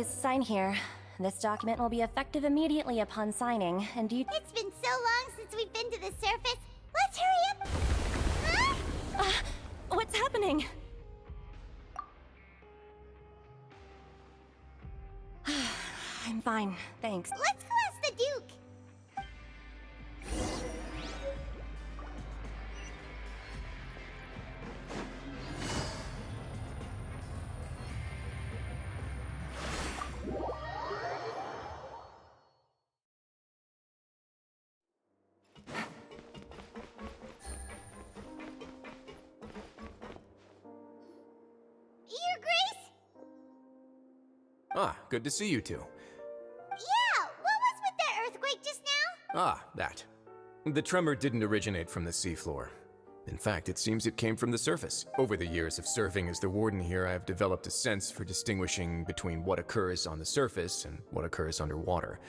sign here. This document will be effective immediately upon signing, and you... It's been so long since we've been to the surface. Let's hurry up! Huh? What's happening? I'm fine, thanks. Let's go ask the Duke. Your Grace? Ah, good to see you two. Yeah, what was with that earthquake just now? Ah, that. The tremor didn't originate from the seafloor. In fact, it seems it came from the surface. Over the years of serving as the warden here, I have developed a sense for distinguishing between what occurs on the surface and what occurs underwater.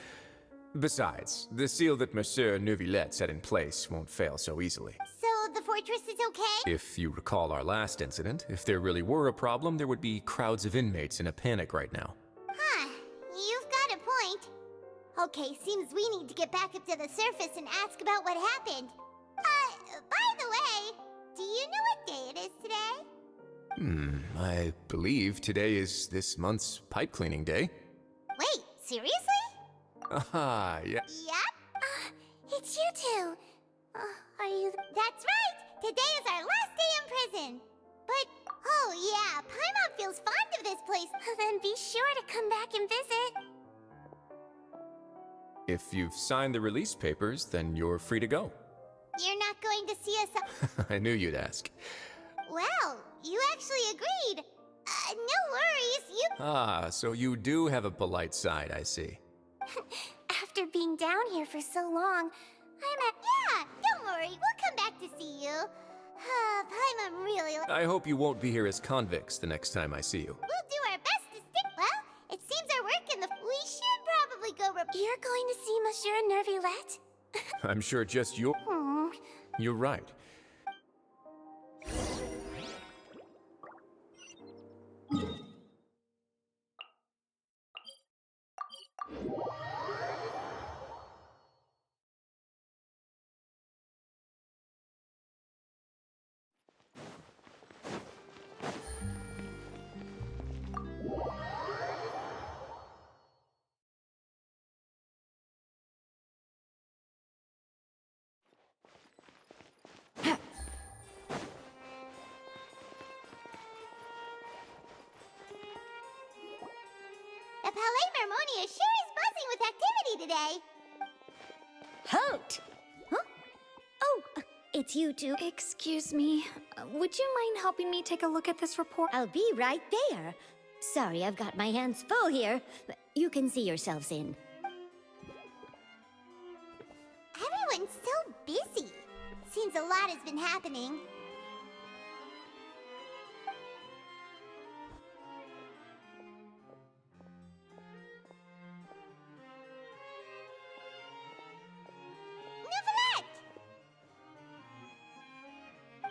Besides, the seal that Monsieur Neuvillette set in place won't fail so easily. So the fortress is okay? If you recall our last incident, if there really were a problem, there would be crowds of inmates in a panic right now. Huh, you've got a point. Okay, seems we need to get back up to the surface and ask about what happened. By the way, do you know what day it is today? I believe today is this month's pipe cleaning day. Wait, seriously? Ah, yeah. Yep. It's you two. Are you... That's right! Today is our last day in prison. But, oh yeah, Paimon feels fond of this place. Then be sure to come back and visit. If you've signed the release papers, then you're free to go. You're not going to see us... I knew you'd ask. Well, you actually agreed. No worries, you... Ah, so you do have a polite side, I see. After being down here for so long, Yeah, don't worry, we'll come back to see you. Paimon really... I hope you won't be here as convicts the next time I see you. We'll do our best to stick... Well, it seems our work in the... We should probably go... You're going to see Monsieur Neuvillette? I'm sure just you... You're right. The Palais Mermonia sure is buzzing with activity today. Halt! Huh? Oh, it's you two. Excuse me. Would you mind helping me take a look at this report? I'll be right there. Sorry, I've got my hands full here. You can see yourselves in. Everyone's so busy. Seems a lot has been happening.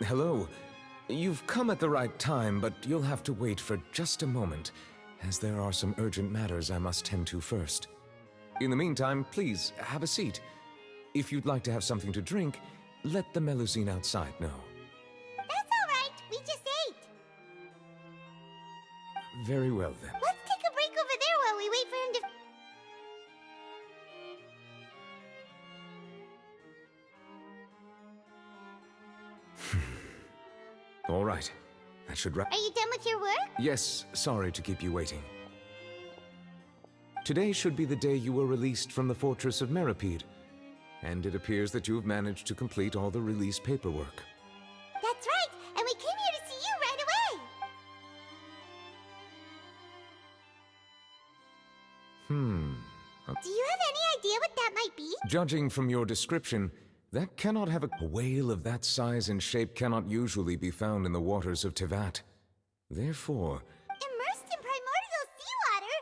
Hello. You've come at the right time, but you'll have to wait for just a moment, as there are some urgent matters I must tend to first. In the meantime, please, have a seat. If you'd like to have something to drink, let the Melusine outside know. That's all right. We just ate. Very well, then. Let's take a break over there while we wait for him to... All right. That should wrap... Are you done with your work? Yes, sorry to keep you waiting. Today should be the day you were released from the Fortress of Meripede, and it appears that you have managed to complete all the release paperwork. That's right, and we came here to see you right away. Do you have any idea what that might be? Judging from your description, that cannot have a whale of that size and shape cannot usually be found in the waters of Tevat. Therefore... Immersed in primordial seawater?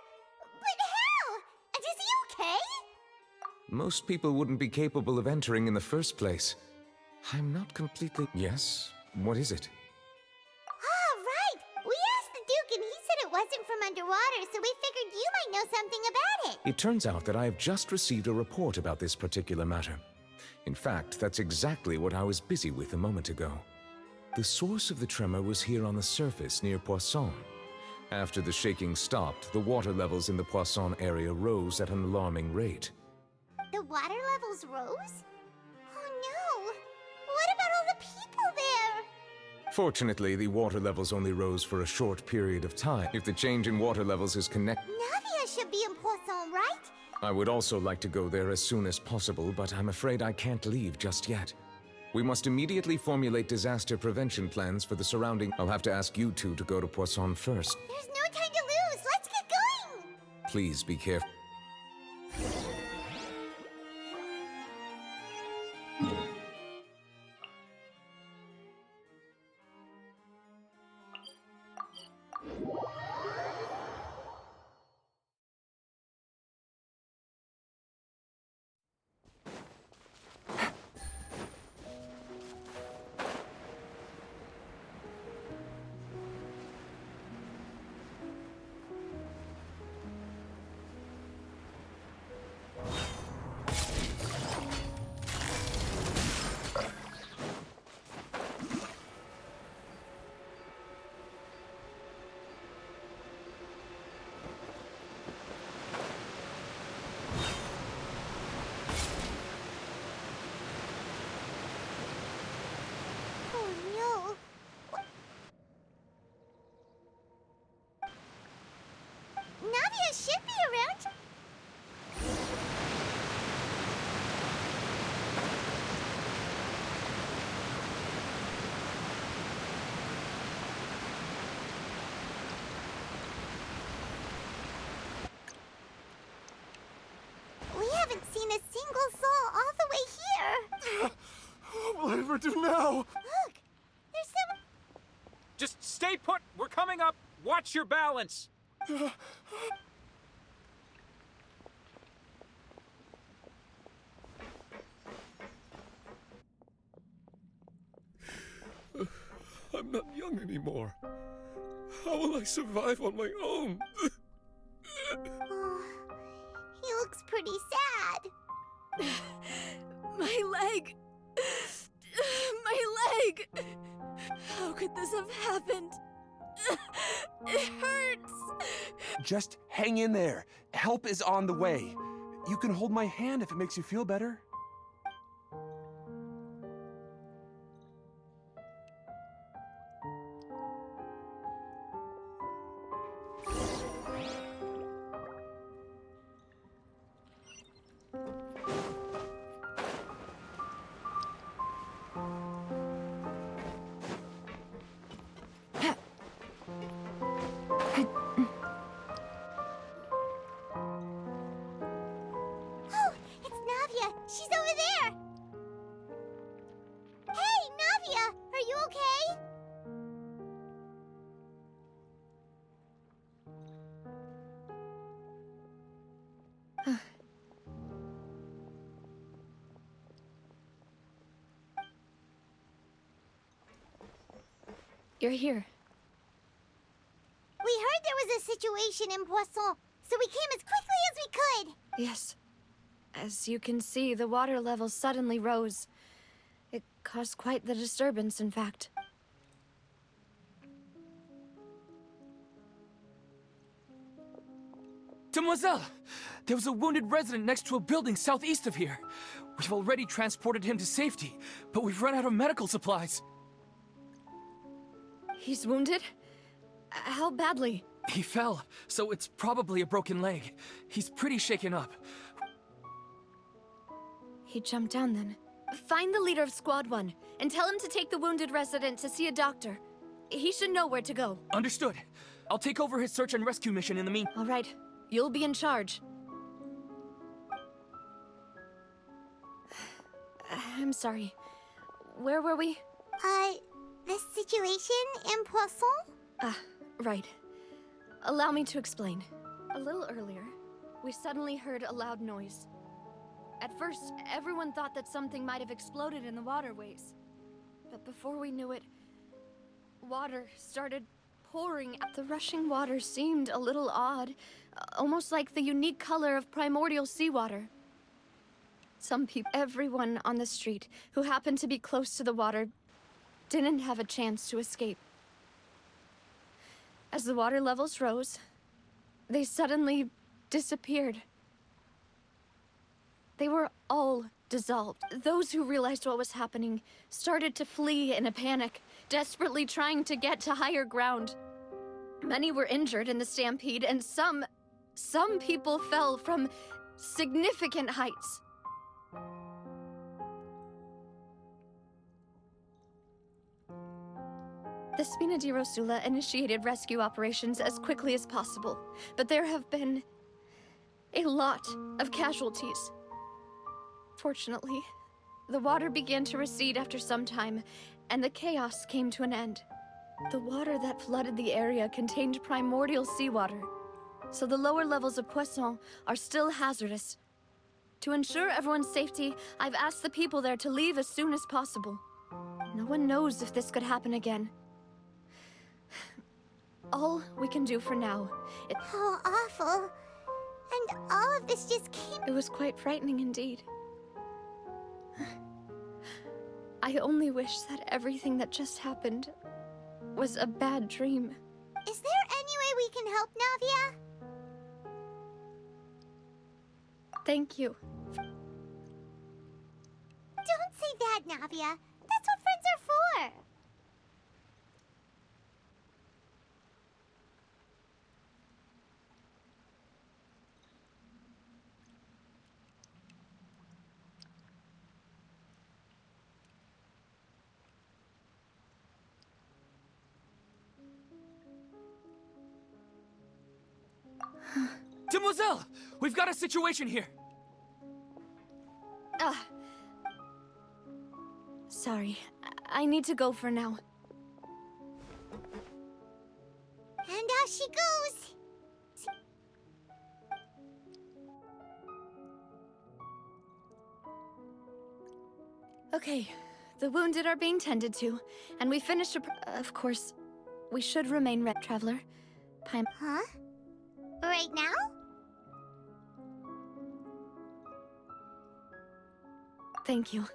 But how? And is he okay? Most people wouldn't be capable of entering in the first place. I'm not completely... Yes? What is it? Ah, right! We asked the Duke and he said it wasn't from underwater, so we figured you might know something about it. It turns out that I have just received a report about this particular matter. In fact, that's exactly what I was busy with a moment ago. The source of the tremor was here on the surface near Poisson. After the shaking stopped, the water levels in the Poisson area rose at an alarming rate. The water levels rose? Oh no! What about all the people there? Fortunately, the water levels only rose for a short period of time. If the change in water levels is connected, Navia should be in Poisson, right? I would also like to go there as soon as possible, but I'm afraid I can't leave just yet. We must immediately formulate disaster prevention plans for the surrounding. I'll have to ask you two to go to Poisson first. There's no time to lose. Let's get going! Please be careful. Oh no! Navia should be around. We haven't seen a single soul all the way here. What will I ever do now? Look, there's some. Just stay put. We're coming up. Watch your balance. I'm not young anymore. How will I survive on my own? Oh, he looks pretty sad. My leg! My leg! How could this have happened? It hurts! Just hang in there. Help is on the way. You can hold my hand if it makes you feel better. Oh, it's Navia. She's over there. Hey, Navia, are you okay? You're here. We heard there was a situation in Poisson, so we came as quickly as we could. Yes. As you can see, the water levels suddenly rose. It caused quite the disturbance, in fact. Demoiselle! There was a wounded resident next to a building southeast of here. We've already transported him to safety, but we've run out of medical supplies. He's wounded? How badly? He fell, so it's probably a broken leg. He's pretty shaken up. He jumped down then. Find the leader of Squad 1 and tell him to take the wounded resident to see a doctor. He should know where to go. Understood. I'll take over his search and rescue mission in the meantime. All right. You'll be in charge. I'm sorry. Where were we? The situation in Poisson? Right. Allow me to explain. A little earlier, we suddenly heard a loud noise. At first, everyone thought that something might have exploded in the waterways. But before we knew it, water started pouring. The rushing water seemed a little odd, almost like the unique color of primordial seawater. Some people, everyone on the street who happened to be close to the water, didn't have a chance to escape. As the water levels rose, they suddenly disappeared. They were all dissolved. Those who realized what was happening started to flee in a panic, desperately trying to get to higher ground. Many were injured in the stampede, and some people fell from significant heights. The Spina di Rosula initiated rescue operations as quickly as possible, but there have been a lot of casualties. Fortunately, the water began to recede after some time, and the chaos came to an end. The water that flooded the area contained primordial seawater, so the lower levels of Poisson are still hazardous. To ensure everyone's safety, I've asked the people there to leave as soon as possible. No one knows if this could happen again. All we can do for now is... How awful. And all of this just came... It was quite frightening indeed. I only wish that everything that just happened was a bad dream. Is there any way we can help, Navia? Thank you. Don't say that, Navia. That's what friends are for. Demoiselle! We've got a situation here! Sorry. I need to go for now. And out she goes. Okay, the wounded are being tended to, and we finished of course, we should remain traveler. Huh? Right now? Thank you.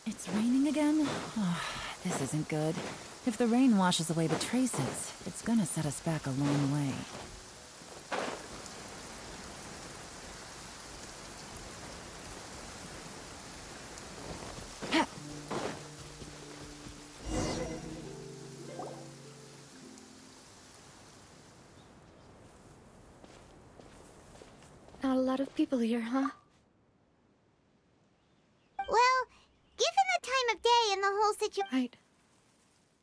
It's raining again? Oh, this isn't good. If the rain washes away the traces, it's gonna set us back a long way. Not a lot of people here, huh? Well, given the time of day and the whole situation... Right.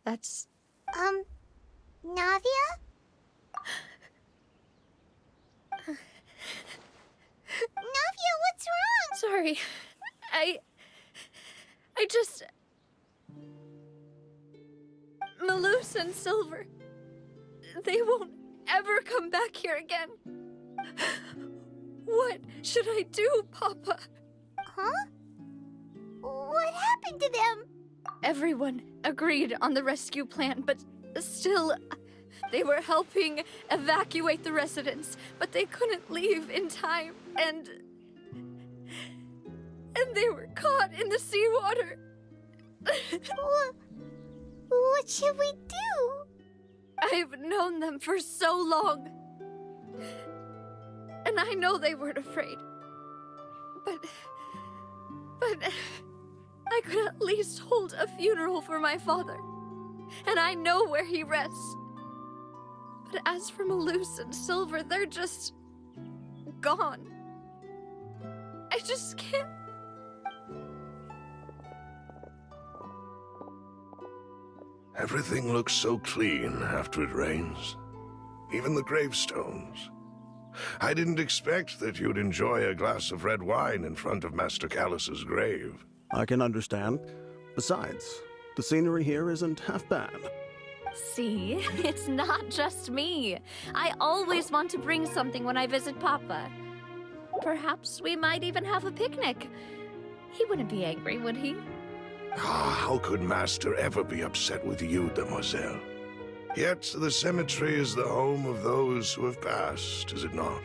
That's... Navia? Navia, what's wrong? Sorry. I just... Malus and Silver... They won't ever come back here again. What should I do, Papa? Huh? What happened to them? Everyone agreed on the rescue plan, but still, they were helping evacuate the residents, but they couldn't leave in time, and they were caught in the seawater. What should we do? I've known them for so long, and I know they weren't afraid, but I could at least hold a funeral for my father, and I know where he rests. But as for Malus and Silver, they're just... gone. I just can't... Everything looks so clean after it rains. Even the gravestones. I didn't expect that you'd enjoy a glass of red wine in front of Master Callus's grave. I can understand. Besides, the scenery here isn't half bad. See, it's not just me. I always want to bring something when I visit Papa. Perhaps we might even have a picnic. He wouldn't be angry, would he? How could Master ever be upset with you, demoiselle? Yet the cemetery is the home of those who have passed, is it not?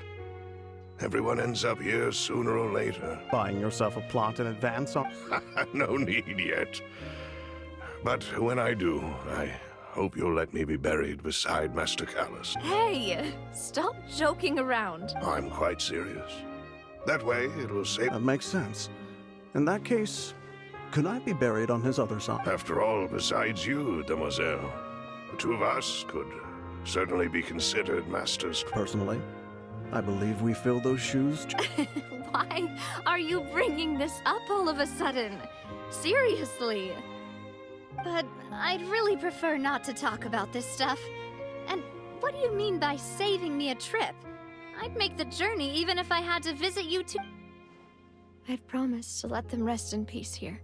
Everyone ends up here sooner or later. Buying yourself a plot in advance on... No need yet. But when I do, I hope you'll let me be buried beside Master Callus. Hey, stop joking around. I'm quite serious. That way, it'll save... That makes sense. In that case, could I be buried on his other side? After all, besides you, demoiselle, the two of us could certainly be considered masters. Personally, I believe we fill those shoes. Why are you bringing this up all of a sudden? Seriously. But I'd really prefer not to talk about this stuff. And what do you mean by saving me a trip? I'd make the journey even if I had to visit you too. I've promised to let them rest in peace here.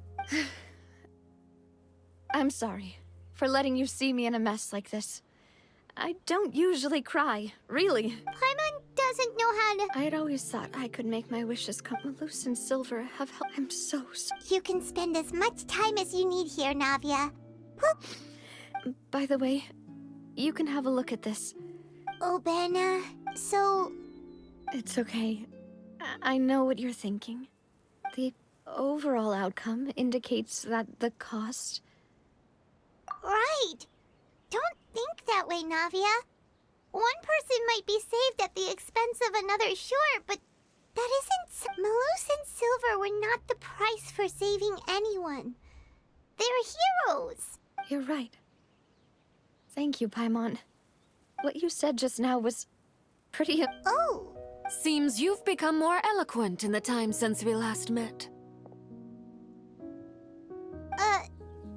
I'm sorry for letting you see me in a mess like this. I don't usually cry, really. Paimon doesn't know how to... I'd always thought I could make my wishes come. Malus and Silver have helped. I'm so sorry. You can spend as much time as you need here, Navia. By the way, you can have a look at this. Oh, Benna, so... It's okay. I know what you're thinking. The overall outcome indicates that the cost... Right! Don't think that way, Navia. One person might be saved at the expense of another, sure, but that isn't... Malus and Silver were not the price for saving anyone. They're heroes. You're right. Thank you, Paimon. What you said just now was pretty... Oh! Seems you've become more eloquent in the time since we last met.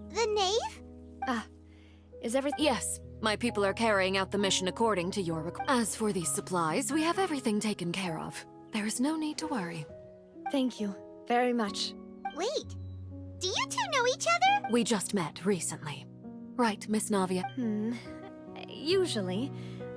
The knave? Is everything... Yes, my people are carrying out the mission according to your As for these supplies, we have everything taken care of. There is no need to worry. Thank you very much. Wait, do you two know each other? We just met recently. Right, Miss Navia? Usually,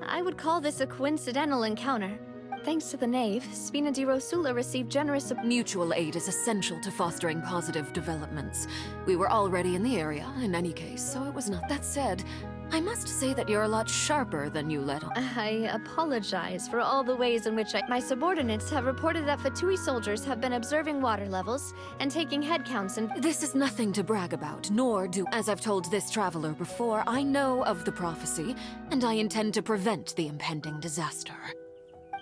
I would call this a coincidental encounter. Thanks to the knave, Spina di Rosula received generous... Mutual aid is essential to fostering positive developments. We were already in the area, in any case, so it was not. That said, I must say that you're a lot sharper than you let on. I apologize for all the ways in which my subordinates have reported that Fatui soldiers have been observing water levels and taking head counts and... This is nothing to brag about, nor do... As I've told this traveler before, I know of the prophecy, and I intend to prevent the impending disaster.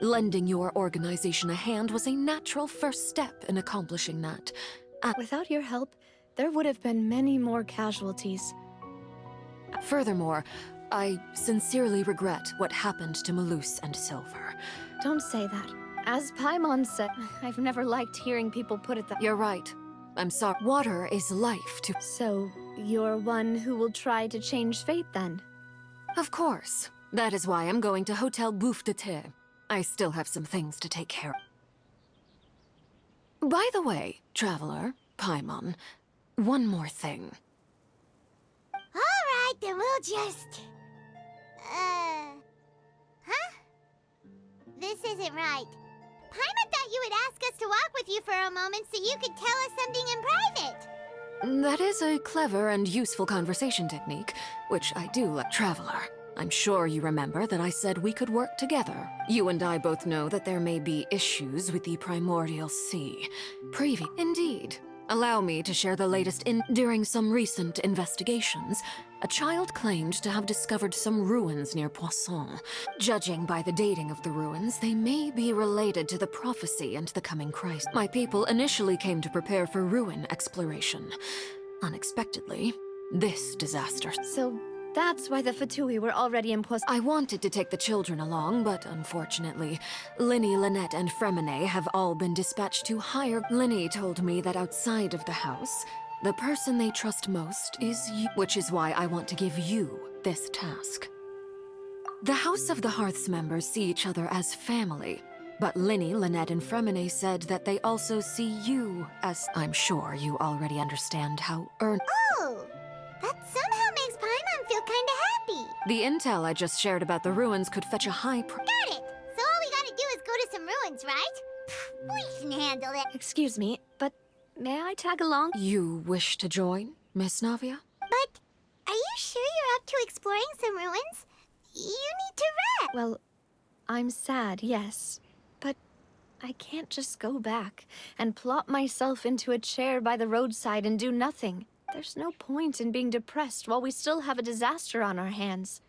Lending your organization a hand was a natural first step in accomplishing that. Without your help, there would have been many more casualties. Furthermore, I sincerely regret what happened to Malus and Silver. Don't say that. As Paimon said, I've never liked hearing people put it that... You're right. I'm sorry. Water is life to... So, you're one who will try to change fate then? Of course. That is why I'm going to Hotel Bouffe de Thé. I still have some things to take care of. By the way, traveler, Paimon, one more thing. Alright, then we'll just... Huh? This isn't right. Paimon thought you would ask us to walk with you for a moment so you could tell us something in private. That is a clever and useful conversation technique, which I do like. Traveler, I'm sure you remember that I said we could work together. You and I both know that there may be issues with the Primordial Sea. Indeed. Allow me to share the latest During some recent investigations, a child claimed to have discovered some ruins near Poisson. Judging by the dating of the ruins, they may be related to the prophecy and the coming Christ. My people initially came to prepare for ruin exploration. Unexpectedly, this disaster. So that's why the Fatui were already in Poisson. I wanted to take the children along, but unfortunately, Linny, Lynette, and Fremine have all been dispatched to higher... Linny told me that outside of the house, the person they trust most is you, which is why I want to give you this task. The House of the Hearth's members see each other as family. But Linny, Lynette, and Fremine said that they also see you as... I'm sure you already understand how Oh! That somehow makes Paimon feel kinda happy. The intel I just shared about the ruins could fetch a high Got it! So all we gotta do is go to some ruins, right? We can handle it. Excuse me, but may I tag along? You wish to join, Miss Navia? But are you sure you're up to exploring some ruins? You need to rest. Well, I'm sad, yes. But I can't just go back and plop myself into a chair by the roadside and do nothing. There's no point in being depressed while we still have a disaster on our hands.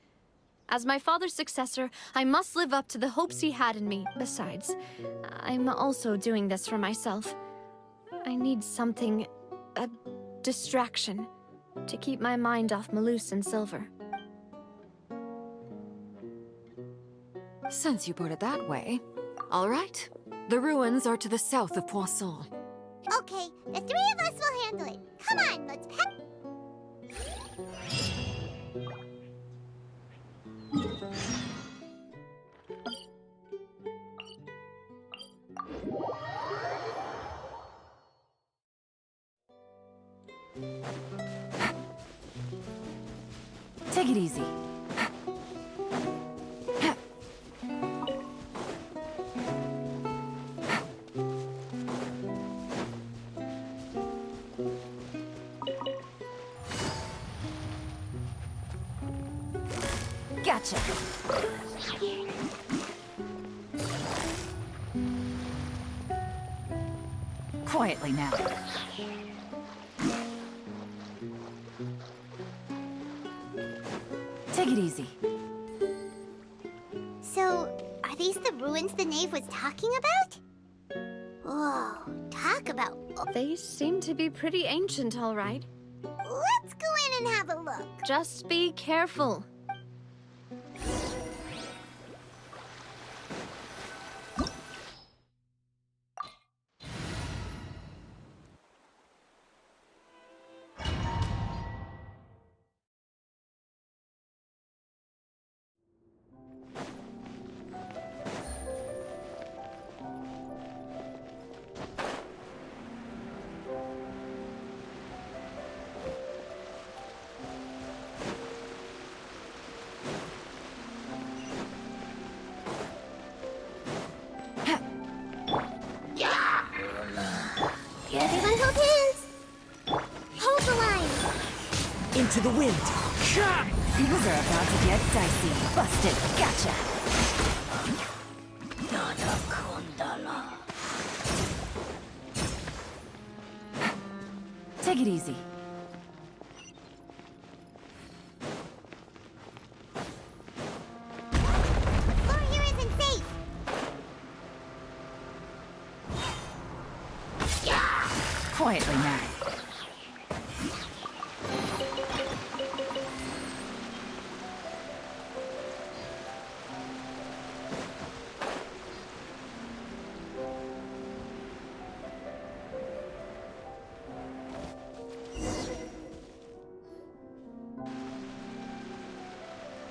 As my father's successor, I must live up to the hopes he had in me. Besides, I'm also doing this for myself. I need something, a distraction, to keep my mind off Malus and Silver. Since you put it that way, all right. The ruins are to the south of Poisson. Okay, the three of us will handle it. Come on, let's pack. Take it easy. Gotcha. Quietly now. Take it easy. So, are these the ruins the knave was talking about? Whoa, talk about... They seem to be pretty ancient, all right. Let's go in and have a look. Just be careful. Everyone hold hands. Hold the line. Into the wind. Things are about to get dicey. Busted. Gotcha. Take it easy. Floor here isn't safe. Quietly now.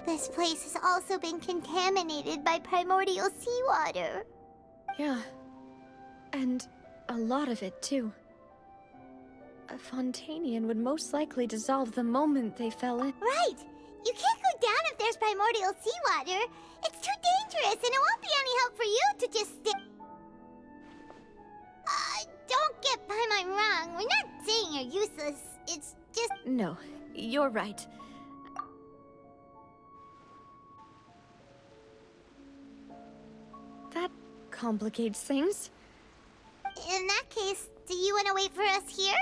This place has also been contaminated by primordial seawater. Yeah. And a lot of it, too. A Fontainian would most likely dissolve the moment they fell in. Right! You can't go down if there's primordial seawater. It's too dangerous, and it won't be any help for you to just stay. Don't get Paimon wrong. We're not saying you're useless. It's just... No, you're right. That complicates things. In that case, do you want to wait for us here?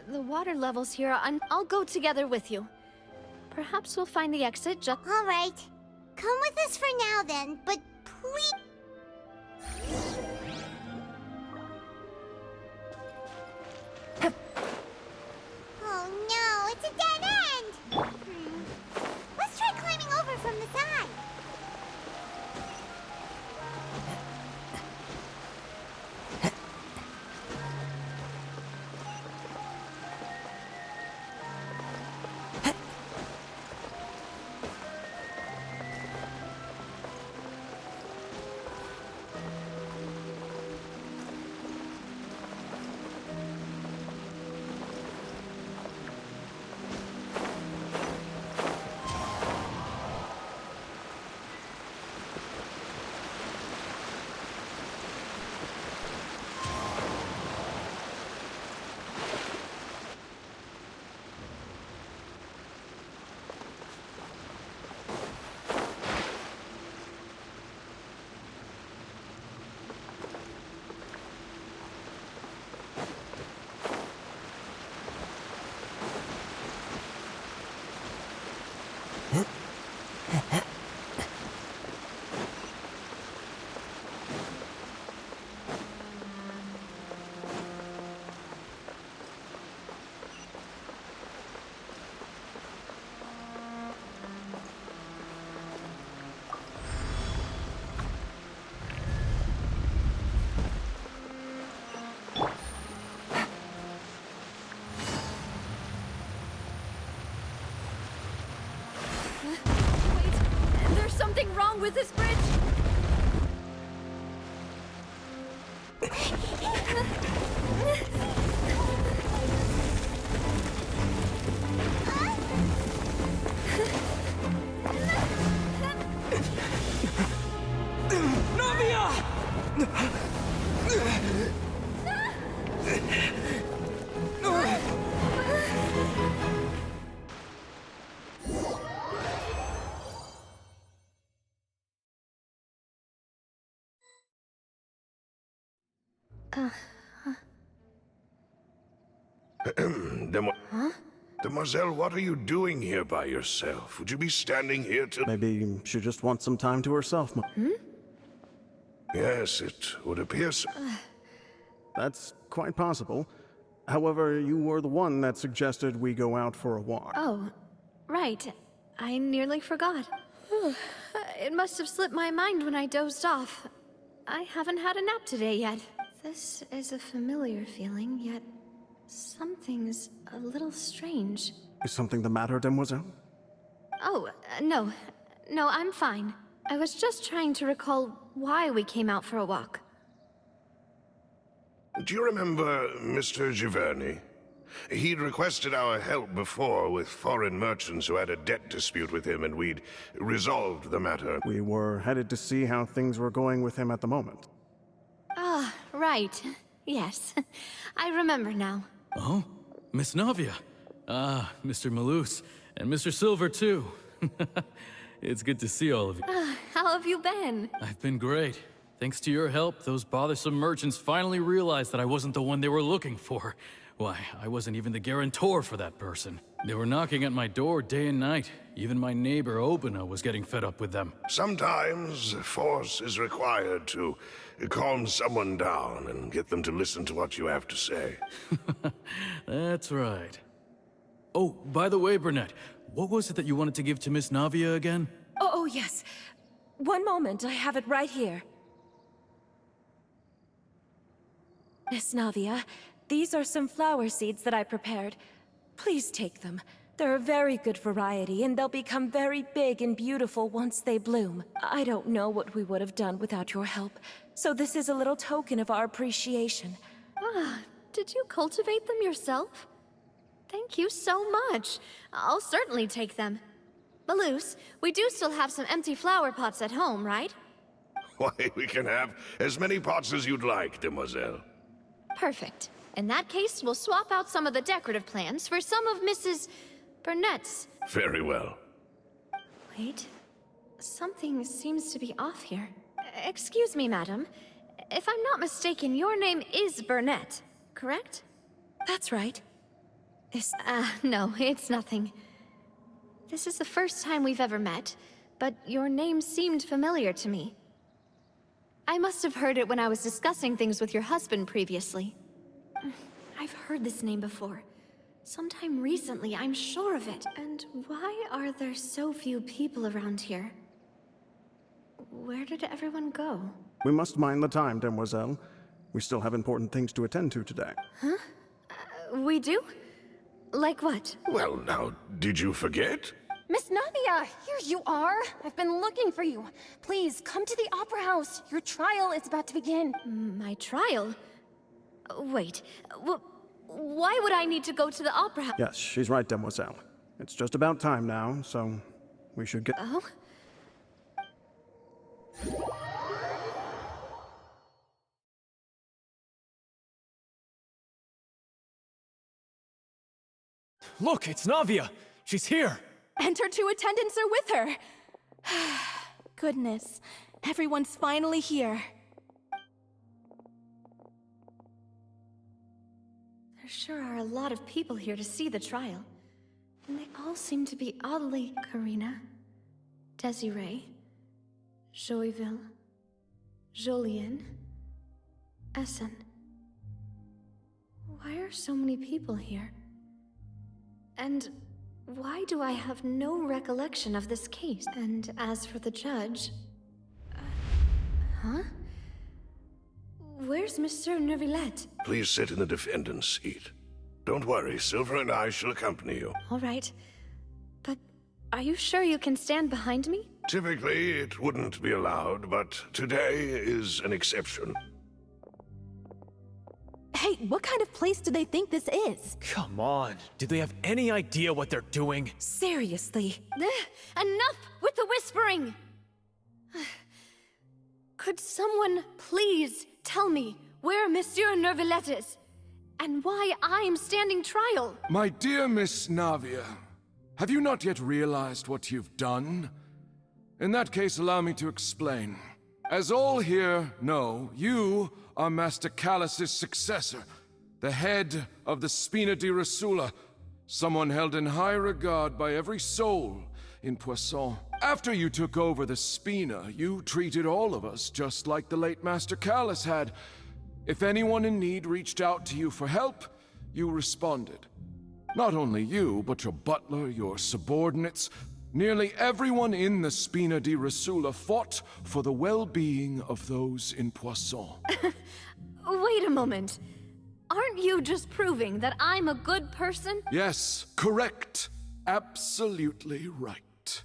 The water levels here are I'll go together with you. Perhaps we'll find the exit just... All right. Come with us for now, then, but please... Oh no, it's a dead end! Let's try climbing over from the side. Something wrong with this bridge? Demoiselle, what are you doing here by yourself? Would you be standing here till... Maybe she just wants some time to herself. Yes, it would appear so. That's quite possible. However, you were the one that suggested we go out for a walk. Oh, right. I nearly forgot. It must have slipped my mind when I dozed off. I haven't had a nap today yet. This is a familiar feeling, yet something's a little strange. Is something the matter, Demoiselle? Oh, no. No, I'm fine. I was just trying to recall why we came out for a walk. Do you remember Mr. Giverny? He'd requested our help before with foreign merchants who had a debt dispute with him, and we'd resolved the matter. We were headed to see how things were going with him at the moment. Ah, right. Yes. I remember now. Oh? Miss Navia. Ah, Mr. Malus. And Mr. Silver, too. It's good to see all of you. How have you been? I've been great. Thanks to your help, those bothersome merchants finally realized that I wasn't the one they were looking for. Why, I wasn't even the guarantor for that person. They were knocking at my door day and night. Even my neighbor, Obina, was getting fed up with them. Sometimes force is required to calm someone down and get them to listen to what you have to say. That's right. Oh, by the way, Burnett, what was it that you wanted to give to Miss Navia again? Oh, yes. One moment, I have it right here. Miss Navia, these are some flower seeds that I prepared. Please take them. They're a very good variety, and they'll become very big and beautiful once they bloom. I don't know what we would have done without your help, so this is a little token of our appreciation. Ah, did you cultivate them yourself? Thank you so much. I'll certainly take them. Malus, we do still have some empty flower pots at home, right? Why, we can have as many pots as you'd like, Demoiselle. Perfect. In that case, we'll swap out some of the decorative plants for some of Mrs. Burnett's. Very well. Wait. Something seems to be off here. Excuse me, madam. If I'm not mistaken, your name is Burnett, correct? That's right. No, it's nothing. This is the first time we've ever met, but your name seemed familiar to me. I must have heard it when I was discussing things with your husband previously. I've heard this name before. Sometime recently, I'm sure of it. And why are there so few people around here? Where did everyone go? We must mind the time, Demoiselle. We still have important things to attend to today. Huh? We do? Like what? Well, now, did you forget? Miss Navia, here you are. I've been looking for you. Please, come to the Opera House. Your trial is about to begin. My trial? Wait, why would I need to go to the Opera House? Yes, she's right, Demoiselle. It's just about time now, so we should get... Oh? Look, it's Navia! She's here! And her two attendants are with her. Goodness, everyone's finally here. There sure are a lot of people here to see the trial. And they all seem to be oddly... Karina, Desiree, Joyville, Jolien, Essen. Why are so many people here? And why do I have no recollection of this case? And as for the judge... huh? Where's Monsieur Neuvillette? Please sit in the defendant's seat. Don't worry, Silver and I shall accompany you. All right. But are you sure you can stand behind me? Typically, it wouldn't be allowed, but today is an exception. Hey, what kind of place do they think this is? Come on, do they have any idea what they're doing? Seriously. Enough with the whispering! Could someone please tell me where Monsieur Neuvillette is? And why I'm standing trial? My dear Miss Navia, have you not yet realized what you've done? In that case, allow me to explain. As all here know, you are Master Callus's successor, the head of the Spina di Rosula, someone held in high regard by every soul in Poisson. After you took over the Spina, you treated all of us just like the late Master Callus had. If anyone in need reached out to you for help, you responded. Not only you, but your butler, your subordinates, nearly everyone in the Spina di Rosula fought for the well-being of those in Poisson. Wait a moment. Aren't you just proving that I'm a good person? Yes, correct. Absolutely right.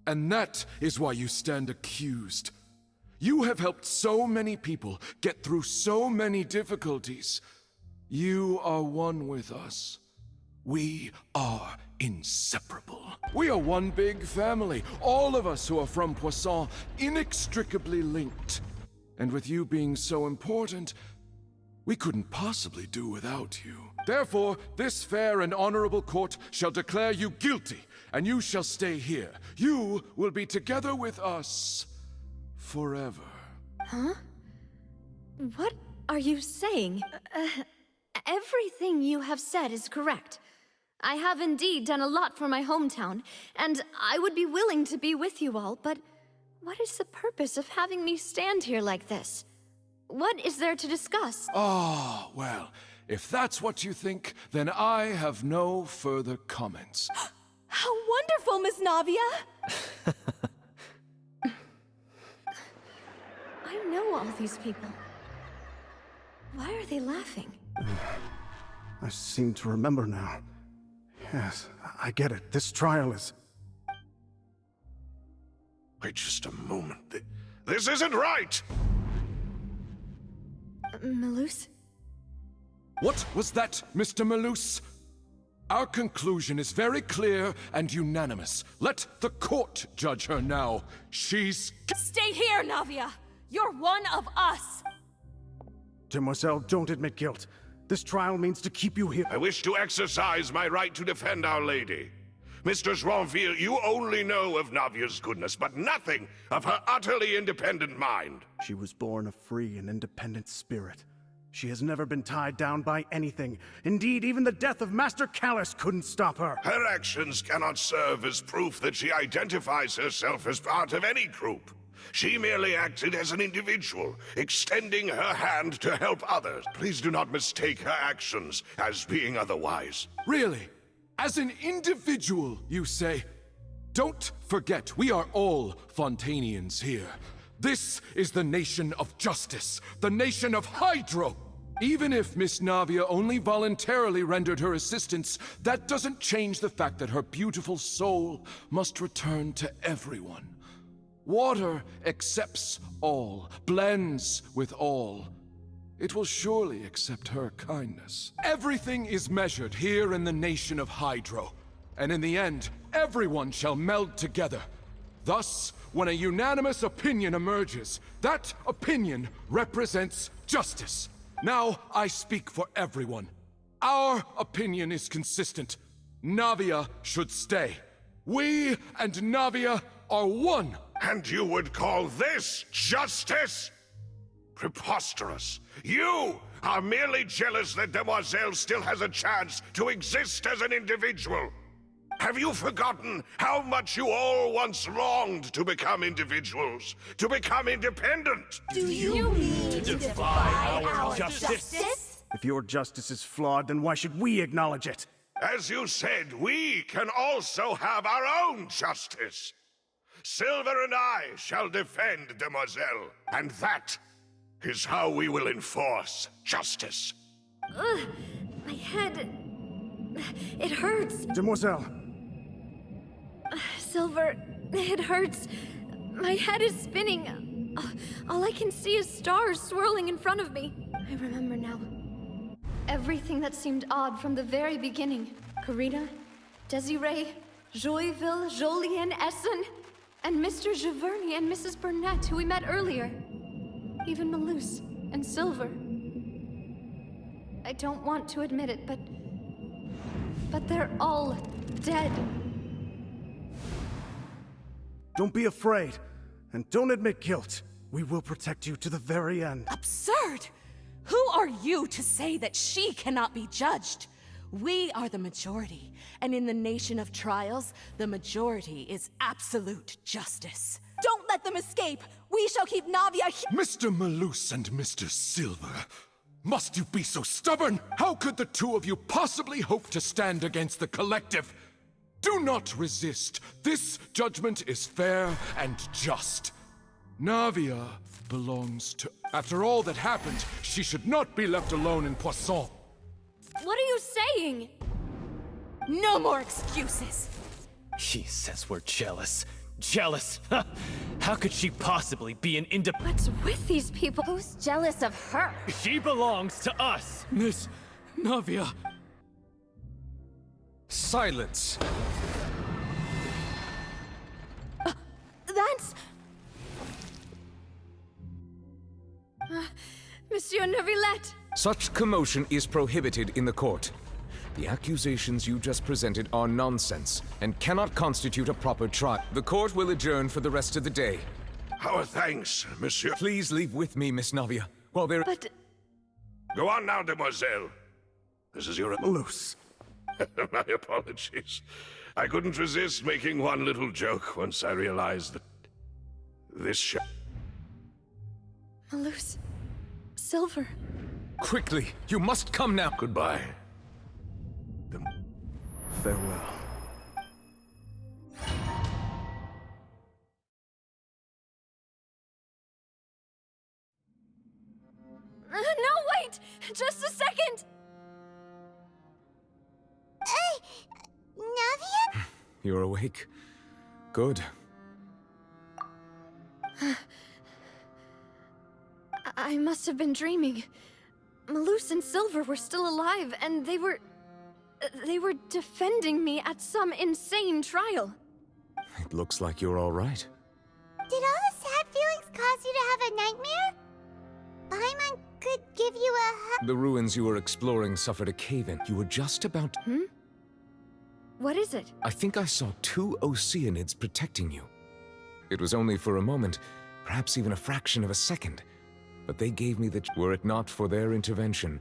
And that is why you stand accused. You have helped so many people get through so many difficulties. You are one with us. We are inseparable. We are one big family, all of us who are from Poisson, inextricably linked. And with you being so important, we couldn't possibly do without you. Therefore, this fair and honorable court shall declare you guilty, and you shall stay here. You will be together with us forever. Huh? What are you saying? Everything you have said is correct. I have indeed done a lot for my hometown, and I would be willing to be with you all, but what is the purpose of having me stand here like this? What is there to discuss? Ah, well, if that's what you think, then I have no further comments. How wonderful, Miss Navia! I know all these people. Why are they laughing? I seem to remember now. Yes, I get it. This trial is... Wait just a moment. This isn't right! Malus? What was that, Mr. Malus? Our conclusion is very clear and unanimous. Let the court judge her now. She's... Stay here, Navia! You're one of us! Demoiselle, don't admit guilt. This trial means to keep you here. I wish to exercise my right to defend Our Lady. Mr. Joinville, you only know of Navia's goodness, but nothing of her utterly independent mind. She was born a free and independent spirit. She has never been tied down by anything. Indeed, even the death of Master Callus couldn't stop her. Her actions cannot serve as proof that she identifies herself as part of any group. She merely acted as an individual, extending her hand to help others. Please do not mistake her actions as being otherwise. Really? As an individual, you say? Don't forget, we are all Fontainians here. This is the nation of justice, the nation of Hydro. Even if Miss Navia only voluntarily rendered her assistance, that doesn't change the fact that her beautiful soul must return to everyone. Water accepts all, blends with all. It will surely accept her kindness. Everything is measured here in the nation of Hydro, and in the end, everyone shall meld together. Thus, when a unanimous opinion emerges, that opinion represents justice. Now I speak for everyone. Our opinion is consistent. Navia should stay. We and Navia are one. And you would call this justice? Preposterous. You are merely jealous that Demoiselle still has a chance to exist as an individual. Have you forgotten how much you all once longed to become individuals, to become independent? Do you mean to defy our justice? If your justice is flawed, then why should we acknowledge it? As you said, we can also have our own justice. Silver and I shall defend Demoiselle, and that is how we will enforce justice. Ugh, my head... It hurts. Demoiselle. Silver, it hurts. My head is spinning. All I can see is stars swirling in front of me. I remember now. Everything that seemed odd from the very beginning. Karina, Desiree, Joyville, Jolien, Essen, and Mr. Giverny and Mrs. Burnett, who we met earlier. Even Malus and Silver. I don't want to admit it, but they're all dead. Don't be afraid, and don't admit guilt. We will protect you to the very end. Absurd! Who are you to say that she cannot be judged? We are the majority, and in the nation of trials, the majority is absolute justice. Don't let them escape! We shall keep Navia here! Mr. Malus and Mr. Silver, must you be so stubborn? How could the two of you possibly hope to stand against the collective? Do not resist. This judgment is fair and just. Navia belongs to... After all that happened, she should not be left alone in Poisson. What are you saying? No more excuses! She says we're jealous. Jealous? How could she possibly be an What's with these people? Who's jealous of her? She belongs to us! Miss Navia. Silence! That's... Monsieur Neuvillette! Such commotion is prohibited in the court. The accusations you just presented are nonsense and cannot constitute a proper trial. The court will adjourn for the rest of the day. Our thanks, monsieur. Please leave with me, Miss Navia, while there... But... Go on now, demoiselle. This is your... Malus. My apologies. I couldn't resist making one little joke once I realized that this Malus. Silver. Quickly, you must come now. Goodbye. Farewell. No, wait! Just a second! Navia? You're awake. Good. I must have been dreaming. Malus and Silver were still alive, and they were defending me at some insane trial. It looks like you're all right. Did all the sad feelings cause you to have a nightmare? Paimon could give you a The ruins you were exploring suffered a cave-in. You were just about... What is it? I think I saw 2 Oceanids protecting you. It was only for a moment, perhaps even a fraction of a second. But they gave me the... Were it not for their intervention,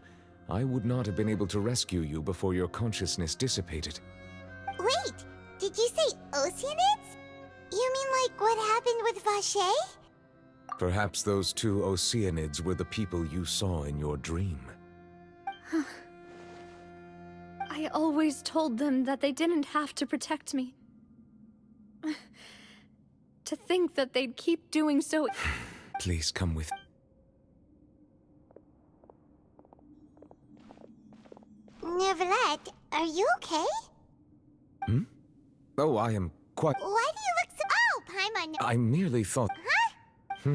I would not have been able to rescue you before your consciousness dissipated. Wait, did you say Oceanids? You mean like what happened with Vache? Perhaps those 2 Oceanids were the people you saw in your dream. I always told them that they didn't have to protect me. To think that they'd keep doing so... Please come with... Neuvillette, are you okay? Oh, I am quite... Why do you look so... Oh, Paimon... I merely thought... Huh?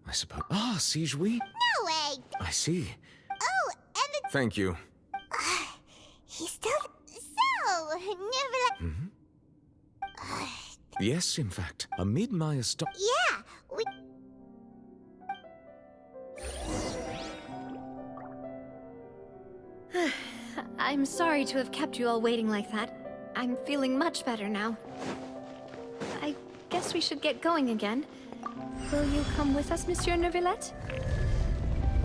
I suppose... Ah, Sijui? No way! I see. Oh, and the... Thank you. He's still... So, Neuvillette... Yes, in fact. Amid my Yeah, we... I'm sorry to have kept you all waiting like that. I'm feeling much better now. I guess we should get going again. Will you come with us, Monsieur Neuvillette?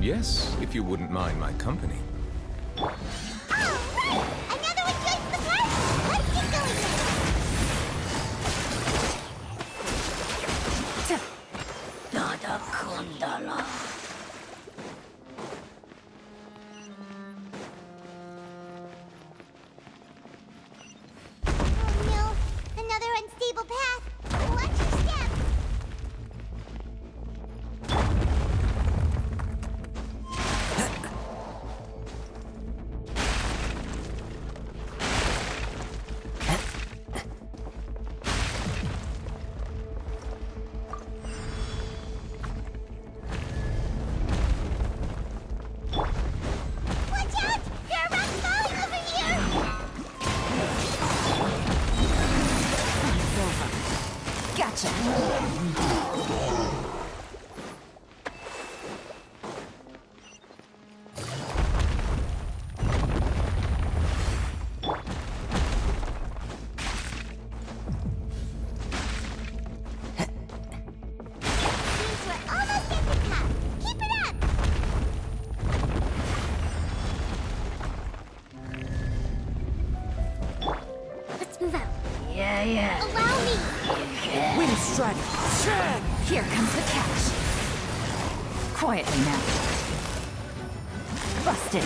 Yes, if you wouldn't mind my company. Another one joins the party! Gotcha. Here comes the catch. Quietly now. Busted.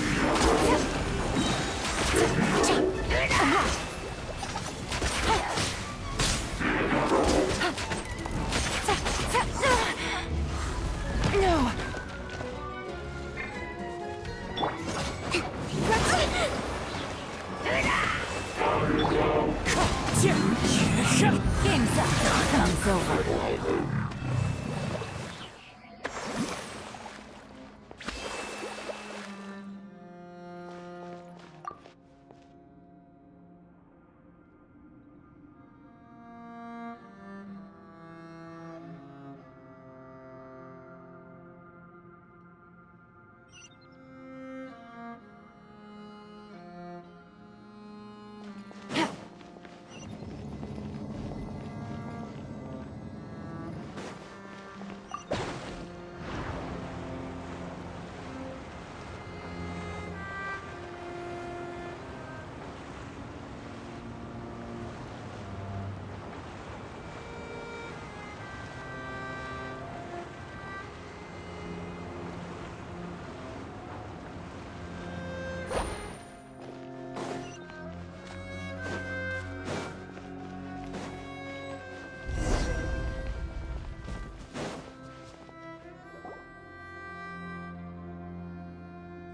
No. Game's up. Comes over.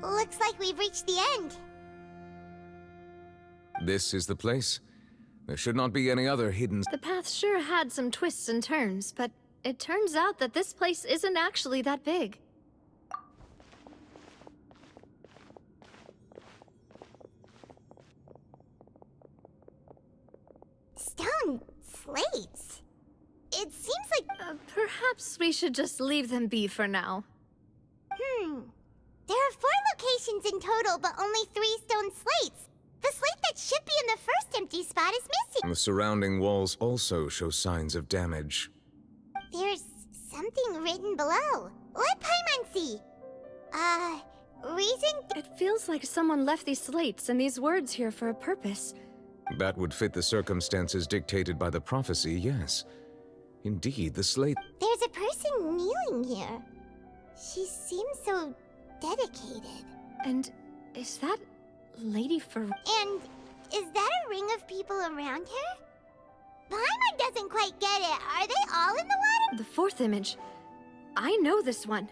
Looks like we've reached the end. This is the place. There should not be any other hidden... The path sure had some twists and turns, but it turns out that this place isn't actually that big. Stone slates? It seems like... Perhaps we should just leave them be for now. There are 4 locations in total, but only 3 stone slates. The slate that should be in the first empty spot is missing. The surrounding walls also show signs of damage. There's something written below. Let Paimon see. Reason... It feels like someone left these slates and these words here for a purpose. That would fit the circumstances dictated by the prophecy, yes. Indeed, the slate... There's a person kneeling here. She seems so dedicated. And is that Lady for... And is that a ring of people around her? Paimon doesn't quite get it. Are they all in the water? The 4th image. I know this one.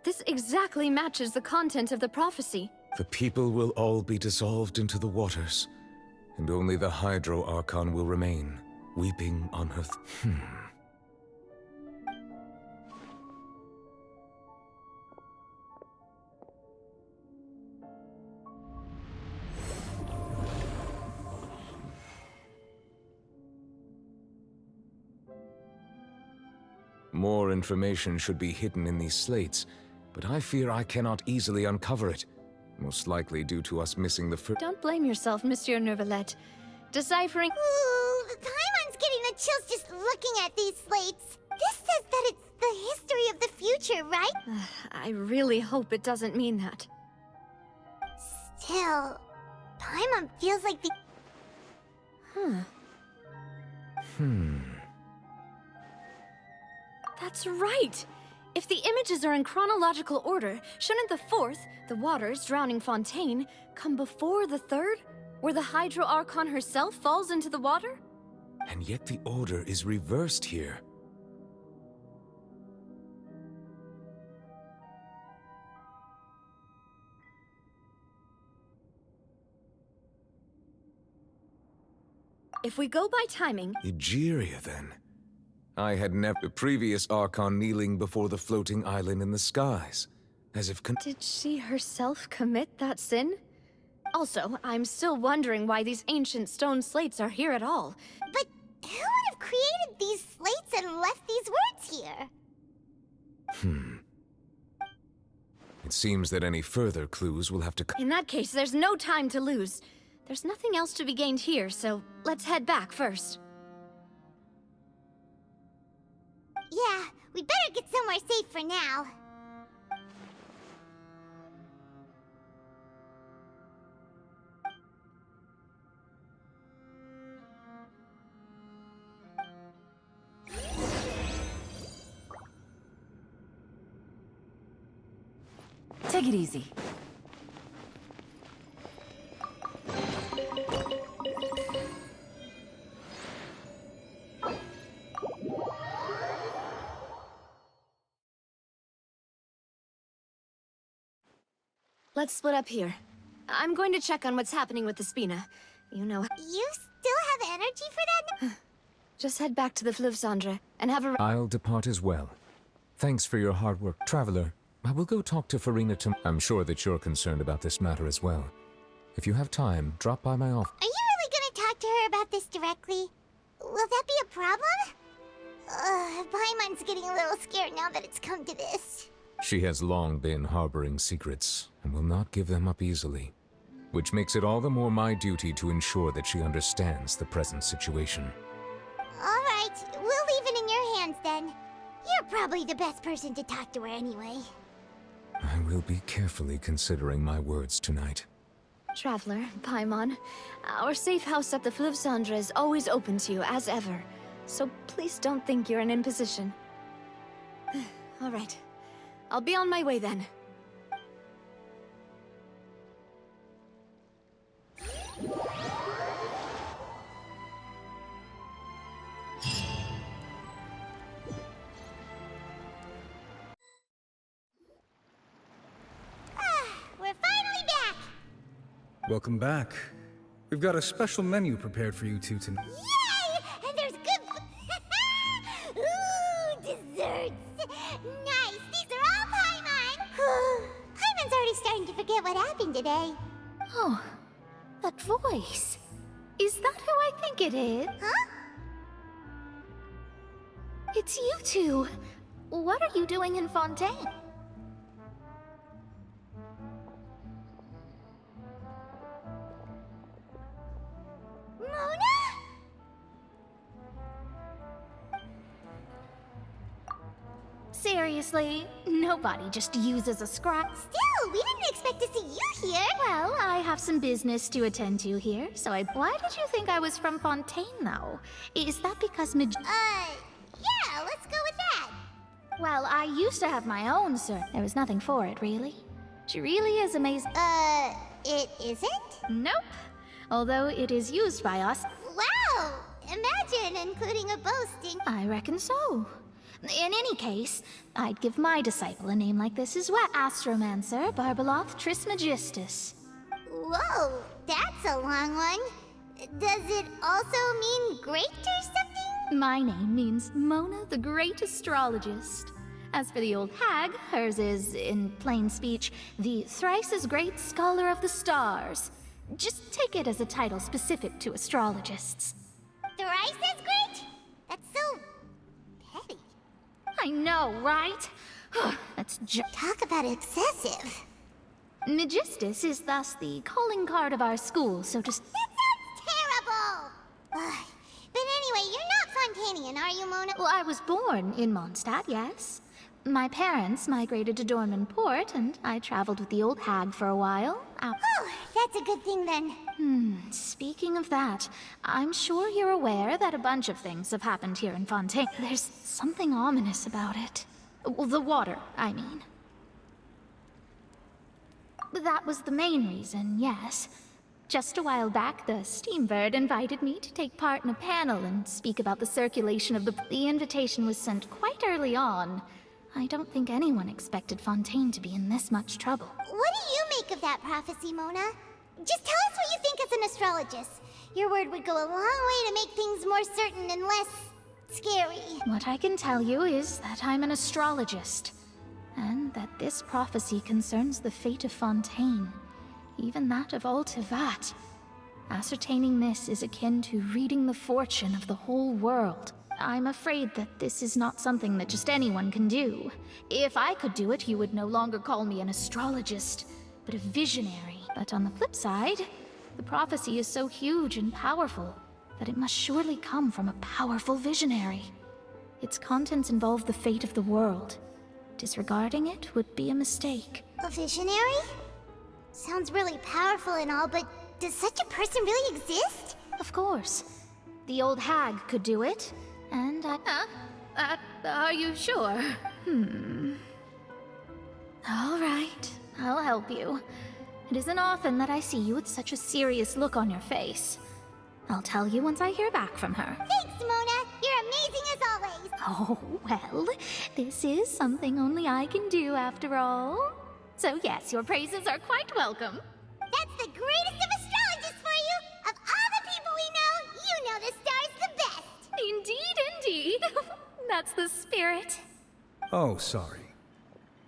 This exactly matches the content of the prophecy. The people will all be dissolved into the waters, and only the Hydro Archon will remain, weeping on her... More information should be hidden in these slates, but I fear I cannot easily uncover it. Most likely due to us missing the first... Don't blame yourself, Monsieur Neuvillette. Deciphering... Ooh, Paimon's getting the chills just looking at these slates. This says that it's the history of the future, right? I really hope it doesn't mean that. Still, Paimon feels like the... That's right! If the images are in chronological order, shouldn't the 4th, the waters drowning Fontaine, come before the 3rd, where the Hydro Archon herself falls into the water? And yet the order is reversed here. If we go by timing... Egeria, then. I had never... The previous Archon kneeling before the floating island in the skies. As if... Did she herself commit that sin? Also, I'm still wondering why these ancient stone slates are here at all. But who would have created these slates and left these words here? It seems that any further clues will have to In that case, there's no time to lose. There's nothing else to be gained here, so let's head back first. Yeah, we better get somewhere safe for now. Take it easy. Let's split up here. I'm going to check on what's happening with the Spina. You know... You still have energy for that? Just head back to the Fleuve-Cendre and have a... I'll depart as well. Thanks for your hard work. Traveler, I will go talk to Farina I'm sure that you're concerned about this matter as well. If you have time, drop by my office. Are you really gonna talk to her about this directly? Will that be a problem? Paimon's getting a little scared now that it's come to this. She has long been harboring secrets, and will not give them up easily. Which makes it all the more my duty to ensure that she understands the present situation. Alright, we'll leave it in your hands then. You're probably the best person to talk to her anyway. I will be carefully considering my words tonight. Traveler, Paimon, our safe house at the Fleuve-Cendre is always open to you, as ever. So please don't think you're an imposition. Alright. I'll be on my way then. We're finally back! Welcome back. We've got a special menu prepared for you two tonight. Yay! And there's good... Ooh, desserts! Nice! These are all Paimon! Paimon's already starting to forget what happened today. Oh, that voice. Is that who I think it is? Huh? It's you two. What are you doing in Fontaine? Mona? Seriously, nobody just uses a scrap. Still, we didn't expect to see you here. Well, I have some business to attend to here, so Why did you think I was from Fontaine, though? Is that because Yeah, let's go with that. Well, I used to have my own, sir. There was nothing for it, really. She really is amazing. It isn't? Nope. Although it is used by us. Wow! Imagine including a boasting. I reckon so. In any case, I'd give my disciple a name like this as well. Astromancer Barbeloth Trismegistus. Whoa, that's a long one. Does it also mean great or something? My name means Mona the Great Astrologist. As for the old hag, hers is, in plain speech, the thrice as great scholar of the stars. Just take it as a title specific to astrologists. Thrice as great? That's so... petty. I know, right? That's just... Talk about excessive. Megistus is thus the calling card of our school, so to... That sounds terrible! But anyway, you're not Fontainian, are you, Mona? Well, I was born in Mondstadt, yes. My parents migrated to Dorman Port, and I traveled with the old hag for a while. Oh, that's a good thing then. Speaking of that, I'm sure you're aware that a bunch of things have happened here in Fontaine. There's something ominous about it. Well, the water, I mean. That was the main reason, yes. Just a while back, the Steambird invited me to take part in a panel and speak about the circulation of the invitation was sent quite early on. I don't think anyone expected Fontaine to be in this much trouble. What do you make of that prophecy, Mona? Just tell us what you think as an astrologist. Your word would go a long way to make things more certain and less... scary. What I can tell you is that I'm an astrologist, and that this prophecy concerns the fate of Fontaine, even that of all Tevat. Ascertaining this is akin to reading the fortune of the whole world. I'm afraid that this is not something that just anyone can do. If I could do it, you would no longer call me an astrologist, but a visionary. But on the flip side, the prophecy is so huge and powerful that it must surely come from a powerful visionary. Its contents involve the fate of the world. Disregarding it would be a mistake. A visionary? Sounds really powerful and all, but does such a person really exist? Of course. The old hag could do it, and are you sure? All right, I'll help you. It isn't often that I see you with such a serious look on your face. I'll tell you once I hear back from her. Thanks, Mona! You're amazing as always! Oh, well, this is something only I can do after all. So yes, your praises are quite welcome. That's the greatest of astrologists for you! Of all the people we know, you know the star's the best! Indeed, indeed. That's the spirit. Oh, sorry.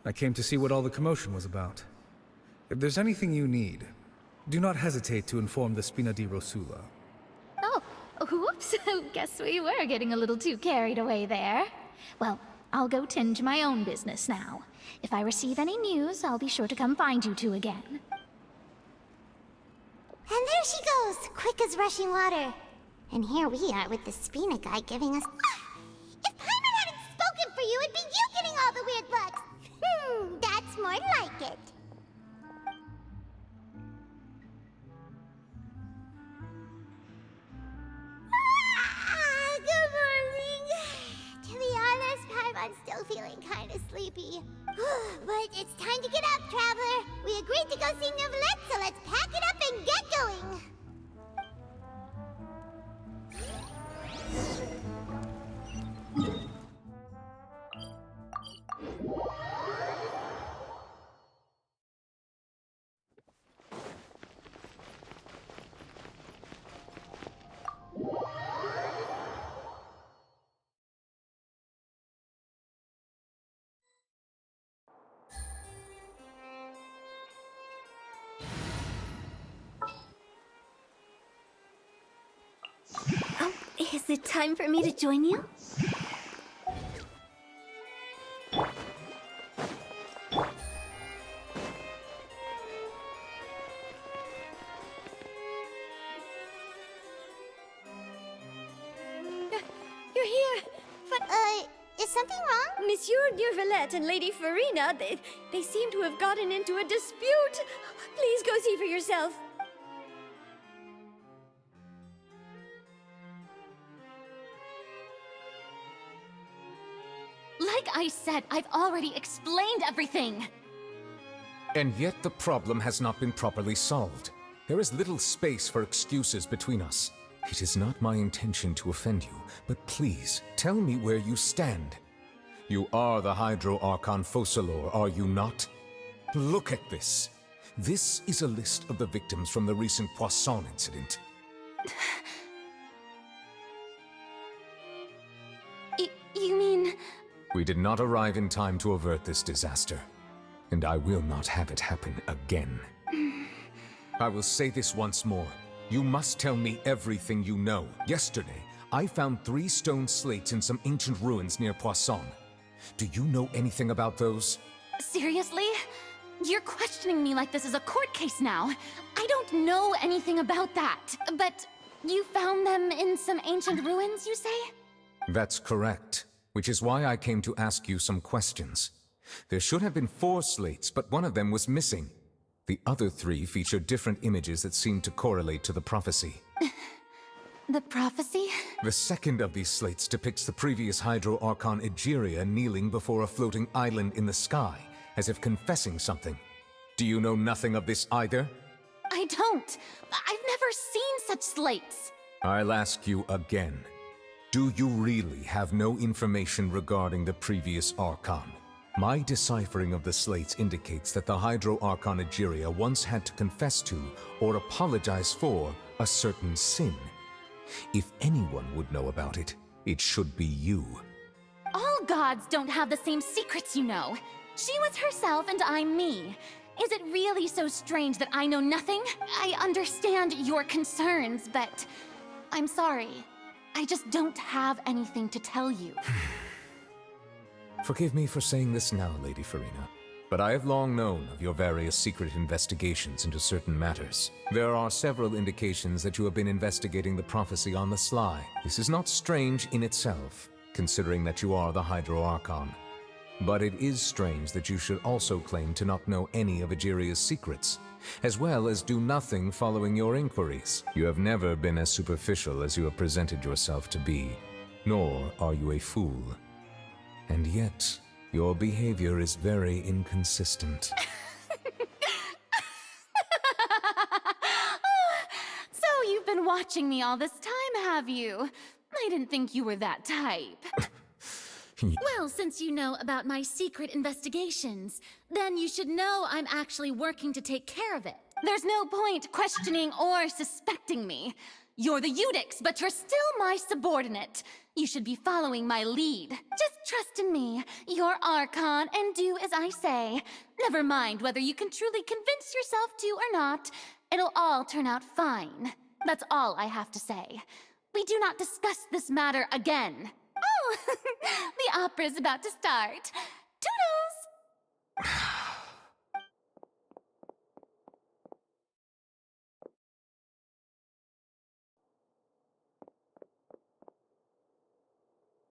I came to see what all the commotion was about. If there's anything you need, do not hesitate to inform the Spina di Rosula. Oh, whoops. Guess we were getting a little too carried away there. Well, I'll go tend to my own business now. If I receive any news, I'll be sure to come find you two again. And there she goes, quick as rushing water. And here we are with the Spina guy giving us... If Paimon hadn't spoken for you, it'd be you getting all the weird looks! That's more like it. Good morning. To be honest, Paimon's still feeling kind of sleepy. But it's time to get up, Traveler. We agreed to go see Neuvillette, so let's pack it up and get going. Is it time for me to join you? You're here! Is something wrong? Monsieur Neuvillette and Lady Farina, they seem to have gotten into a dispute. Please go see for yourself. Like I said, I've already explained everything! And yet the problem has not been properly solved. There is little space for excuses between us. It is not my intention to offend you, but please, tell me where you stand. You are the Hydro Archon Focalor, are you not? Look at this. This is a list of the victims from the recent Poisson incident. You mean... We did not arrive in time to avert this disaster, and I will not have it happen again. I will say this once more. You must tell me everything you know. Yesterday, I found 3 stone slates in some ancient ruins near Poisson. Do you know anything about those? Seriously? You're questioning me like this is a court case now. I don't know anything about that. But you found them in some ancient ruins, you say? That's correct, which is why I came to ask you some questions. There should have been 4 slates, but one of them was missing. The other 3 feature different images that seem to correlate to the prophecy. The prophecy? The second of these slates depicts the previous Hydro Archon Egeria kneeling before a floating island in the sky, as if confessing something. Do you know nothing of this either? I don't. I've never seen such slates. I'll ask you again. Do you really have no information regarding the previous Archon? My deciphering of the slates indicates that the Hydro Archon Egeria once had to confess to, or apologize for, a certain sin. If anyone would know about it, it should be you. All gods don't have the same secrets, you know. She was herself and I'm me. Is it really so strange that I know nothing? I understand your concerns, but I'm sorry. I just don't have anything to tell you. Forgive me for saying this now, Lady Farina, but I have long known of your various secret investigations into certain matters. There are several indications that you have been investigating the prophecy on the sly. This is not strange in itself, considering that you are the Hydro Archon. But it is strange that you should also claim to not know any of Egeria's secrets, as well as do nothing following your inquiries. You have never been as superficial as you have presented yourself to be, nor are you a fool. And yet, your behavior is very inconsistent. So you've been watching me all this time, have you? I didn't think you were that type. Well, since you know about my secret investigations, then you should know I'm actually working to take care of it. There's no point questioning or suspecting me. You're the Eudix, but you're still my subordinate. You should be following my lead. Just trust in me, your Archon, and do as I say. Never mind whether you can truly convince yourself to or not. It'll all turn out fine. That's all I have to say. We do not discuss this matter again. Oh, the opera's about to start. Toodles!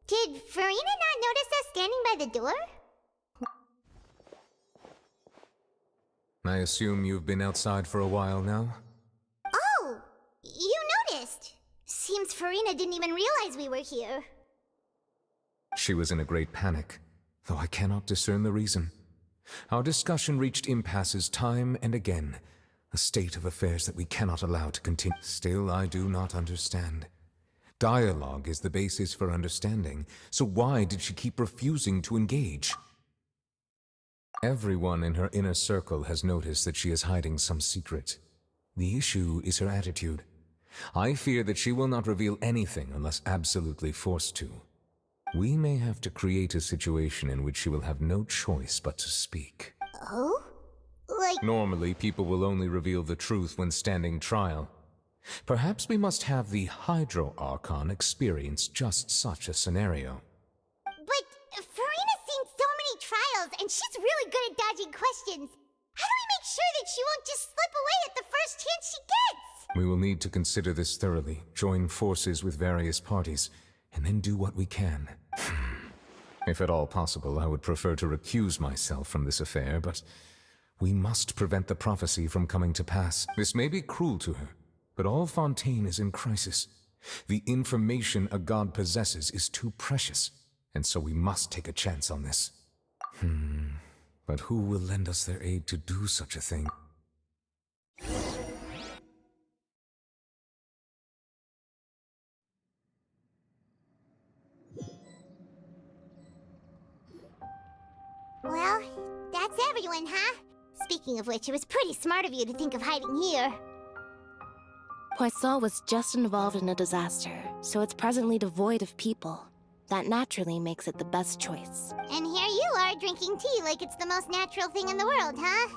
Did Farina not notice us standing by the door? I assume you've been outside for a while now? Oh, you noticed. Seems Farina didn't even realize we were here. She was in a great panic, though I cannot discern the reason. Our discussion reached impasses time and again, a state of affairs that we cannot allow to continue. Still, I do not understand. Dialogue is the basis for understanding, so why did she keep refusing to engage? Everyone in her inner circle has noticed that she is hiding some secret. The issue is her attitude. I fear that she will not reveal anything unless absolutely forced to. We may have to create a situation in which she will have no choice but to speak. Oh? Like... Normally, people will only reveal the truth when standing trial. Perhaps we must have the Hydro Archon experience just such a scenario. But Farina's seen so many trials, and she's really good at dodging questions. How do we make sure that she won't just slip away at the first chance she gets? We will need to consider this thoroughly, join forces with various parties, and then do what we can. If at all possible, I would prefer to recuse myself from this affair, but we must prevent the prophecy from coming to pass. This may be cruel to her, but all Fontaine is in crisis. The information a god possesses is too precious, and so we must take a chance on this. But who will lend us their aid to do such a thing? Well, that's everyone, huh? Speaking of which, it was pretty smart of you to think of hiding here. Poisson was just involved in a disaster, so it's presently devoid of people. That naturally makes it the best choice. And here you are drinking tea like it's the most natural thing in the world, huh?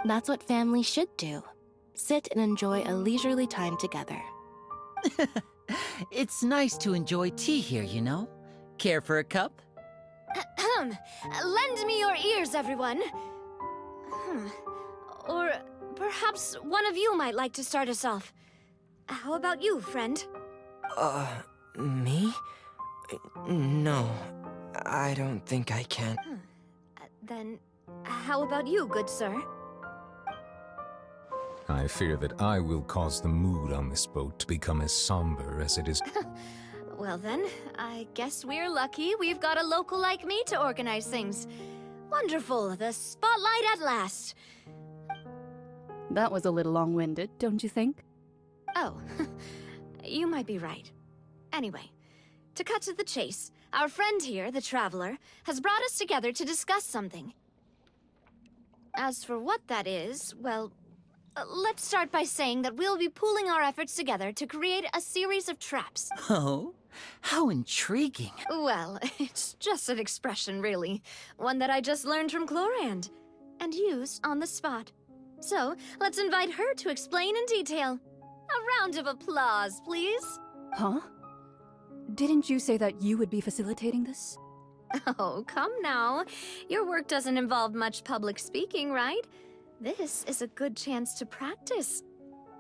That's what family should do. Sit and enjoy a leisurely time together. It's nice to enjoy tea here, you know? Care for a cup? Lend me your ears, everyone. Or perhaps one of you might like to start us off. How about you, friend? Me? No, I don't think I can. Then, how about you, good sir? I fear that I will cause the mood on this boat to become as somber as it is. Well then, I guess we're lucky we've got a local like me to organize things. Wonderful, the spotlight at last. That was a little long-winded, don't you think? Oh, you might be right. Anyway, to cut to the chase, our friend here, the Traveler, has brought us together to discuss something. As for what that is, well, let's start by saying that we'll be pooling our efforts together to create a series of traps. Oh? How intriguing. Well, it's just an expression, really. One that I just learned from Chlorand. and used on the spot. So, let's invite her to explain in detail. A round of applause, please. Huh? Didn't you say that you would be facilitating this? Oh, come now. Your work doesn't involve much public speaking, right? This is a good chance to practice.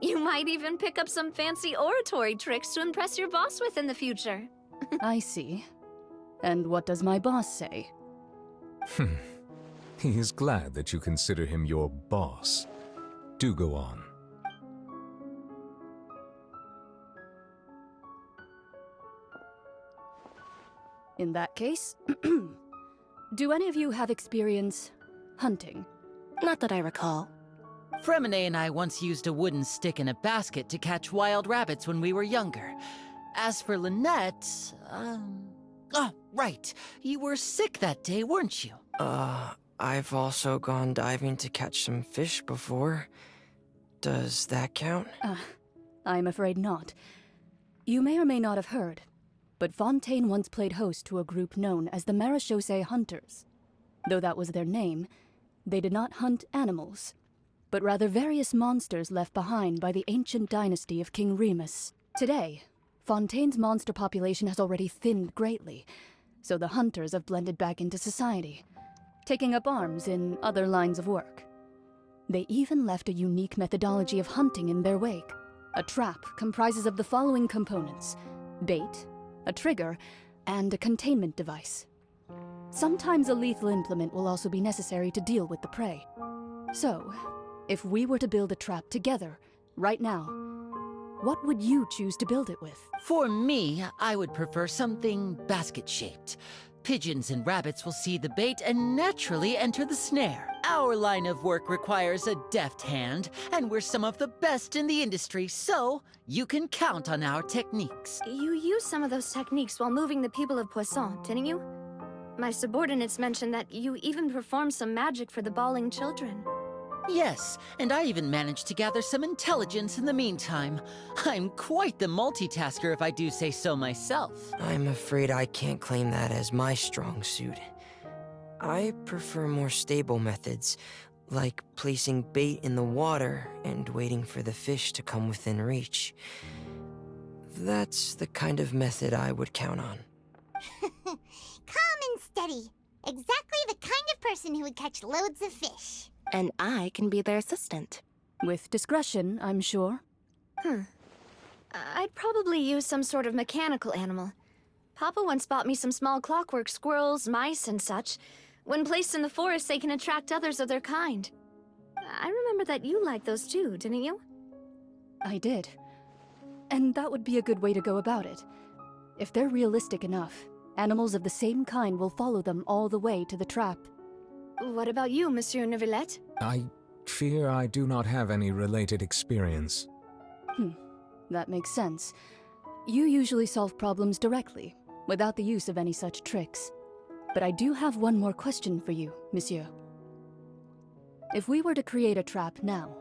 You might even pick up some fancy oratory tricks to impress your boss with in the future. I see. And what does my boss say? He is glad that you consider him your boss. Do go on. In that case, do any of you have experience hunting? Not that I recall. Fremine and I once used a wooden stick in a basket to catch wild rabbits when we were younger. As for Lynette, Oh, right. You were sick that day, weren't you? I've also gone diving to catch some fish before. Does that count? I'm afraid not. You may or may not have heard, but Fontaine once played host to a group known as the Marechaussee Hunters. Though that was their name, they did not hunt animals, but rather various monsters left behind by the ancient dynasty of King Remus. Today, Fontaine's monster population has already thinned greatly, so the hunters have blended back into society, taking up arms in other lines of work. They even left a unique methodology of hunting in their wake. A trap comprises of the following components: bait, a trigger, and a containment device. Sometimes a lethal implement will also be necessary to deal with the prey. So, if we were to build a trap together, right now, what would you choose to build it with? For me, I would prefer something basket-shaped. Pigeons and rabbits will see the bait and naturally enter the snare. Our line of work requires a deft hand, and we're some of the best in the industry, so you can count on our techniques. You used some of those techniques while moving the people of Poisson, didn't you? My subordinates mentioned that you even performed some magic for the bawling children. Yes, and I even managed to gather some intelligence in the meantime. I'm quite the multitasker if I do say so myself. I'm afraid I can't claim that as my strong suit. I prefer more stable methods, like placing bait in the water and waiting for the fish to come within reach. That's the kind of method I would count on. Calm and steady. Exactly the kind of person who would catch loads of fish. And I can be their assistant. With discretion, I'm sure. I'd probably use some sort of mechanical animal. Papa once bought me some small clockwork squirrels, mice, and such. When placed in the forest, they can attract others of their kind. I remember that you liked those too, didn't you? I did. And that would be a good way to go about it. If they're realistic enough, animals of the same kind will follow them all the way to the trap. What about you, Monsieur Neuvillette? I fear I do not have any related experience. That makes sense. You usually solve problems directly, without the use of any such tricks. But I do have one more question for you, Monsieur. If we were to create a trap now,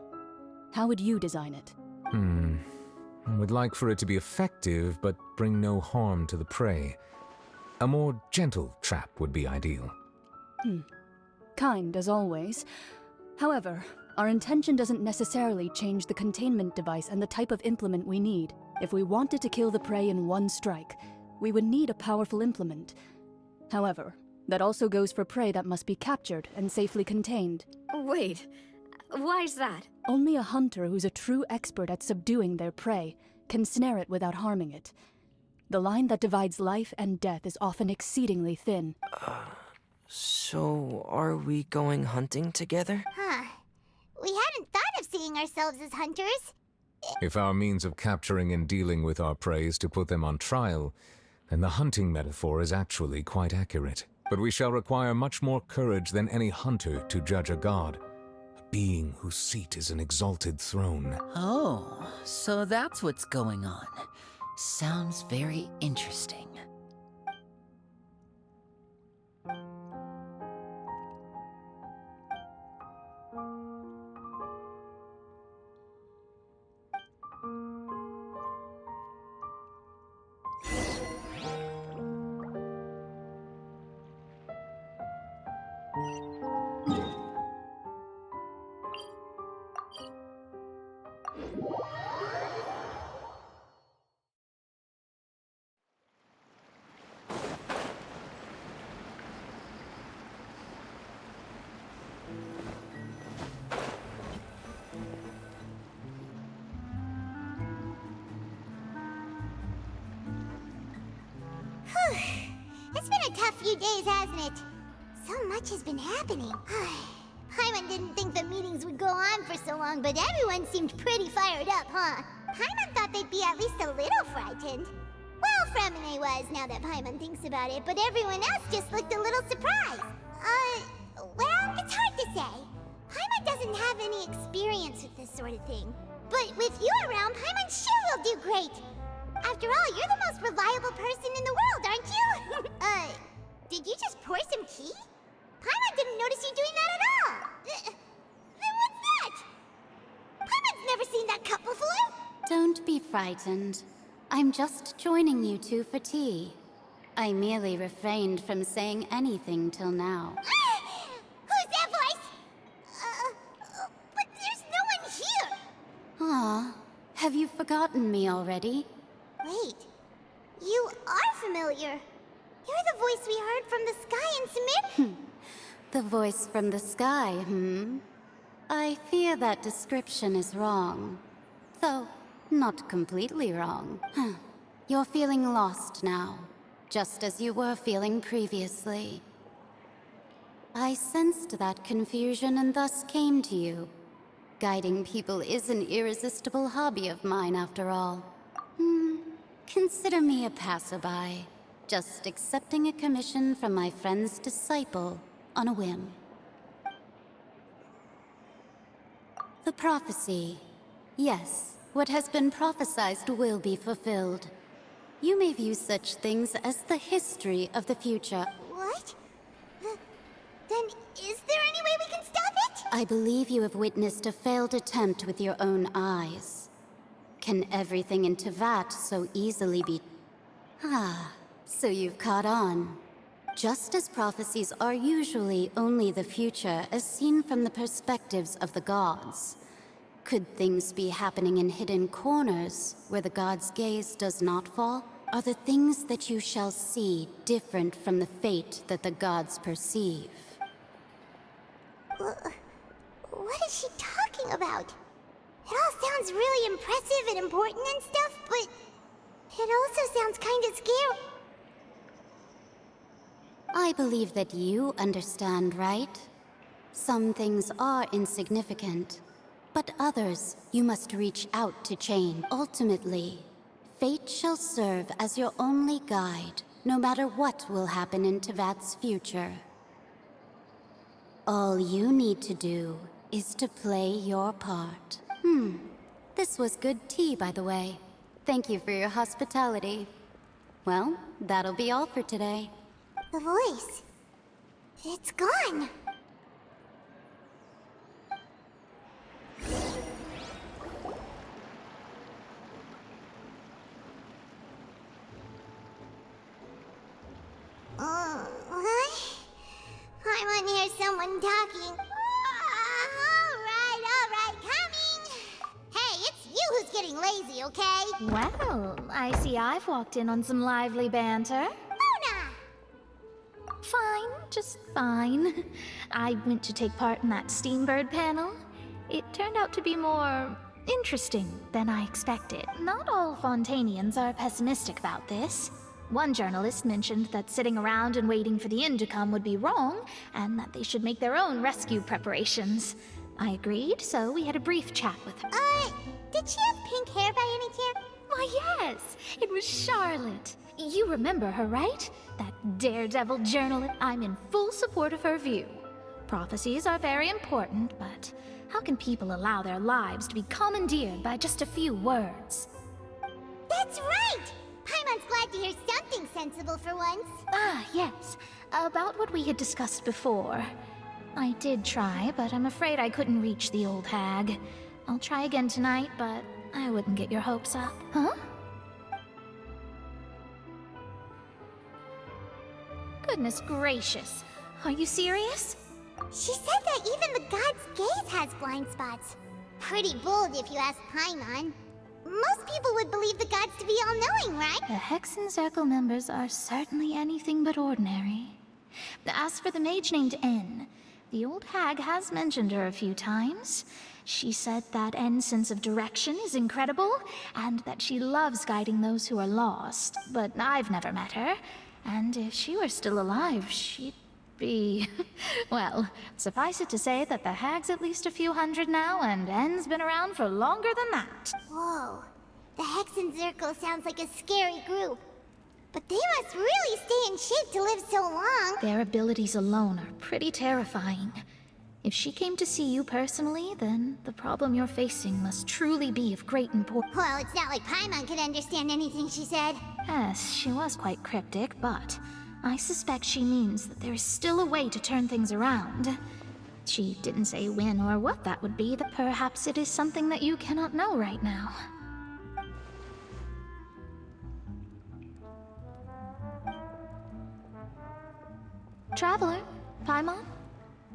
how would you design it? I would like for it to be effective, but bring no harm to the prey. A more gentle trap would be ideal. Kind, as always. However, our intention doesn't necessarily change the containment device and the type of implement we need. If we wanted to kill the prey in one strike, we would need a powerful implement. However, that also goes for prey that must be captured and safely contained. Wait, why's that? Only a hunter who's a true expert at subduing their prey can snare it without harming it. The line that divides life and death is often exceedingly thin. So, are we going hunting together? We hadn't thought of seeing ourselves as hunters. If our means of capturing and dealing with our prey is to put them on trial, then the hunting metaphor is actually quite accurate. But we shall require much more courage than any hunter to judge a god, a being whose seat is an exalted throne. Oh, so that's what's going on. Sounds very interesting. It's been a tough few days, hasn't it? So much has been happening. Paimon didn't think the meetings would go on for so long, but everyone seemed pretty fired up, huh? Paimon thought they'd be at least a little frightened. Well, Fremine was, now that Paimon thinks about it, but everyone else just looked a little surprised. Well, it's hard to say. Paimon doesn't have any experience with this sort of thing. But with you around, Paimon sure will do great. After all, you're the most reliable person in the world, aren't you? Did you just pour some tea? Paimon didn't notice you doing that at all. Then what's that? Paimon's never seen that cup before. Don't be frightened. I'm just joining you two for tea. I merely refrained from saying anything till now. Who's that voice? But there's no one here. Aw, have you forgotten me already? Wait, you are familiar. You're the voice we heard from the sky in Samir. The voice from the sky, I fear that description is wrong. Though, not completely wrong. You're feeling lost now, just as you were feeling previously. I sensed that confusion and thus came to you. Guiding people is an irresistible hobby of mine, after all. Consider me a passerby, just accepting a commission from my friend's disciple on a whim. The prophecy. Yes, what has been prophesied will be fulfilled. You may view such things as the history of the future. What? Then is there any way we can stop it? I believe you have witnessed a failed attempt with your own eyes. Can everything in Tevat so easily be... so you've caught on. Just as prophecies are usually only the future as seen from the perspectives of the gods, could things be happening in hidden corners where the gods' gaze does not fall? Are the things that you shall see different from the fate that the gods perceive? What is she talking about? It all sounds really impressive and important and stuff, but it also sounds kind of scary. I believe that you understand, right? Some things are insignificant, but others you must reach out to change. Ultimately, fate shall serve as your only guide, no matter what will happen in Tevat's future. All you need to do is to play your part. This was good tea, by the way. Thank you for your hospitality. Well, that'll be all for today. The voice. It's gone. I want to hear someone talking. All right, coming. Hey, it's you who's getting lazy, okay? Well, I see I've walked in on some lively banter. Fine, just fine. I went to take part in that Steambird panel. It turned out to be more interesting than I expected. Not all Fontainians are pessimistic about this. One journalist mentioned that sitting around and waiting for the end to come would be wrong, and that they should make their own rescue preparations. I agreed, so we had a brief chat with her. Did she have pink hair by any chance? Why, yes! It was Charlotte. You remember her, right? That daredevil journalist. I'm in full support of her view. Prophecies are very important, but how can people allow their lives to be commandeered by just a few words? That's right! Paimon's glad to hear something sensible for once. Yes. About what we had discussed before. I did try, but I'm afraid I couldn't reach the old hag. I'll try again tonight, but I wouldn't get your hopes up. Huh? Goodness gracious. Are you serious? She said that even the god's gaze has blind spots. Pretty bold if you ask Paimon. Most people would believe the gods to be all-knowing, right? The Hexen Circle members are certainly anything but ordinary. As for the mage named N, the old hag has mentioned her a few times. She said that N's sense of direction is incredible, and that she loves guiding those who are lost. But I've never met her, And if she were still alive, she'd be... well, suffice it to say that the hag's at least a few hundred now, and N's been around for longer than that. Whoa. The Hexen Circle sounds like a scary group. But they must really stay in shape to live so long. Their abilities alone are pretty terrifying. If she came to see you personally, then the problem you're facing must truly be of great importance. Well, it's not like Paimon could understand anything she said. Yes, she was quite cryptic, but I suspect she means that there is still a way to turn things around. She didn't say when or what that would be, but perhaps it is something that you cannot know right now. Traveler, Paimon,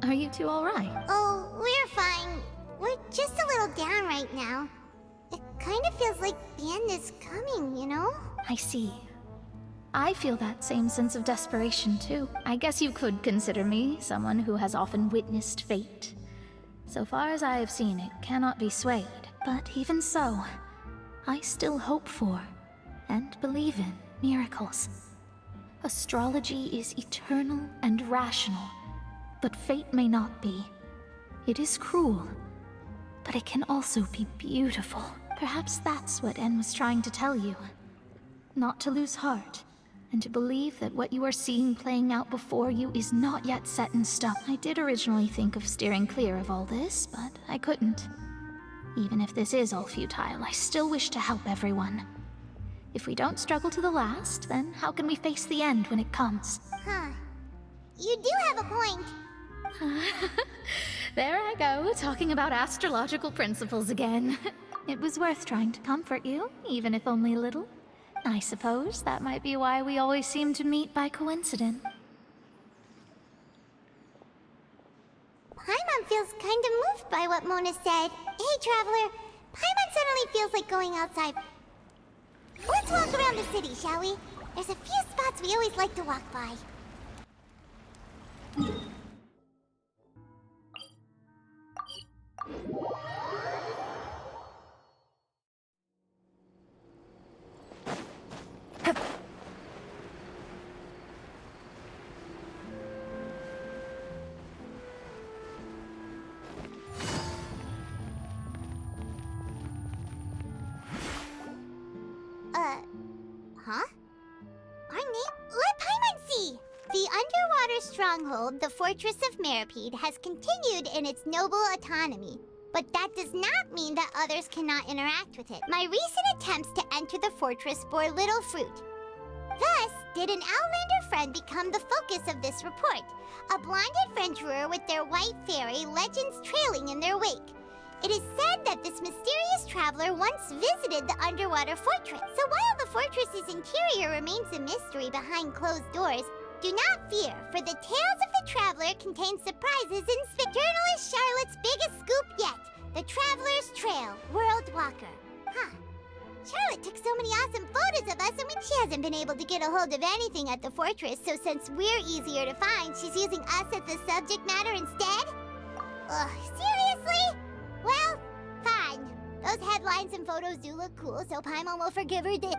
are you two all right? Oh, we're fine. We're just a little down right now. It kind of feels like the end is coming, you know? I see. I feel that same sense of desperation too. I guess you could consider me someone who has often witnessed fate. So far as I have seen, it cannot be swayed. But even so, I still hope for and believe in miracles. Astrology is eternal and rational, but fate may not be. It is cruel, but it can also be beautiful. Perhaps that's what En was trying to tell you. Not to lose heart, and to believe that what you are seeing playing out before you is not yet set in stone. I did originally think of steering clear of all this, but I couldn't. Even if this is all futile, I still wish to help everyone. If we don't struggle to the last, then how can we face the end when it comes? Huh. You do have a point. There I go, talking about astrological principles again. It was worth trying to comfort you, even if only a little. I suppose that might be why we always seem to meet by coincidence. Paimon feels kind of moved by what Mona said. Hey, Traveler. Paimon suddenly feels like going outside. Let's walk around the city, shall we? There's a few spots we always like to walk by. Huh? Our name? Let Paimon see! The underwater stronghold, the Fortress of Meripede, has continued in its noble autonomy. But that does not mean that others cannot interact with it. My recent attempts to enter the fortress bore little fruit. Thus, did an Outlander friend become the focus of this report. A blonde adventurer with their white fairy, legends trailing in their wake. It is said that this mysterious traveler once visited the underwater fortress. So while the fortress's interior remains a mystery behind closed doors, do not fear, for the tales of the traveler contain surprises in Journalist Charlotte's biggest scoop yet, the Traveler's Trail, World Walker. Huh. Charlotte took so many awesome photos of us, and she hasn't been able to get a hold of anything at the fortress, so since we're easier to find, she's using us as the subject matter instead? Ugh, seriously? Well, fine. Those headlines and photos do look cool, so Paimon will forgive her this.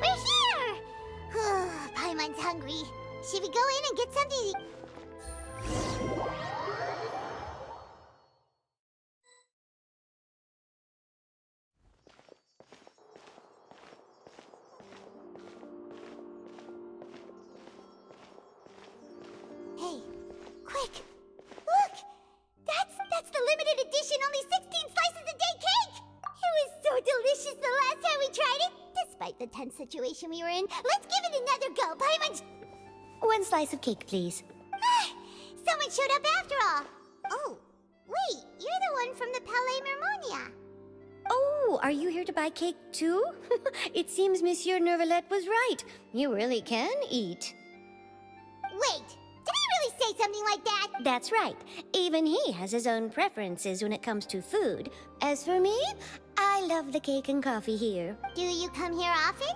We're here! Paimon's hungry. Should we go in and get something to eat? Hey, quick! Look! That's the limited edition, only 16 slices a day cake! It was so delicious the last time we tried it! Despite the tense situation we were in, let's give it another go, Paimon's... 1 slice of cake, please. Someone showed up after all! Oh, wait, you're the one from the Palais Mermonia. Oh, are you here to buy cake too? It seems Monsieur Nervalette was right. You really can eat. Wait, did he really say something like that? That's right. Even he has his own preferences when it comes to food. As for me, I love the cake and coffee here. Do you come here often?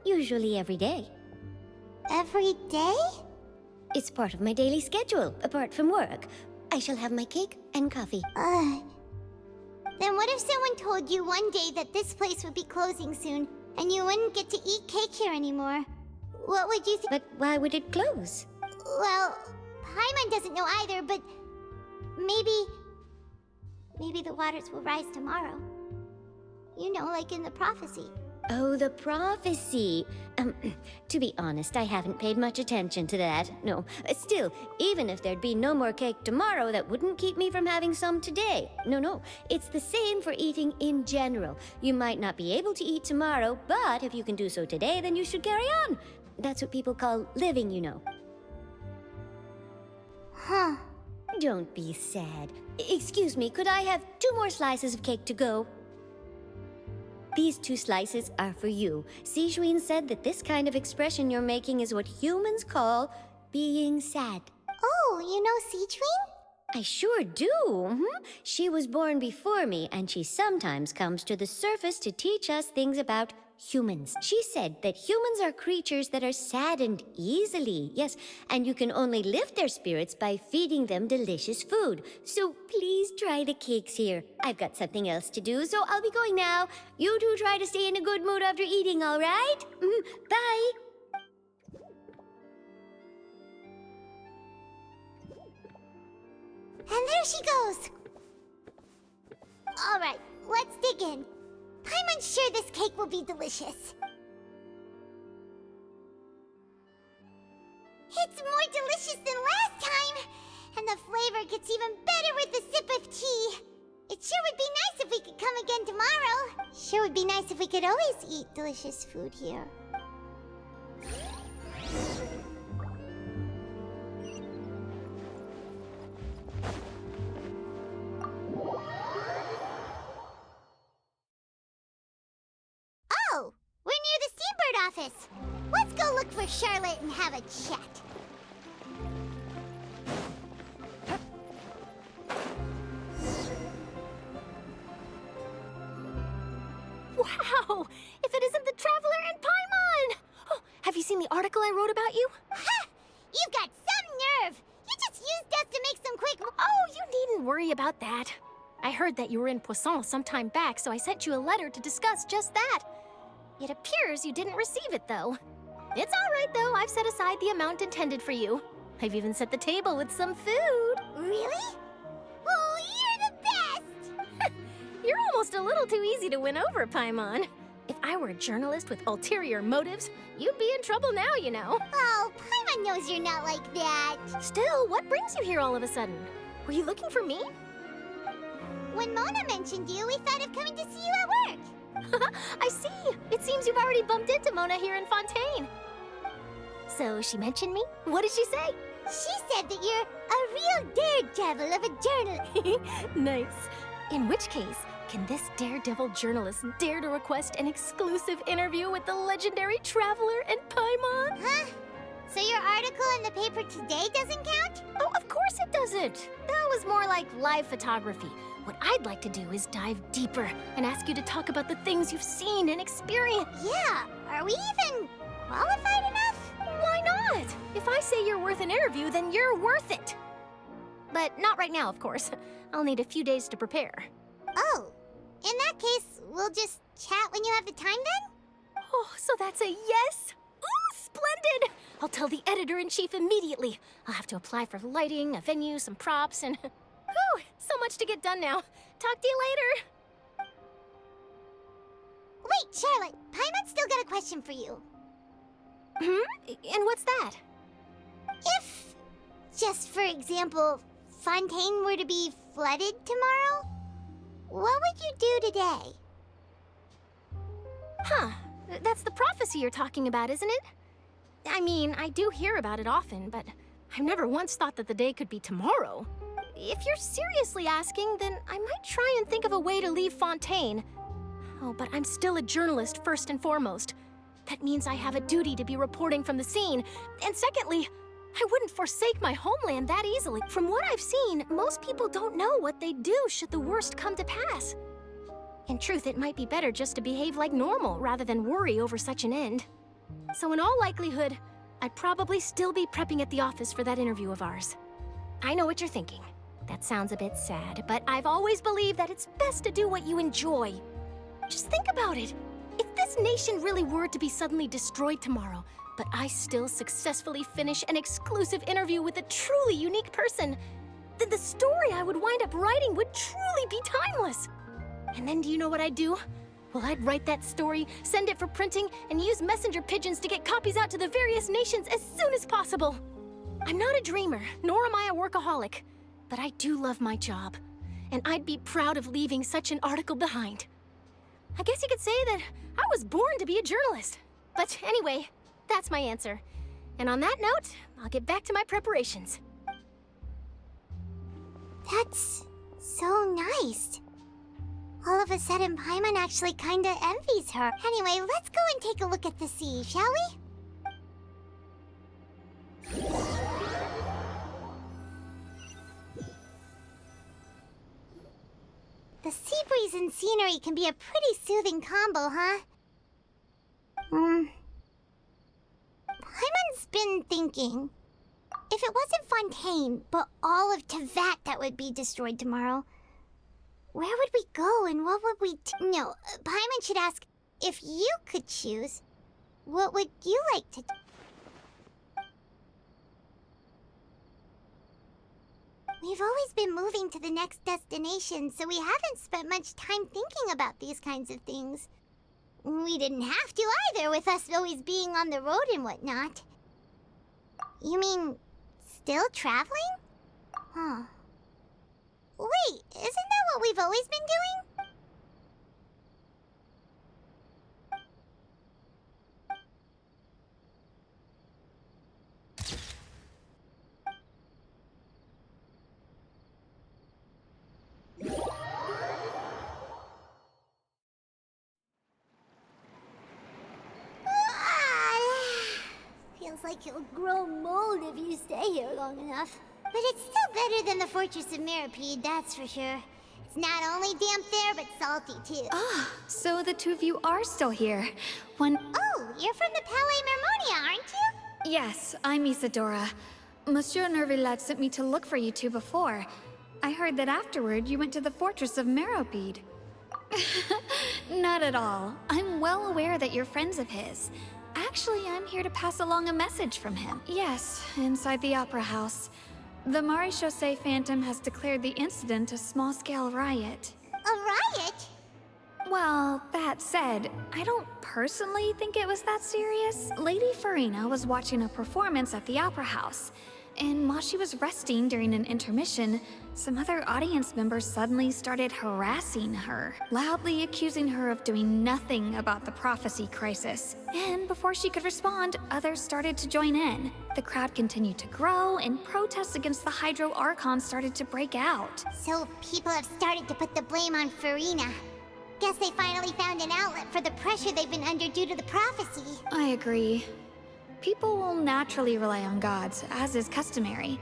Usually every day. Every day? It's part of my daily schedule, apart from work. I shall have my cake and coffee. Then what if someone told you one day that this place would be closing soon, and you wouldn't get to eat cake here anymore? What would you think? But why would it close? Well, Paimon doesn't know either, but maybe the waters will rise tomorrow. You know, like in the prophecy. Oh, the prophecy. To be honest, I haven't paid much attention to that. No, still, even if there'd be no more cake tomorrow, that wouldn't keep me from having some today. No, it's the same for eating in general. You might not be able to eat tomorrow, but if you can do so today, then you should carry on. That's what people call living, you know. Huh. Don't be sad. Excuse me, could I have 2 more slices of cake to go? These 2 slices are for you. Sijuin said that this kind of expression you're making is what humans call being sad. Oh, you know Sijuin? I sure do. She was born before me, and she sometimes comes to the surface to teach us things about humans. She said that humans are creatures that are saddened easily, yes, and you can only lift their spirits by feeding them delicious food. So please try the cakes here. I've got something else to do, so I'll be going now. You two try to stay in a good mood after eating, all right? Bye. And there she goes. All right, let's dig in. I'm unsure this cake will be delicious. It's more delicious than last time, and the flavor gets even better with a sip of tea. It sure would be nice if we could come again tomorrow. Sure would be nice if we could always eat delicious food here. Oh, we're near the Steambird office. Let's go look for Charlotte and have a chat. Wow! If it isn't the Traveler and Paimon! Oh, have you seen the article I wrote about you? Ha! You've got some nerve! You just used us to make some quick... Oh, you needn't worry about that. I heard that you were in Poisson some time back, so I sent you a letter to discuss just that. It appears you didn't receive it, though. It's all right, though. I've set aside the amount intended for you. I've even set the table with some food. Really? Oh, you're the best! You're almost a little too easy to win over, Paimon. If I were a journalist with ulterior motives, you'd be in trouble now, you know. Oh, Paimon knows you're not like that. Still, what brings you here all of a sudden? Were you looking for me? When Mona mentioned you, we thought of coming to see you at work. I see. It seems you've already bumped into Mona here in Fontaine. So she mentioned me? What did she say? She said that you're a real daredevil of a journalist. Nice. In which case, can this daredevil journalist dare to request an exclusive interview with the legendary Traveler and Paimon? Huh? So your article in the paper today doesn't count? Oh, of course it doesn't. That was more like live photography. What I'd like to do is dive deeper and ask you to talk about the things you've seen and experienced. Yeah, are we even qualified enough? Why not? If I say you're worth an interview, then you're worth it. But not right now, of course. I'll need a few days to prepare. Oh, in that case, we'll just chat when you have the time then? Oh, so that's a yes? Ooh, splendid! I'll tell the editor-in-chief immediately. I'll have to apply for lighting, a venue, some props, and... Whew, so much to get done now. Talk to you later. Wait, Charlotte, Paimon's still got a question for you. And what's that? If, just for example, Fontaine were to be flooded tomorrow, what would you do today? Huh, that's the prophecy you're talking about, isn't it? I mean, I do hear about it often, but I've never once thought that the day could be tomorrow. If you're seriously asking, then I might try and think of a way to leave Fontaine. Oh, but I'm still a journalist first and foremost. That means I have a duty to be reporting from the scene. And secondly, I wouldn't forsake my homeland that easily. From what I've seen, most people don't know what they'd do should the worst come to pass. In truth, it might be better just to behave like normal rather than worry over such an end. So in all likelihood, I'd probably still be prepping at the office for that interview of ours. I know what you're thinking. That sounds a bit sad, but I've always believed that it's best to do what you enjoy. Just think about it. If this nation really were to be suddenly destroyed tomorrow, but I still successfully finish an exclusive interview with a truly unique person, then the story I would wind up writing would truly be timeless. And then do you know what I'd do? Well, I'd write that story, send it for printing, and use messenger pigeons to get copies out to the various nations as soon as possible. I'm not a dreamer, nor am I a workaholic, but I do love my job, and I'd be proud of leaving such an article behind. I guess you could say that I was born to be a journalist. But anyway, that's my answer. And on that note, I'll get back to my preparations. That's so nice. All of a sudden, Paimon actually kinda envies her. Anyway, let's go and take a look at the sea, shall we? The sea breeze and scenery can be a pretty soothing combo, huh? Paimon's been thinking. If it wasn't Fontaine, but all of Tevat that would be destroyed tomorrow, where would we go and what would we No, Paimon should ask, if you could choose, what would you like to do? We've always been moving to the next destination, so we haven't spent much time thinking about these kinds of things. We didn't have to either, with us always being on the road and whatnot. You mean, still traveling? Huh. Wait, isn't that what we've always been doing? Feels like you'll grow mold if you stay here long enough. But it's still better than the Fortress of Masquerade, that's for sure. It's not only damp there, but salty too. Ah, so the two of you are still here. Oh, you're from the Palais Mermonia, aren't you? Yes, I'm Isadora. Monsieur Nervillet sent me to look for you two before. I heard that afterward you went to the Fortress of Masquerade. Not at all. I'm well aware that you're friends of his. Actually, I'm here to pass along a message from him. Yes, inside the Opera House. The Maréchaussée Phantom has declared the incident a small-scale riot. A riot? Well, that said, I don't personally think it was that serious. Lady Farina was watching a performance at the Opera House, and while she was resting during an intermission, some other audience members suddenly started harassing her, loudly accusing her of doing nothing about the prophecy crisis. And before she could respond, others started to join in. The crowd continued to grow, and protests against the Hydro Archon started to break out. So people have started to put the blame on Farina. Guess they finally found an outlet for the pressure they've been under due to the prophecy. I agree. People will naturally rely on gods, as is customary.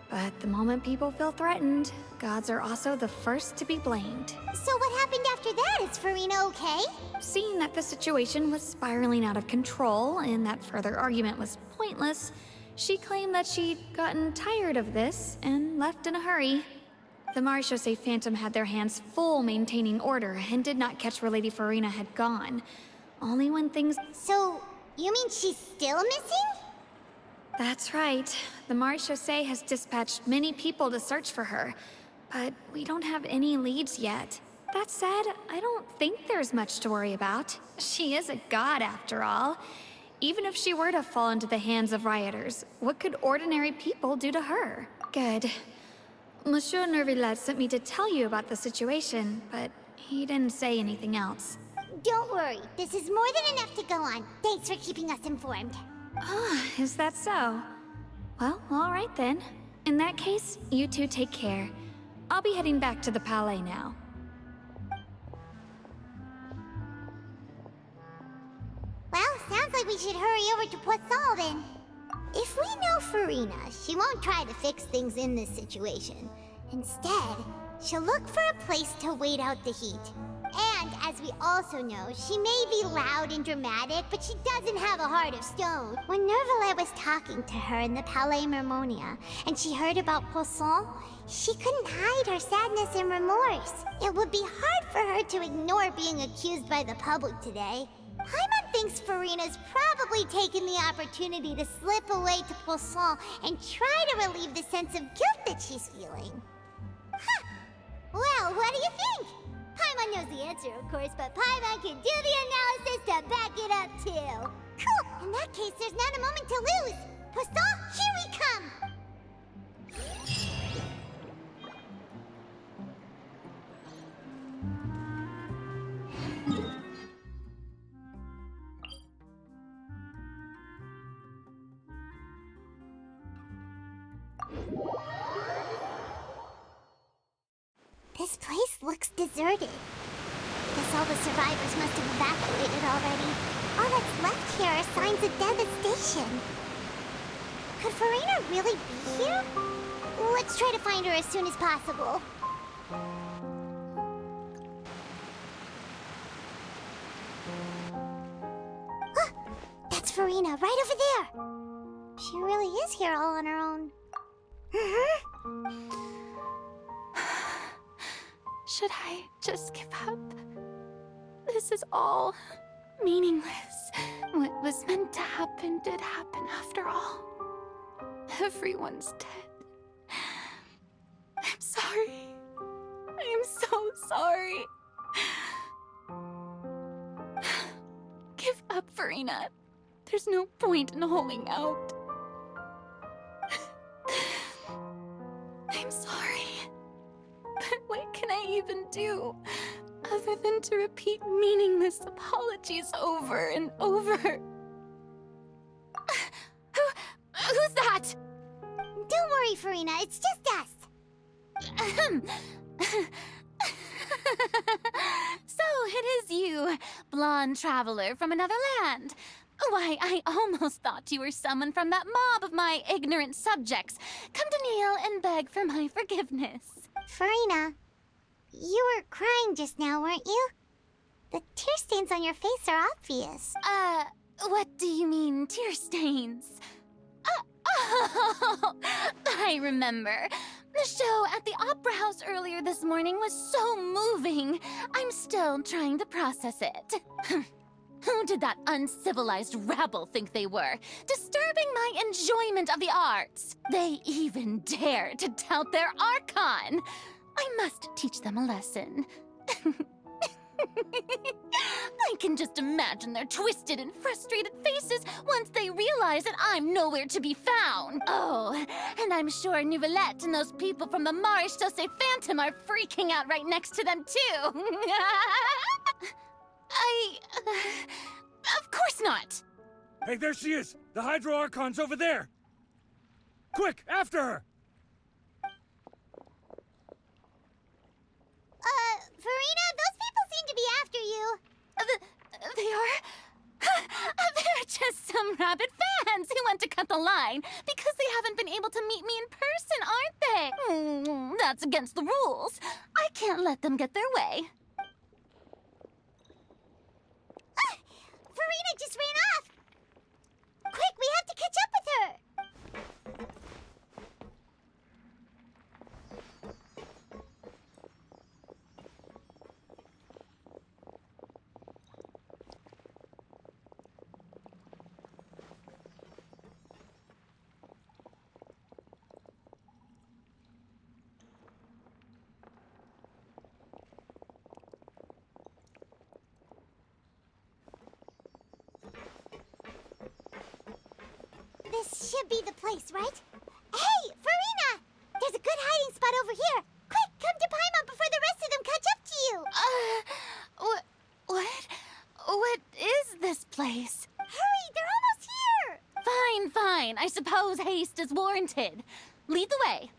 But the moment people feel threatened, gods are also the first to be blamed. So what happened after that? Is Farina okay? Seeing that the situation was spiraling out of control and that further argument was pointless, she claimed that she'd gotten tired of this and left in a hurry. The Maréchaussée Phantom had their hands full maintaining order and did not catch where Lady Farina had gone. Only when things... So, you mean she's still missing? That's right. The Maréchaussée has dispatched many people to search for her, but we don't have any leads yet. That said, I don't think there's much to worry about. She is a god, after all. Even if she were to fall into the hands of rioters, what could ordinary people do to her? Good. Monsieur Nervillet sent me to tell you about the situation, but he didn't say anything else. Don't worry. This is more than enough to go on. Thanks for keeping us informed. Ah, is that so? Well, all right then. In that case, you two take care. I'll be heading back to the Palais now. Well, sounds like we should hurry over to Poisson then. If we know Farina, she won't try to fix things in this situation. Instead, she'll look for a place to wait out the heat. And we also know, she may be loud and dramatic, but she doesn't have a heart of stone. When Nervalet was talking to her in the Palais Mermonia, and she heard about Poisson, she couldn't hide her sadness and remorse. It would be hard for her to ignore being accused by the public today. Paimon thinks Furina's probably taken the opportunity to slip away to Poisson and try to relieve the sense of guilt that she's feeling. Huh. Well, what do you think? Paimon knows the answer, of course, but Paimon can do the analysis to back it up, too. Cool! In that case, there's not a moment to lose! Poisson, here we come! This place looks deserted. Guess all the survivors must have evacuated already. All that's left here are signs of devastation. Could Furina really be here? Let's try to find her as soon as possible. Ah, that's Furina, right over there. She really is here all on her own. Should I just give up? This is all meaningless. What was meant to happen did happen after all. Everyone's dead. I'm sorry. I'm so sorry. Give up, Furina. There's no point in holding out. I'm sorry. But what can I even do other than to repeat meaningless apologies over and over? Who's that? Don't worry, Furina, it's just us. So it is you, blonde traveler from another land. Why, I almost thought you were someone from that mob of my ignorant subjects. Come to kneel and beg for my forgiveness. Furina, you were crying just now, weren't you? The tear stains on your face are obvious. What do you mean, tear stains? Oh, I remember. The show at the Opera House earlier this morning was so moving. I'm still trying to process it. Who did that uncivilized rabble think they were? Disturbing my enjoyment of the arts. They even dare to tout their Archon. I must teach them a lesson. I can just imagine their twisted and frustrated faces once they realize that I'm nowhere to be found. Oh, and I'm sure Nouvellette and those people from the Maréchaussée Phantom are freaking out right next to them, too. Of course not! Hey, there she is! The Hydro Archon's over there! Quick, after her! Furina, those people seem to be after you. They are? They're just some rabid fans who want to cut the line because they haven't been able to meet me in person, aren't they? That's against the rules. I can't let them get their way. Furina just ran off! Quick, we have to catch up with her! This should be the place, right? Hey, Furina! There's a good hiding spot over here. Quick, come to Paimon before the rest of them catch up to you. What is this place? Hurry, they're almost here! Fine. I suppose haste is warranted. Lead the way.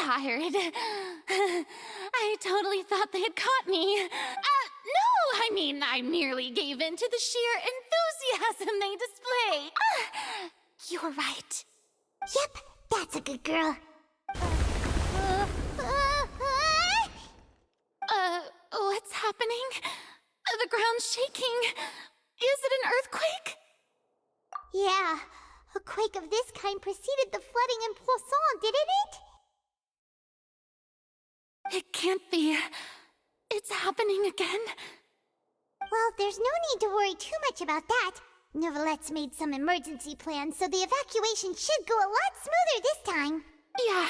tired. I totally thought they had caught me. No, I mean, I merely gave in to the sheer enthusiasm they display. You're right. Yep, that's a good girl. What's happening? The ground's shaking. Is it an earthquake? Yeah, a quake of this kind preceded the flooding in Poisson, didn't it? It can't be. It's happening again. Well, there's no need to worry too much about that. Neverlette's made some emergency plans, so the evacuation should go a lot smoother this time. Yeah,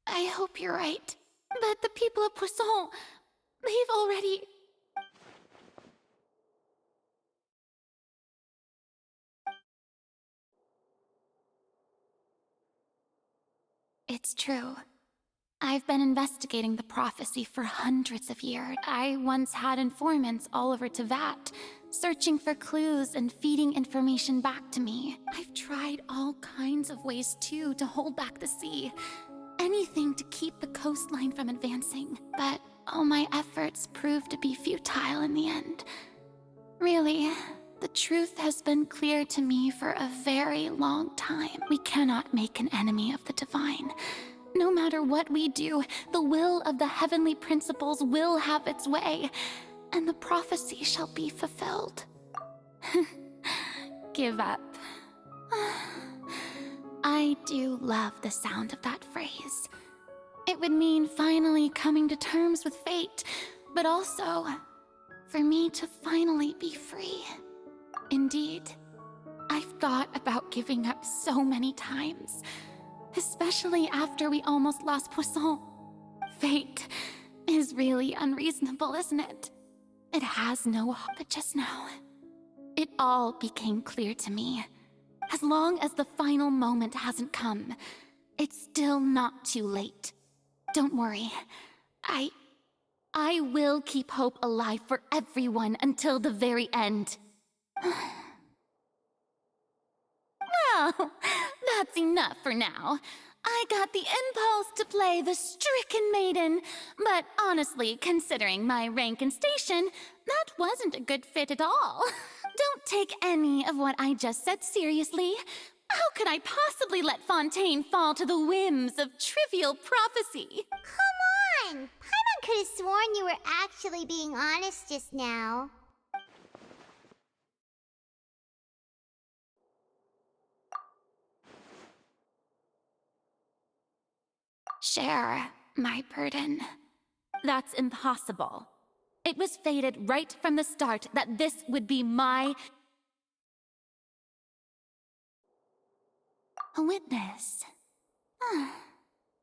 I hope you're right. But the people of Poisson, they've already... It's true. I've been investigating the prophecy for hundreds of years. I once had informants all over Tevat, searching for clues and feeding information back to me. I've tried all kinds of ways, too, to hold back the sea. Anything to keep the coastline from advancing. But all my efforts proved to be futile in the end. Really, the truth has been clear to me for a very long time. We cannot make an enemy of the divine. No matter what we do, the will of the heavenly principles will have its way, and the prophecy shall be fulfilled. Give up. I do love the sound of that phrase. It would mean finally coming to terms with fate, but also for me to finally be free. Indeed, I've thought about giving up so many times. Especially after we almost lost Poisson. Fate is really unreasonable, isn't it? It has no hope. But just now, it all became clear to me. As long as the final moment hasn't come, it's still not too late. Don't worry. I will keep hope alive for everyone until the very end. Well, that's enough for now. I got the impulse to play the stricken maiden, but honestly, considering my rank and station, that wasn't a good fit at all. Don't take any of what I just said seriously. How could I possibly let Fontaine fall to the whims of trivial prophecy? Come on! Paimon could have sworn you were actually being honest just now. Share my burden. That's impossible. It was fated right from the start that this would be my... A witness.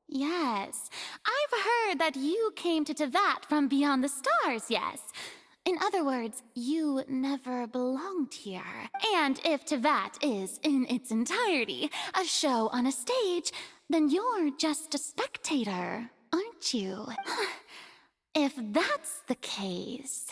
Yes, I've heard that you came to Tevat from beyond the stars, yes. In other words, you never belonged here. And if Tevat is, in its entirety, a show on a stage, then you're just a spectator, aren't you? If that's the case...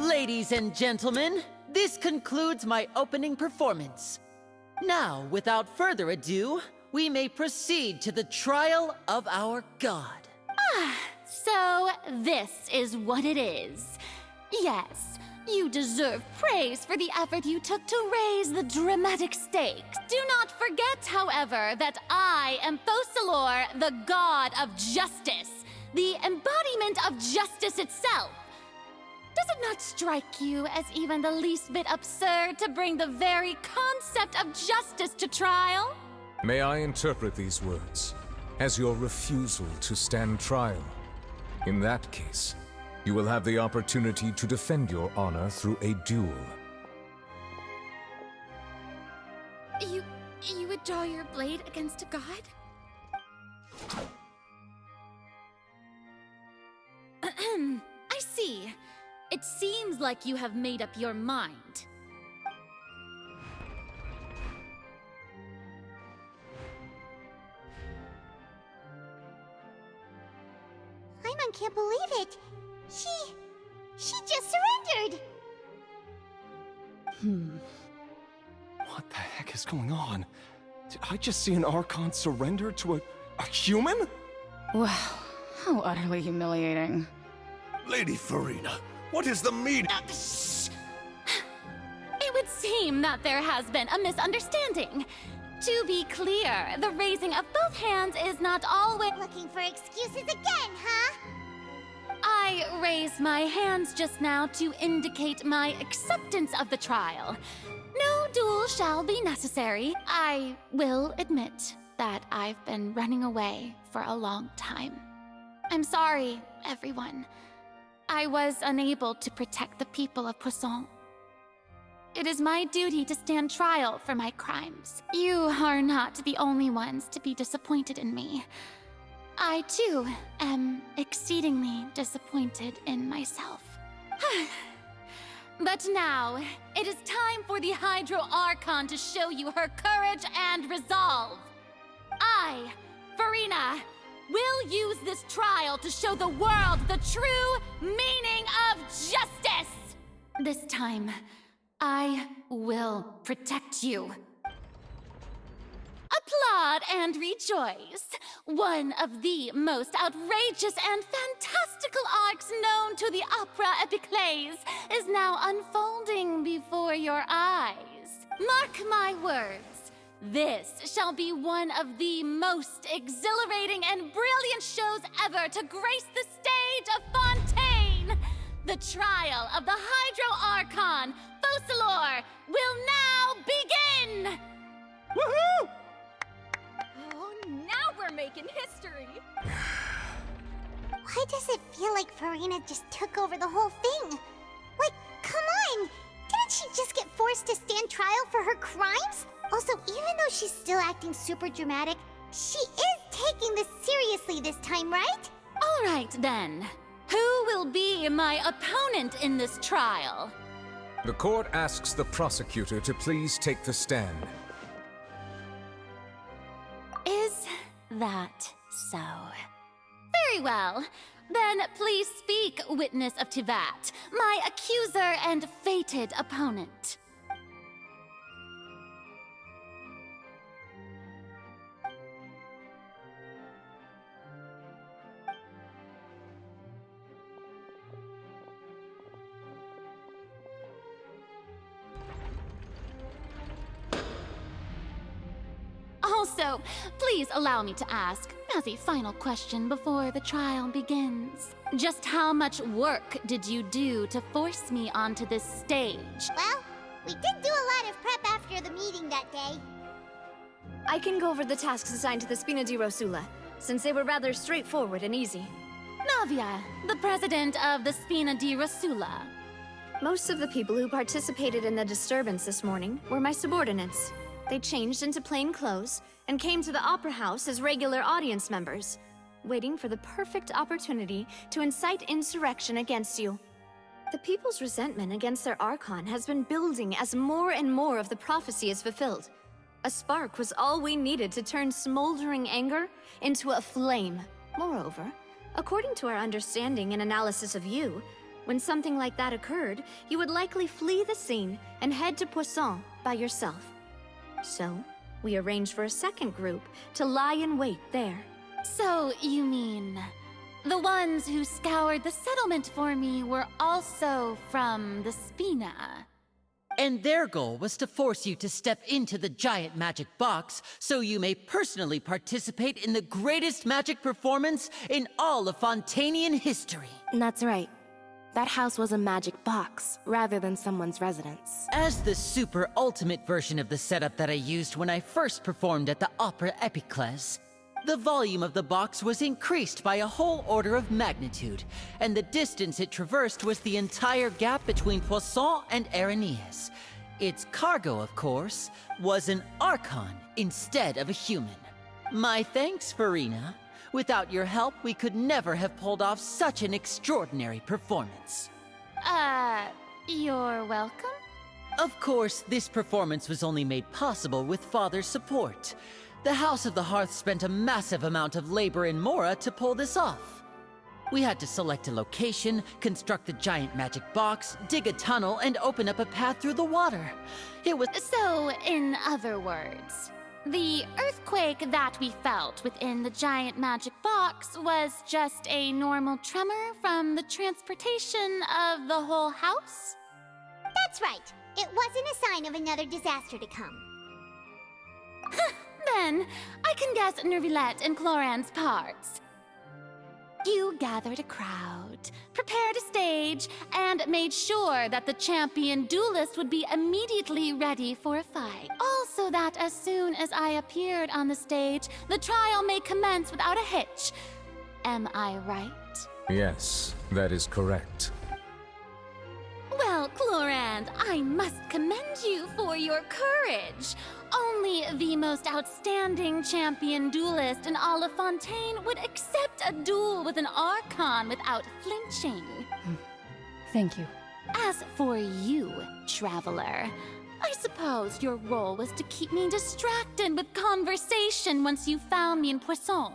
Ladies and gentlemen, this concludes my opening performance. Now, without further ado, we may proceed to the trial of our god. So this is what it is. Yes, you deserve praise for the effort you took to raise the dramatic stakes. Do not forget, however, that I am Focalor, the god of justice, the embodiment of justice itself. Does it not strike you as even the least bit absurd to bring the very concept of justice to trial? May I interpret these words? as your refusal to stand trial. In that case, you will have the opportunity to defend your honor through a duel. You would draw your blade against a god? I see. It seems like you have made up your mind. Paimon can't believe it. She just surrendered. What the heck is going on? Did I just see an Archon surrender to a human? Wow, how utterly humiliating. Lady Farina, what is the meaning? It would seem that there has been a misunderstanding. To be clear, the raising of both hands is not always— Looking for excuses again, huh? I raised my hands just now to indicate my acceptance of the trial. No duel shall be necessary. I will admit that I've been running away for a long time. I'm sorry, everyone. I was unable to protect the people of Poisson. It is my duty to stand trial for my crimes. You are not the only ones to be disappointed in me. I, too, am exceedingly disappointed in myself. But now, it is time for the Hydro Archon to show you her courage and resolve. I, Farina, will use this trial to show the world the true meaning of justice! This time, I will protect you. Applaud and rejoice! One of the most outrageous and fantastical arcs known to the opera epiclese is now unfolding before your eyes. Mark my words, this shall be one of the most exhilarating and brilliant shows ever to grace the stage of Fontaine! The trial of the Hydro Archon, Focalor, will now begin! Woohoo! Oh, now we're making history! Why does it feel like Farina just took over the whole thing? Like, come on! Didn't she just get forced to stand trial for her crimes? Also, even though she's still acting super dramatic, she is taking this seriously this time, right? All right, then. Who will be my opponent in this trial? The court asks the prosecutor to please take the stand. Is that so? Very well. Then please speak, witness of Tivat, my accuser and fated opponent. Also, please allow me to ask, as a final question before the trial begins, just how much work did you do to force me onto this stage? Well, we did do a lot of prep after the meeting that day. I can go over the tasks assigned to the Spina di Rosula, since they were rather straightforward and easy. Navia, the president of the Spina di Rosula. Most of the people who participated in the disturbance this morning were my subordinates. They changed into plain clothes and came to the Opera House as regular audience members, waiting for the perfect opportunity to incite insurrection against you. The people's resentment against their Archon has been building as more and more of the prophecy is fulfilled. A spark was all we needed to turn smoldering anger into a flame. Moreover, according to our understanding and analysis of you, when something like that occurred, you would likely flee the scene and head to Poisson by yourself. So, we arranged for a second group to lie in wait there. So, you mean, the ones who scoured the settlement for me were also from the Spina? And their goal was to force you to step into the giant magic box so you may personally participate in the greatest magic performance in all of Fontainian history. That's right. That house was a magic box, rather than someone's residence. As the super ultimate version of the setup that I used when I first performed at the Opera Epiclese, The volume of the box was increased by a whole order of magnitude, and the distance it traversed was the entire gap between Poisson and Araneas. Its cargo, of course, was an Archon instead of a human. My thanks, Farina. Without your help, we could never have pulled off such an extraordinary performance. You're welcome? Of course, this performance was only made possible with Father's support. The House of the Hearth spent a massive amount of labor in Mora to pull this off. We had to select a location, construct a giant magic box, dig a tunnel, and open up a path through the water. It was— So, in other words, the earthquake that we felt within the giant magic box was just a normal tremor from the transportation of the whole house? That's right. It wasn't a sign of another disaster to come. Then, I can guess Nervilette and Cloran's parts. You gathered a crowd, prepared a stage, and made sure that the champion duelist would be immediately ready for a fight. Also that as soon as I appeared on the stage, the trial may commence without a hitch. Am I right? Yes, that is correct. Well, Clorand, I must commend you for your courage. Only the most outstanding champion duelist in all of Fontaine would accept a duel with an Archon without flinching. Thank you. As for you, Traveler, I suppose your role was to keep me distracted with conversation once you found me in Poisson.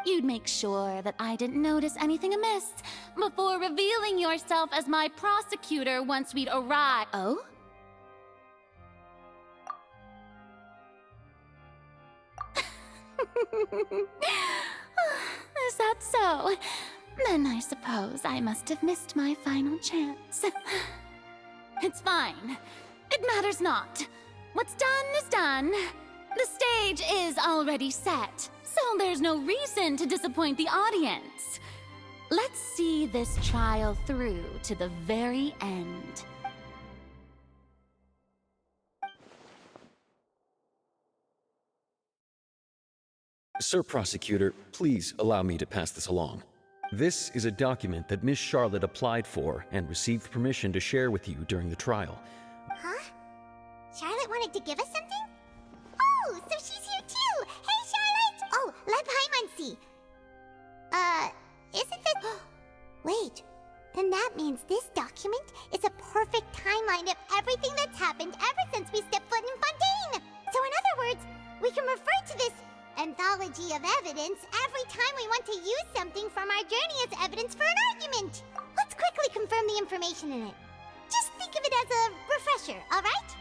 You'd make sure that I didn't notice anything amiss before revealing yourself as my prosecutor once we'd arrived. Oh? Is that so? Then I suppose I must have missed my final chance. It's fine. It matters not. What's done is done. The stage is already set, so there's no reason to disappoint the audience. Let's see this trial through to the very end. Sir Prosecutor, please allow me to pass this along. This is a document that Miss Charlotte applied for and received permission to share with you during the trial. Huh? Charlotte wanted to give us something? Oh, so she's here too! Hey, Charlotte! Oh, let Paimon see. Isn't this... Wait, then that means this document is a perfect timeline of everything that's happened ever since we stepped foot in Fontaine! So in other words, we can refer to this anthology of evidence every time we want to use something from our journey as evidence for an argument. Let's quickly confirm the information in it. Just think of it as a refresher, alright?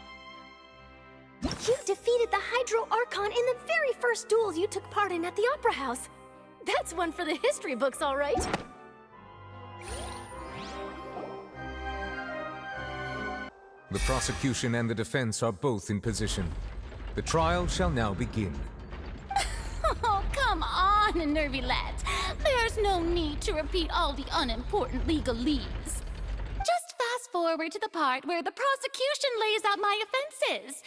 You defeated the Hydro Archon in the very first duel you took part in at the Opera House. That's one for the history books, all right. The prosecution and the defense are both in position. The trial shall now begin. Oh, come on, Nervilette. There's no need to repeat all the unimportant legalese. Just fast forward to the part where the prosecution lays out my offenses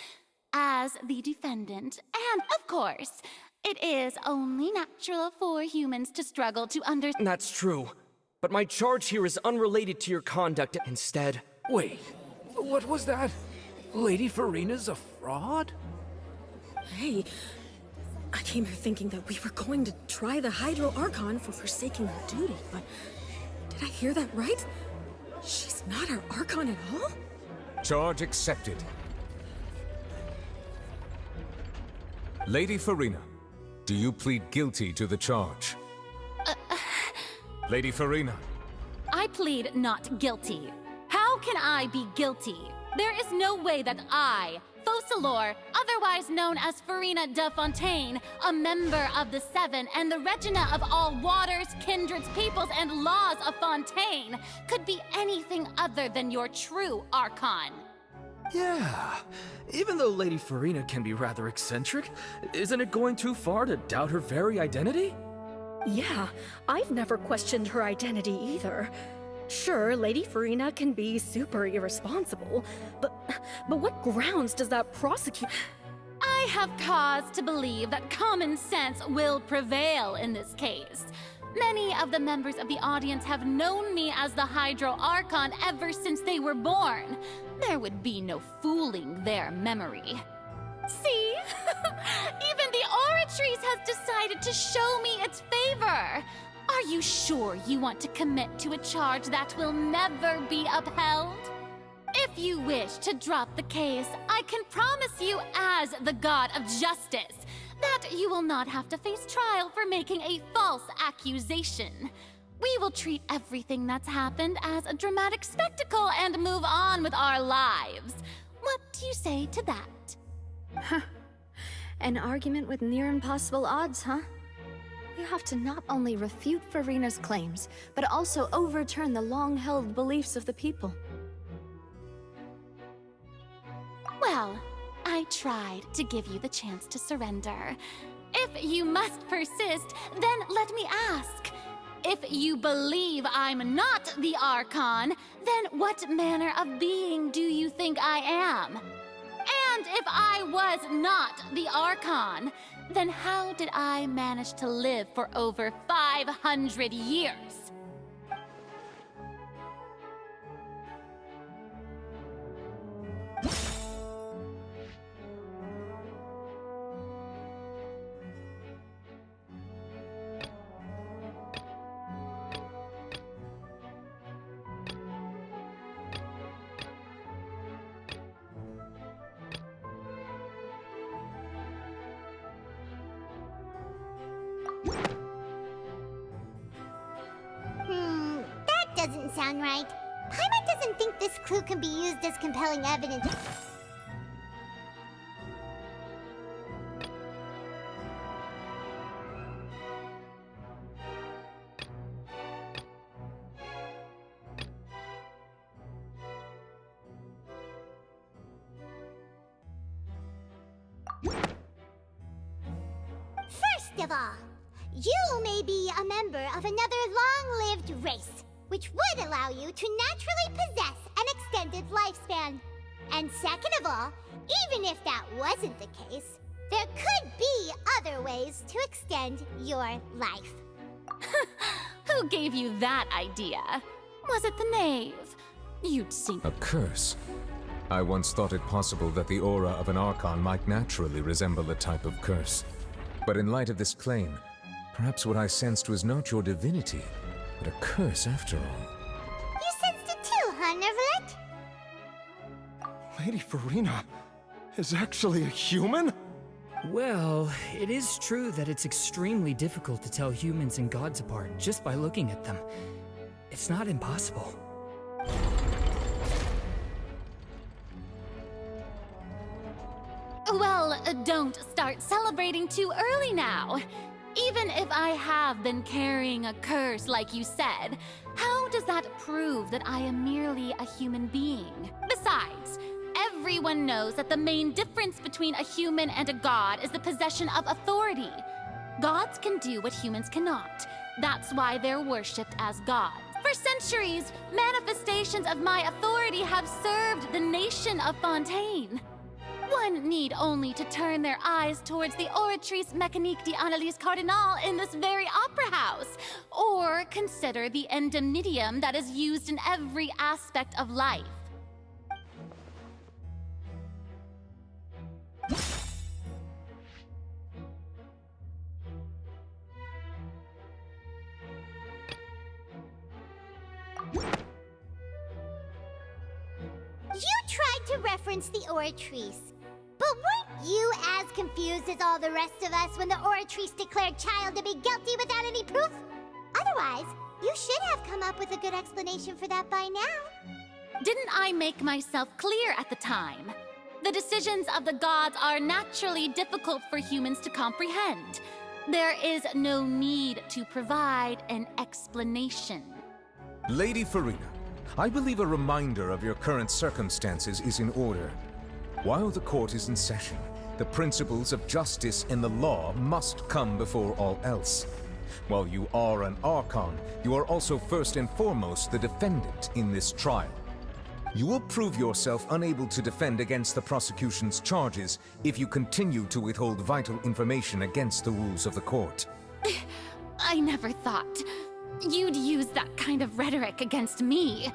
as the defendant. And, of course, it is only natural for humans to struggle to understand. That's true. But my charge here is unrelated to your conduct instead. Wait, what was that? Lady Farina's a fraud? Hey, I came here thinking that we were going to try the Hydro Archon for forsaking her duty, but did I hear that right? She's not our Archon at all? Charge accepted. Lady Farina, do you plead guilty to the charge? Lady Farina. I plead not guilty. How can I be guilty? There is no way that I, Fauchelor, otherwise known as Farina de Fontaine, a member of the Seven and the Regina of all waters, kindreds, peoples, and laws of Fontaine, could be anything other than your true Archon. Yeah, even though Lady Farina can be rather eccentric, isn't it going too far to doubt her very identity? Yeah, I've never questioned her identity either. Sure, Lady Farina can be super irresponsible, but what grounds does that prosecute? I I have cause to believe that common sense will prevail in this case. Many of the members of the audience have known me as the Hydro Archon ever since they were born. There would be no fooling their memory. See? Even the Oratrice has decided to show me its favor. Are you sure you want to commit to a charge that will never be upheld? If you wish to drop the case, I can promise you as the God of Justice that you will not have to face trial for making a false accusation. We will treat everything that's happened as a dramatic spectacle and move on with our lives. What do you say to that? Huh. An argument with near impossible odds, huh? We have to not only refute Furina's claims, but also overturn the long-held beliefs of the people. Well, I tried to give you the chance to surrender. If you must persist, then let me ask. If you believe I'm not the Archon, then what manner of being do you think I am? And if I was not the Archon, then how did I manage to live for over 500 years? That doesn't sound right. Paimon doesn't think this clue can be used as compelling evidence. First of all, you may be a member of another long-lived race, which would allow you to naturally possess an extended lifespan. And second of all, even if that wasn't the case, there could be other ways to extend your life. Who gave you that idea? Was it the knave? You'd sink. A curse? I once thought it possible that the aura of an Archon might naturally resemble a type of curse. But in light of this claim, perhaps what I sensed was not your divinity, but a curse after all. You sensed it too, huh, Neverlet? Lady Furina is actually a human? Well, it is true that it's extremely difficult to tell humans and gods apart just by looking at them. It's not impossible. Well, don't start celebrating too early now. Even if I have been carrying a curse like you said, how does that prove that I am merely a human being? Besides, everyone knows that the main difference between a human and a god is the possession of authority. Gods can do what humans cannot. That's why they're worshipped as gods. For centuries, manifestations of my authority have served the nation of Fontaine. One need only to turn their eyes towards the Oratrice Mécanique d'Analyse Cardinal in this very opera house, or consider the endemnitium that is used in every aspect of life. You tried to reference the Oratrice. But weren't you as confused as all the rest of us when the Oratrice declared Child to be guilty without any proof? Otherwise, you should have come up with a good explanation for that by now. Didn't I make myself clear at the time? The decisions of the gods are naturally difficult for humans to comprehend. There is no need to provide an explanation. Lady Furina, I believe a reminder of your current circumstances is in order. While the court is in session, the principles of justice and the law must come before all else. While you are an Archon, you are also first and foremost the defendant in this trial. You will prove yourself unable to defend against the prosecution's charges if you continue to withhold vital information against the rules of the court. I never thought you'd use that kind of rhetoric against me.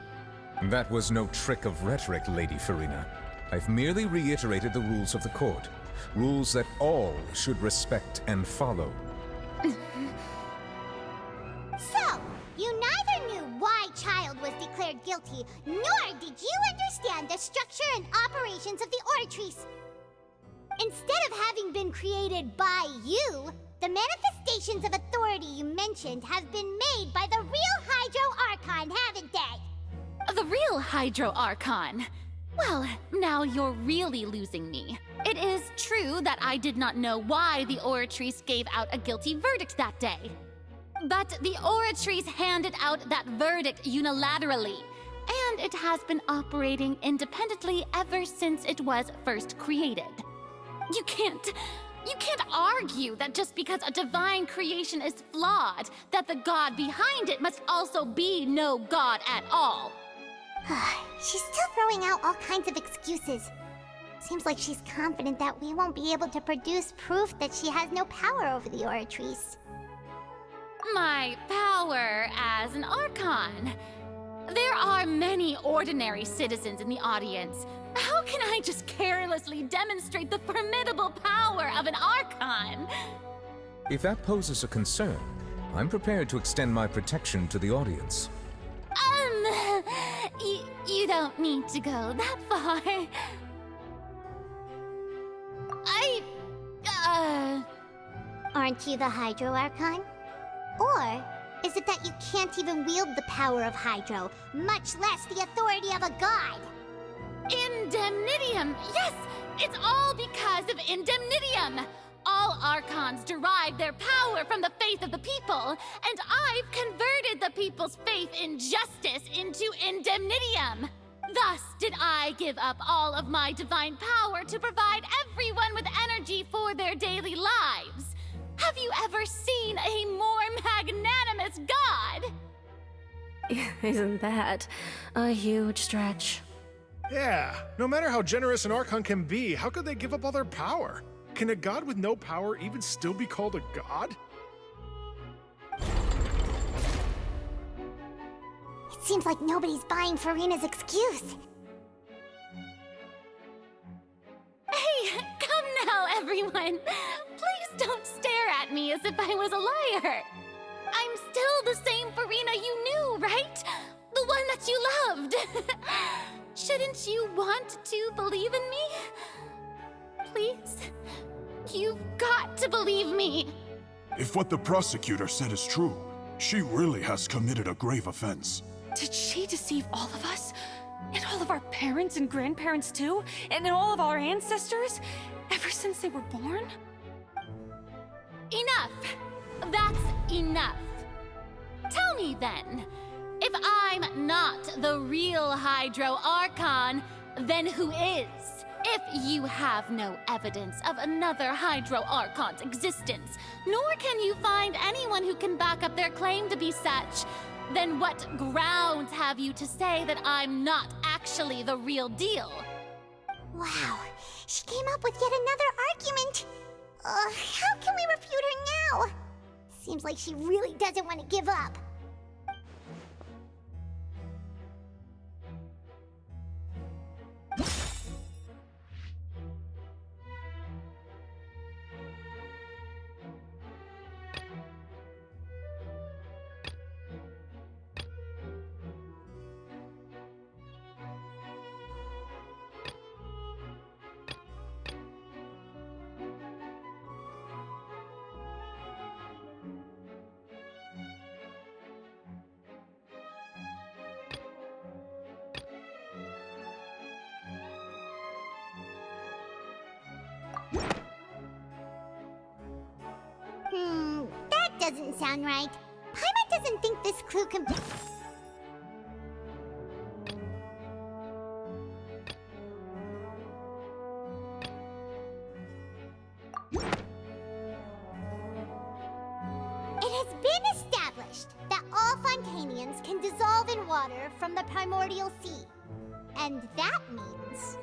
That was no trick of rhetoric, Lady Farina. I've merely reiterated the rules of the court. Rules that all should respect and follow. So, you neither knew why Child was declared guilty, nor did you understand the structure and operations of the Oratrice. Instead of having been created by you, the manifestations of authority you mentioned have been made by the real Hydro Archon, haven't they? The real Hydro Archon? Well, now you're really losing me. It is true that I did not know why the Oratrice gave out a guilty verdict that day. But the Oratrice handed out that verdict unilaterally, and it has been operating independently ever since it was first created. You can't argue that just because a divine creation is flawed, that the god behind it must also be no god at all. She's still throwing out all kinds of excuses. Seems like she's confident that we won't be able to produce proof that she has no power over the Oratrice. My power as an Archon. There are many ordinary citizens in the audience. How can I just carelessly demonstrate the formidable power of an Archon? If that poses a concern, I'm prepared to extend my protection to the audience. You don't need to go that far. Aren't you the Hydro Archon? Or is it that you can't even wield the power of Hydro, much less the authority of a god? Indemnitium! Yes! It's all because of Indemnitium! All Archons derive their power from the faith of the people, and I've converted the people's faith in justice into Indemnitium. Thus did I give up all of my divine power to provide everyone with energy for their daily lives. Have you ever seen a more magnanimous god? Isn't that a huge stretch? Yeah, no matter how generous an Archon can be, how could they give up all their power? Can a god with no power even still be called a god? It seems like nobody's buying Farina's excuse. Hey, come now, everyone. Please don't stare at me as if I was a liar. I'm still the same Farina you knew, right? The one that you loved. Shouldn't you want to believe in me? Please? You've got to believe me. If what the prosecutor said is true, she really has committed a grave offense. Did she deceive all of us? And all of our parents and grandparents too? And all of our ancestors? Ever since they were born? Enough! That's enough. Tell me then, if I'm not the real Hydro Archon, then who is? If you have no evidence of another Hydro Archon's existence, nor can you find anyone who can back up their claim to be such, then what grounds have you to say that I'm not actually the real deal? Wow, she came up with yet another argument. How can we refute her now? Seems like she really doesn't want to give up. That doesn't sound right. Paimon doesn't think this clue can... It has been established that all Fontainians can dissolve in water from the primordial sea. And that means...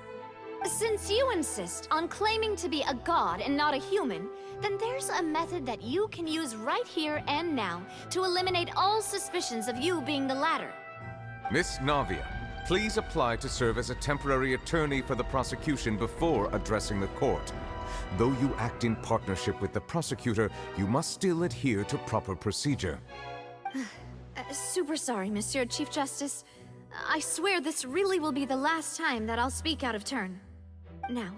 Since you insist on claiming to be a god and not a human, then there's a method that you can use right here and now to eliminate all suspicions of you being the latter. Miss Navia, please apply to serve as a temporary attorney for the prosecution before addressing the court. Though you act in partnership with the prosecutor, you must still adhere to proper procedure. Super sorry, Monsieur Chief Justice. I swear this really will be the last time that I'll speak out of turn. Now,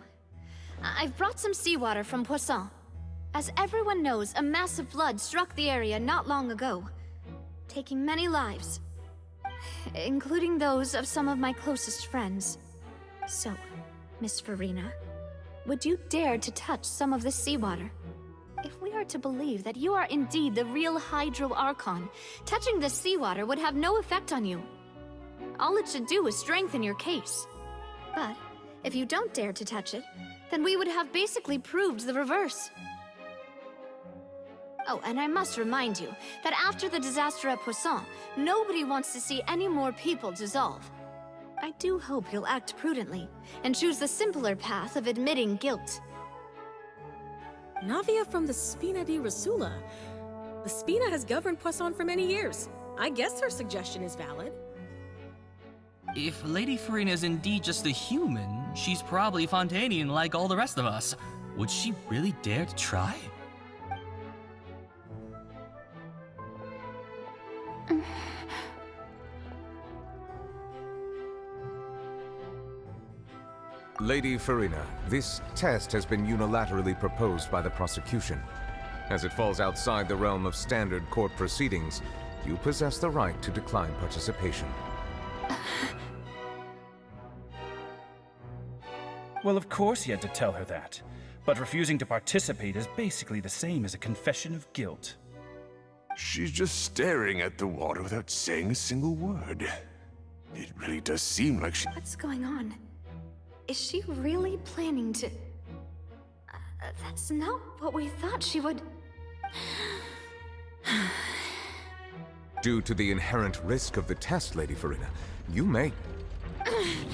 I've brought some seawater from Poisson. As everyone knows, a massive flood struck the area not long ago, taking many lives, including those of some of my closest friends. So, Miss Farina, would you dare to touch some of the seawater? If we are to believe that you are indeed the real Hydro Archon, touching the seawater would have no effect on you. All it should do is strengthen your case. But if you don't dare to touch it, then we would have basically proved the reverse. Oh, and I must remind you that after the disaster at Poisson, nobody wants to see any more people dissolve. I do hope you'll act prudently and choose the simpler path of admitting guilt. Navia from the Spina di Rasula. The Spina has governed Poisson for many years. I guess her suggestion is valid. If Lady Farina is indeed just a human, she's probably Fontainian like all the rest of us. Would she really dare to try? Lady Farina, this test has been unilaterally proposed by the prosecution. As it falls outside the realm of standard court proceedings, you possess the right to decline participation. Well, of course he had to tell her that. But refusing to participate is basically the same as a confession of guilt. She's just staring at the water without saying a single word. It really does seem like she... What's going on? Is she really planning to... that's not what we thought she would... Due to the inherent risk of the test, Lady Farina, you may... Hey!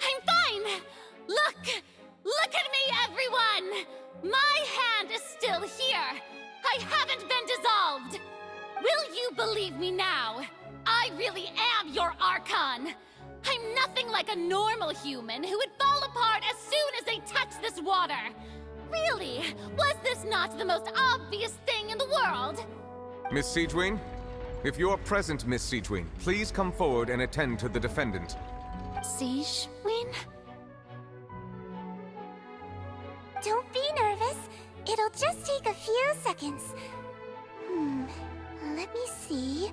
I'm fine! Look at me, everyone! My hand is still here! I haven't been dissolved! Will you believe me now? I really am your Archon! I'm nothing like a normal human who would fall apart as soon as they touch this water! Really? Was this not the most obvious thing in the world? Miss Siegewien? If you're present, Miss Siegewien, please come forward and attend to the defendant. Siegewien? Don't be nervous. It'll just take a few seconds. Let me see.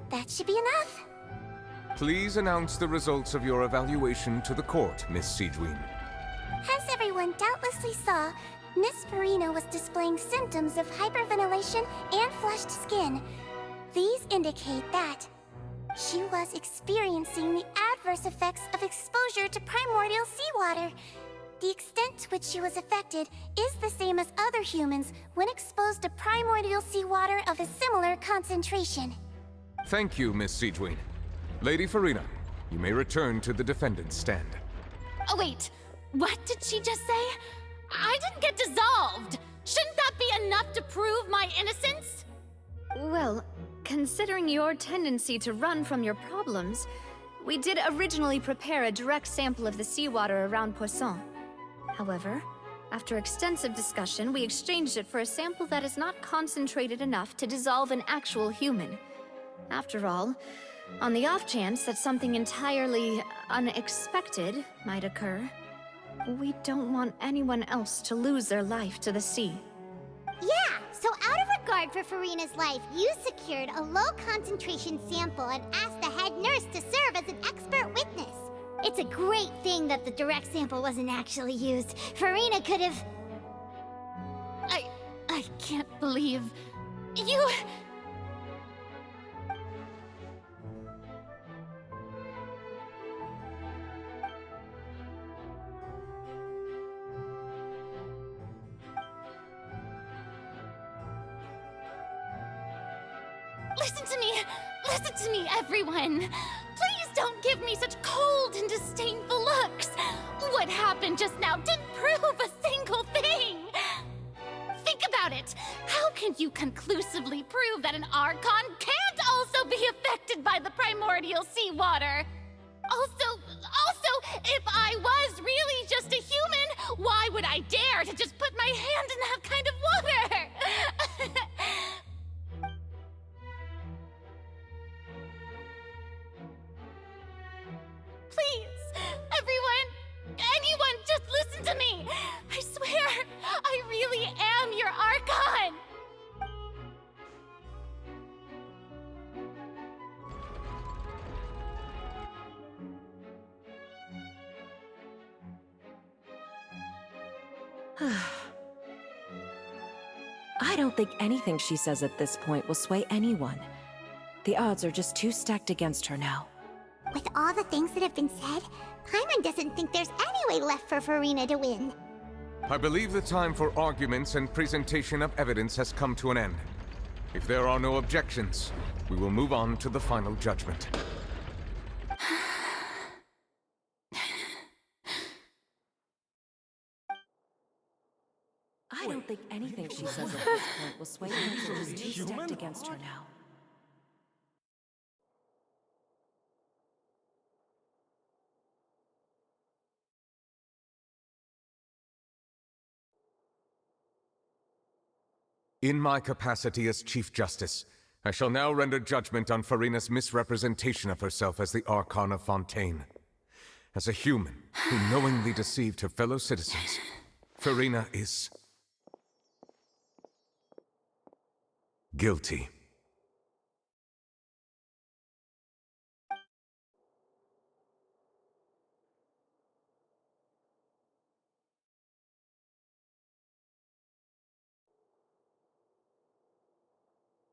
That should be enough. Please announce the results of your evaluation to the court, Miss Siegewien. As everyone doubtlessly saw, Miss Farina was displaying symptoms of hyperventilation and flushed skin. These indicate that she was experiencing the adverse effects of exposure to primordial seawater. The extent to which she was affected is the same as other humans when exposed to primordial seawater of a similar concentration. Thank you, Miss Siegewien. Lady Farina, you may return to the defendant's stand. Oh wait, what did she just say? I didn't get dissolved! Shouldn't that be enough to prove my innocence? Well, considering your tendency to run from your problems, we did originally prepare a direct sample of the seawater around Poisson. However, after extensive discussion, we exchanged it for a sample that is not concentrated enough to dissolve an actual human. After all, on the off chance that something entirely unexpected might occur, we don't want anyone else to lose their life to the sea. Yeah, so out of regard for Farina's life, you secured a low-concentration sample and asked the head nurse to serve as an expert witness. It's a great thing that the direct sample wasn't actually used. Farina could have... I can't believe... You... Listen to me! Listen to me, everyone! Please don't give me such cold and disdainful looks! What happened just now didn't prove a single thing! Think about it! How can you conclusively prove that an Archon can't also be affected by the primordial seawater? Also, if I was really just a human, why would I dare to just put my hand in that kind of water? Please, anyone, just listen to me! I swear, I really am your Archon! I don't think anything she says at this point will sway anyone. The odds are just too stacked against her now. With all the things that have been said, Paimon doesn't think there's any way left for Furina to win. I believe the time for arguments and presentation of evidence has come to an end. If there are no objections, we will move on to the final judgment. I don't think anything she says at this point will sway anyone. She's too stacked against her now. In my capacity as Chief Justice, I shall now render judgment on Furina's misrepresentation of herself as the Archon of Fontaine. As a human who knowingly deceived her fellow citizens, Furina is guilty.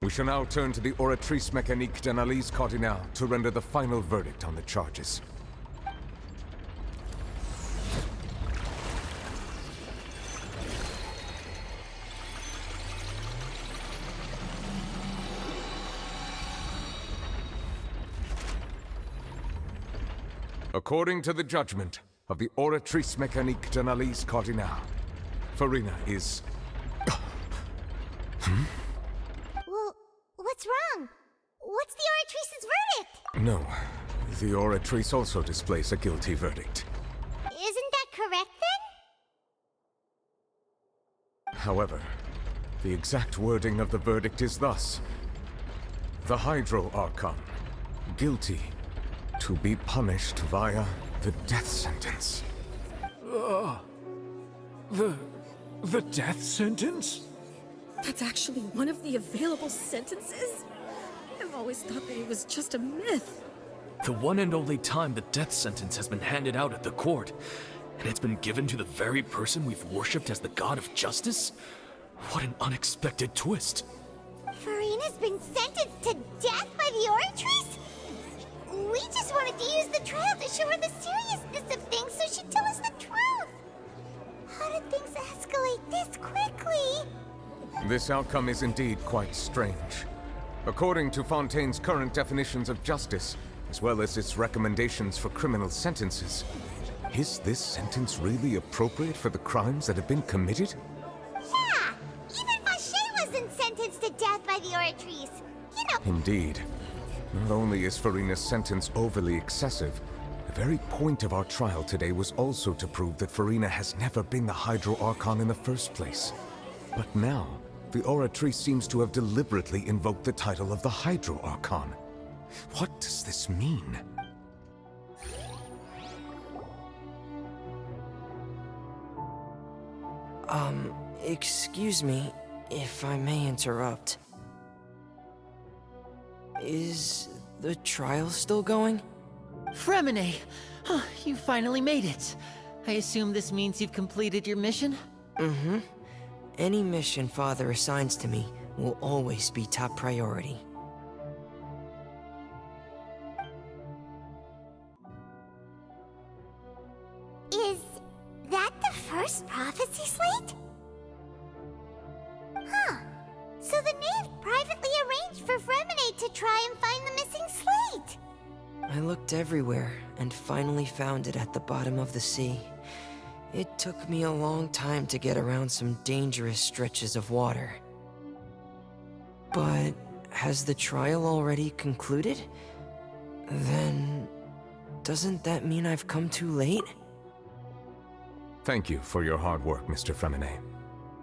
We shall now turn to the Oratrice Mécanique d'Analyse Cardinale to render the final verdict on the charges. According to the judgment of the Oratrice Mécanique d'Analyse Cardinale, Furina is... Well, what's wrong? What's the Oratrice's verdict? No, the Oratrice also displays a guilty verdict. Isn't that correct then? However, the exact wording of the verdict is thus. The Hydro Archon, guilty, to be punished via the death sentence. The death sentence? That's actually one of the available sentences? I've always thought that it was just a myth. The one and only time the death sentence has been handed out at the court, and it's been given to the very person we've worshipped as the god of justice? What an unexpected twist. Furina's been sentenced to death by the Oratrice? We just wanted to use the trial to show her the seriousness of things so she'd tell us the truth. How did things escalate this quickly? This outcome is indeed quite strange. According to Fontaine's current definitions of justice, as well as its recommendations for criminal sentences, is this sentence really appropriate for the crimes that have been committed? Yeah! Even Fauché wasn't sentenced to death by the Oratrice. You know... Indeed. Not only is Furina's sentence overly excessive, the very point of our trial today was also to prove that Furina has never been the Hydro Archon in the first place. But now, the Oratrice seems to have deliberately invoked the title of the Hydro Archon. What does this mean? Excuse me, if I may interrupt. Is the trial still going? Fremine! Oh, you finally made it. I assume this means you've completed your mission? Mm-hmm. Any mission Father assigns to me will always be top priority. Is that the first prophecy slate? Huh. So the knave privately arranged for Fremine to try and find the missing slate. I looked everywhere and finally found it at the bottom of the sea. It took me a long time to get around some dangerous stretches of water. But has the trial already concluded? Then, doesn't that mean I've come too late? Thank you for your hard work, Mr. Fremine.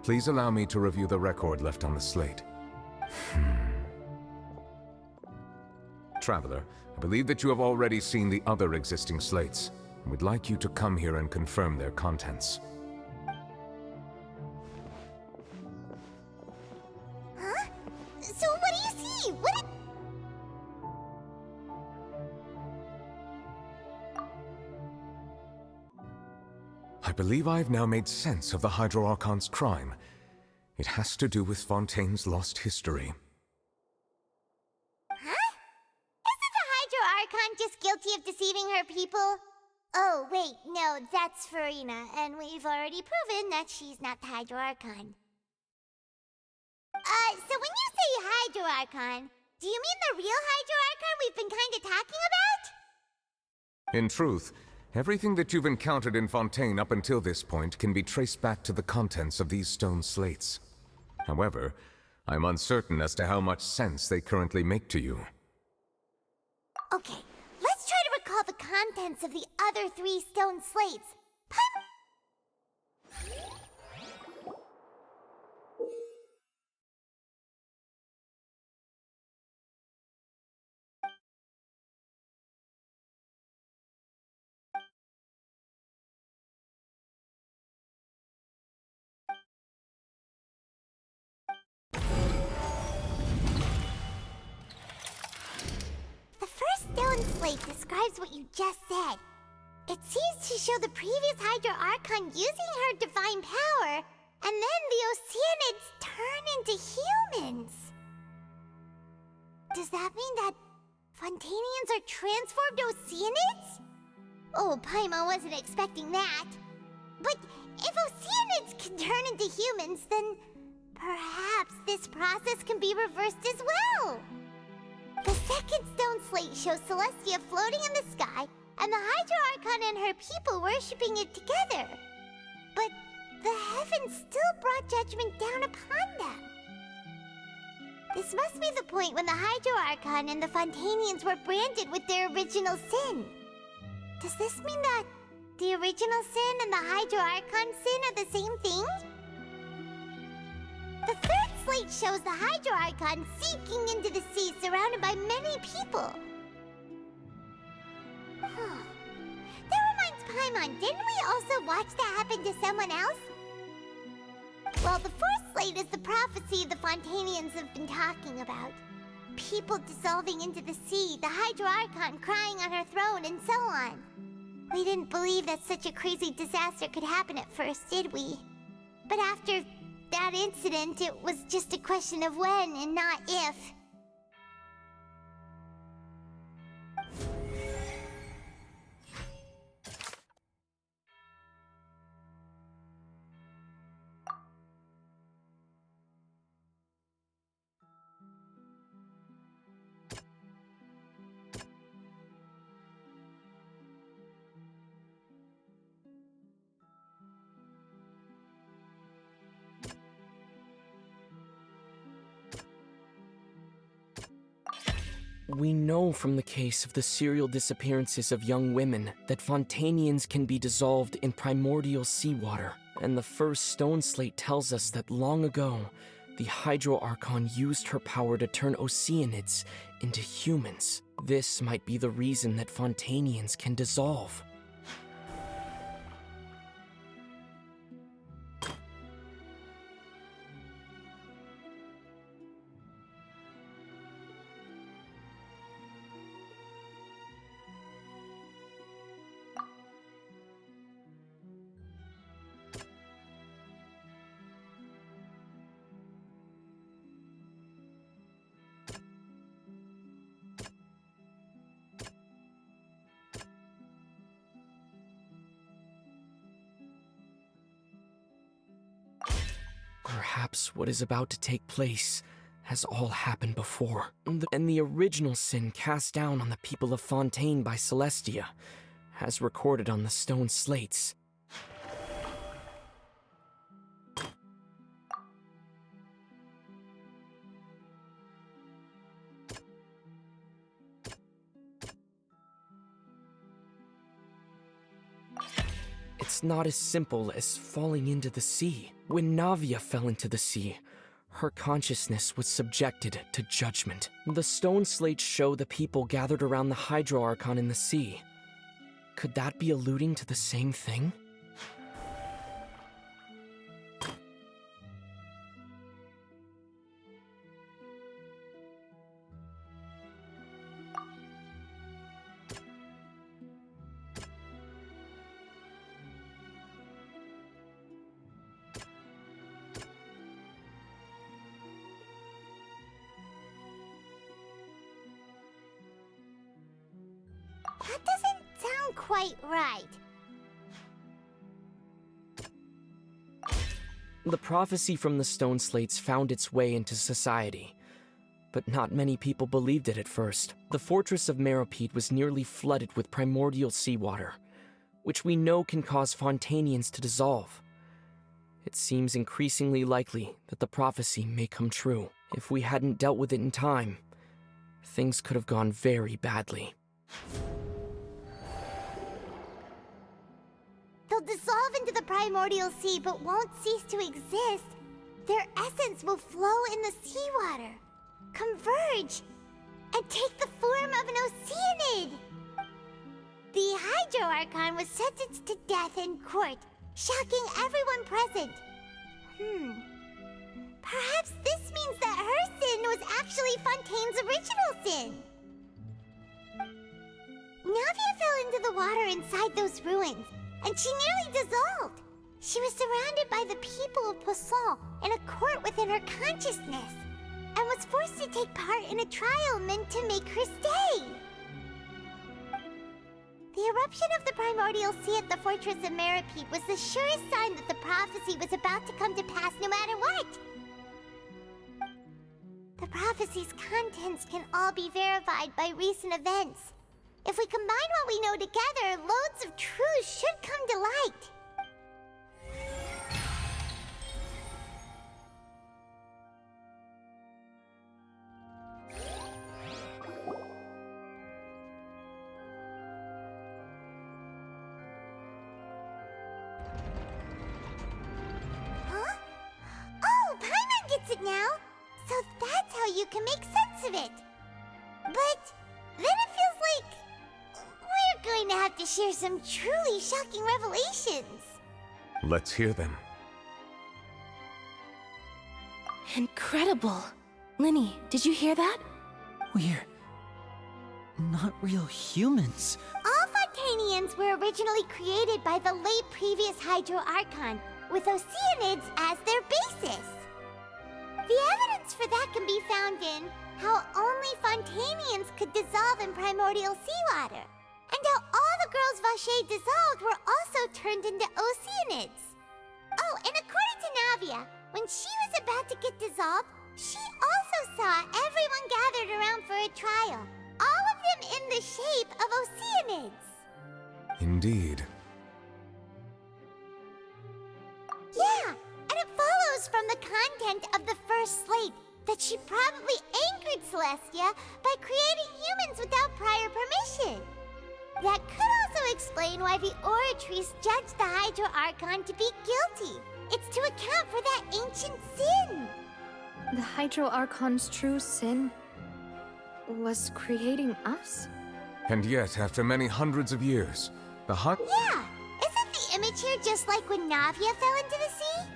Please allow me to review the record left on the slate. Traveler, I believe that you have already seen the other existing slates. We'd like you to come here and confirm their contents. Huh? So what do you see? I believe I've now made sense of the Hydro Archon's crime. It has to do with Fontaine's lost history. Huh? Isn't the Hydro Archon just guilty of deceiving her people? Oh, wait, no, that's Farina, and we've already proven that she's not the Hydro Archon. So when you say Hydro Archon, do you mean the real Hydro Archon we've been kinda talking about? In truth, everything that you've encountered in Fontaine up until this point can be traced back to the contents of these stone slates. However, I'm uncertain as to how much sense they currently make to you. Okay, let's try to recall the contents of the other 3 stone slates. The first stone slate describes what you just said. It seems to show the previous Hydro Archon using her divine power, and then the Oceanids turn into humans. Does that mean that Fontainians are transformed Oceanids? Oh, Paimon wasn't expecting that. But if Oceanids can turn into humans, then perhaps this process can be reversed as well. The second stone slate shows Celestia floating in the sky, and the Hydro Archon and her people worshipping it together. But the heavens still brought judgment down upon them. This must be the point when the Hydro Archon and the Fontainians were branded with their original sin. Does this mean that the original sin and the Hydro Archon sin are the same thing? The third slate shows the Hydro Archon sinking into the sea surrounded by many people. That reminds Paimon, didn't we also watch that happen to someone else? Well, the fourth slate is the prophecy the Fontainians have been talking about. People dissolving into the sea, the Hydro Archon crying on her throne, and so on. We didn't believe that such a crazy disaster could happen at first, did we? But after that incident, it was just a question of when and not if. We know from the case of the serial disappearances of young women that Fontainians can be dissolved in primordial seawater, and the first stone slate tells us that long ago, the Hydro Archon used her power to turn Oceanids into humans. This might be the reason that Fontainians can dissolve. Perhaps what is about to take place has all happened before. And the original sin cast down on the people of Fontaine by Celestia, as recorded on the stone slates. It's not as simple as falling into the sea. When Navia fell into the sea, her consciousness was subjected to judgment. The stone slates show the people gathered around the Hydro Archon in the sea. Could that be alluding to the same thing? That doesn't sound quite right. The prophecy from the stone slates found its way into society, but not many people believed it at first. The fortress of Meropide was nearly flooded with primordial seawater, which we know can cause Fontainians to dissolve. It seems increasingly likely that the prophecy may come true. If we hadn't dealt with it in time, things could have gone very badly. They'll dissolve into the primordial sea but won't cease to exist. Their essence will flow in the seawater, converge, and take the form of an Oceanid. The Hydro Archon was sentenced to death in court, shocking everyone present. Perhaps this means that her sin was actually Fontaine's original sin. Navia fell into the water inside those ruins, and she nearly dissolved. She was surrounded by the people of Poisson in a court within her consciousness, and was forced to take part in a trial meant to make her stay. The eruption of the primordial sea at the fortress of Meropide was the surest sign that the prophecy was about to come to pass no matter what. The prophecy's contents can all be verified by recent events. If we combine what we know together, loads of truths should come to light. Huh? Oh, Paimon gets it now! So that's how you can make sense of it. But then it feels like we're going to have to share some truly shocking revelations. Let's hear them. Incredible. Linny, did you hear that? We're not real humans. All Fontainians were originally created by the late previous Hydro Archon, with Oceanids as their basis. The evidence for that can be found in how only Fontainians could dissolve in primordial seawater, and how all the girls Vacher dissolved were also turned into Oceanids. Oh, and according to Navia, when she was about to get dissolved, she also saw everyone gathered around for a trial, all of them in the shape of Oceanids. Indeed. Yeah, and it follows from the content of the first slate that she probably angered Celestia by creating humans without prior permission. That could also explain why the Oratrice judged the Hydro Archon to be guilty. It's to account for that ancient sin. The Hydro Archon's true sin was creating us? And yet, after many hundreds of years, the Yeah! Isn't the image here just like when Navia fell into the sea?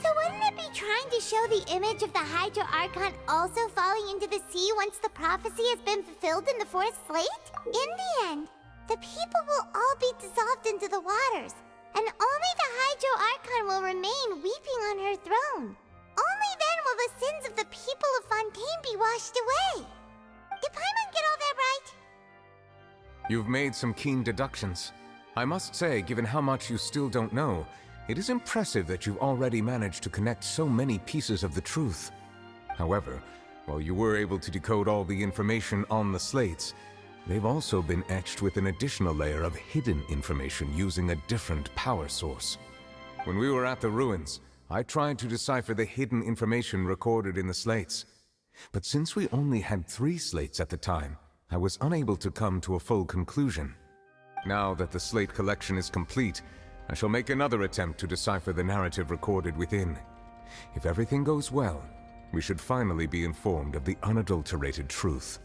So wouldn't it be trying to show the image of the Hydro Archon also falling into the sea once the prophecy has been fulfilled in the fourth slate? In the end, the people will all be dissolved into the waters, and only the Hydro Archon will remain weeping on her throne. Only then will the sins of the people of Fontaine be washed away. Did Paimon get all that right? You've made some keen deductions. I must say, given how much you still don't know, It is impressive that you've already managed to connect so many pieces of the truth. However, while you were able to decode all the information on the slates, they've also been etched with an additional layer of hidden information using a different power source. When we were at the ruins, I tried to decipher the hidden information recorded in the slates. But since we only had 3 slates at the time, I was unable to come to a full conclusion. Now that the slate collection is complete, I shall make another attempt to decipher the narrative recorded within. If everything goes well, we should finally be informed of the unadulterated truth.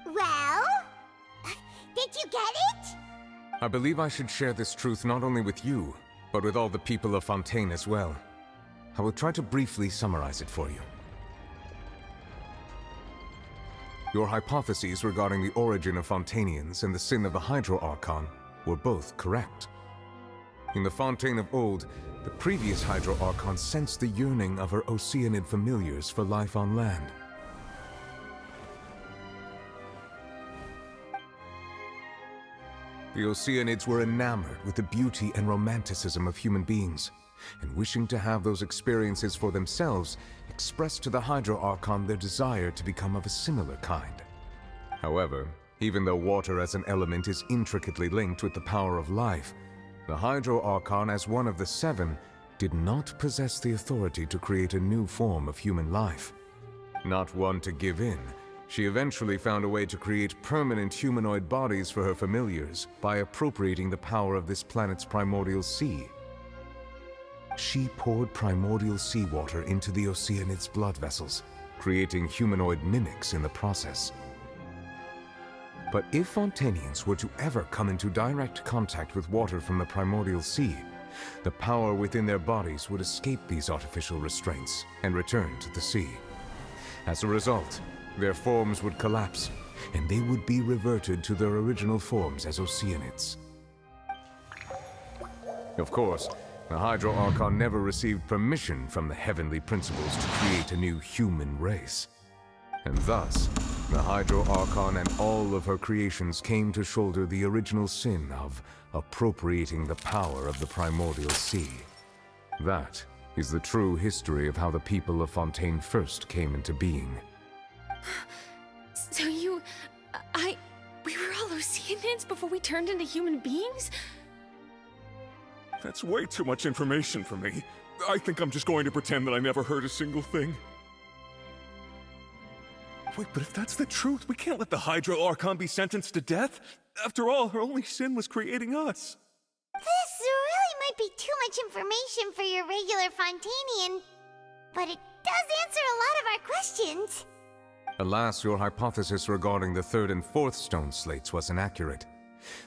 Well? Did you get it? I believe I should share this truth not only with you, but with all the people of Fontaine as well. I will try to briefly summarize it for you. Your hypotheses regarding the origin of Fontainians and the sin of the Hydro Archon were both correct. In the Fontaine of old, the previous Hydro Archon sensed the yearning of her Oceanid familiars for life on land. The Oceanids were enamored with the beauty and romanticism of human beings, and wishing to have those experiences for themselves, expressed to the Hydro Archon their desire to become of a similar kind. However, even though water as an element is intricately linked with the power of life, the Hydro Archon, as one of the 7, did not possess the authority to create a new form of human life. Not one to give in, she eventually found a way to create permanent humanoid bodies for her familiars by appropriating the power of this planet's primordial sea. She poured primordial seawater into the Oceanids' blood vessels, creating humanoid mimics in the process. But if Fontainians were to ever come into direct contact with water from the primordial sea, the power within their bodies would escape these artificial restraints and return to the sea. As a result, their forms would collapse, and they would be reverted to their original forms as Oceanids. Of course, the Hydro Archon never received permission from the heavenly principles to create a new human race. And thus, the Hydro Archon and all of her creations came to shoulder the original sin of appropriating the power of the primordial sea. That is the true history of how the people of Fontaine first came into being. So we were all Oceanids before we turned into human beings? That's way too much information for me. I think I'm just going to pretend that I never heard a single thing. Wait, but if that's the truth, we can't let the Hydro Archon be sentenced to death. After all, her only sin was creating us. This really might be too much information for your regular Fontainian, but it does answer a lot of our questions. Alas, your hypothesis regarding the 3rd and 4th stone slates was inaccurate.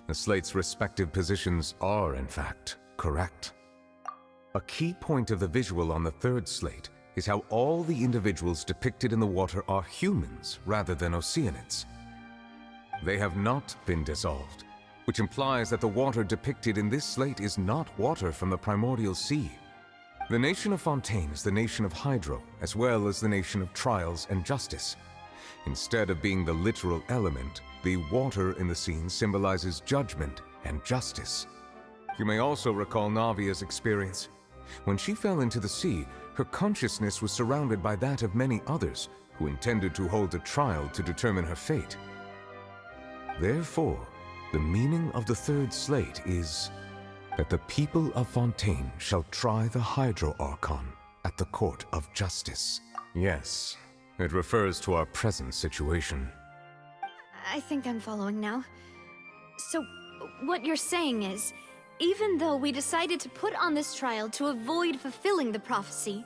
The slates' respective positions are, in fact, correct. A key point of the visual on the 3rd slate is how all the individuals depicted in the water are humans rather than Oceanids. They have not been dissolved, which implies that the water depicted in this slate is not water from the primordial sea. The nation of Fontaine is the nation of Hydro, as well as the nation of trials and justice. Instead of being the literal element, the water in the scene symbolizes judgment and justice. You may also recall Navia's experience. When she fell into the sea, her consciousness was surrounded by that of many others who intended to hold a trial to determine her fate. Therefore, the meaning of the 3rd slate is that the people of Fontaine shall try the Hydro Archon at the court of justice. Yes, it refers to our present situation. I think I'm following now. So, what you're saying is, even though we decided to put on this trial to avoid fulfilling the prophecy,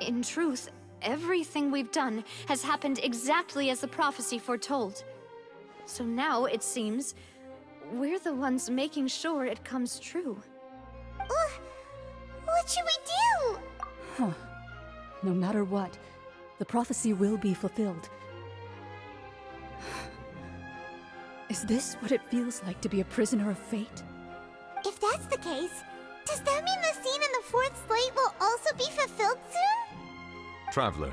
in truth, everything we've done has happened exactly as the prophecy foretold. So now, it seems, we're the ones making sure it comes true. What should we do? Huh. No matter what, the prophecy will be fulfilled. Is this what it feels like to be a prisoner of fate? If that's the case, does that mean the scene in the 4th slate will also be fulfilled soon? Traveler,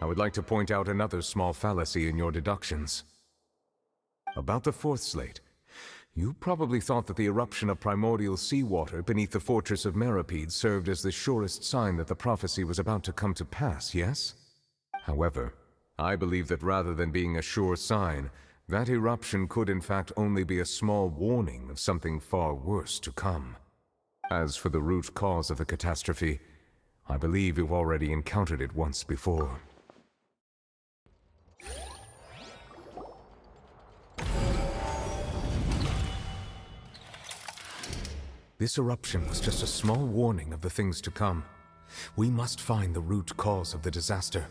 I would like to point out another small fallacy in your deductions. About the fourth slate, you probably thought that the eruption of primordial seawater beneath the fortress of Meripede served as the surest sign that the prophecy was about to come to pass, yes? However, I believe that rather than being a sure sign, that eruption could in fact only be a small warning of something far worse to come. As for the root cause of the catastrophe, I believe you've already encountered it once before. This eruption was just a small warning of the things to come. We must find the root cause of the disaster.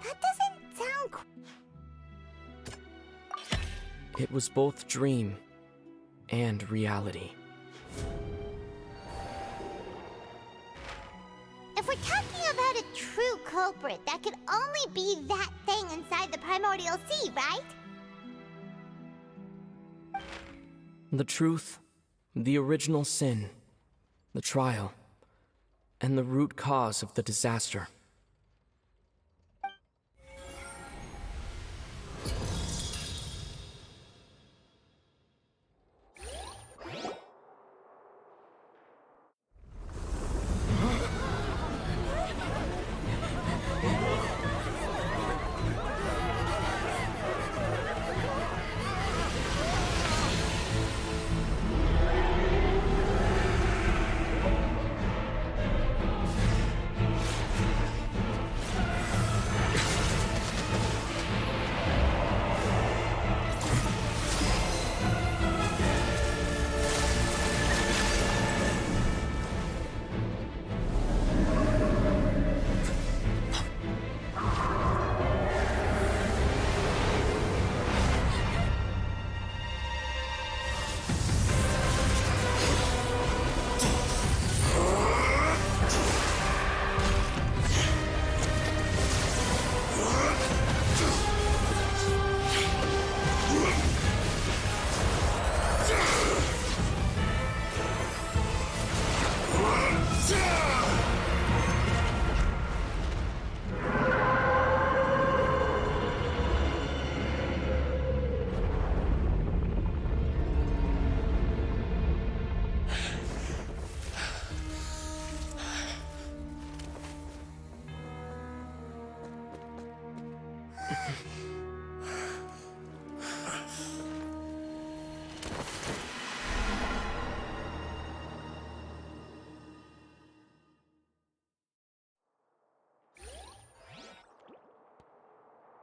That doesn't sound It was both dream and reality. If we're talking about a true culprit, that could only be that thing inside the primordial sea, right? The truth, the original sin, the trial, and the root cause of the disaster.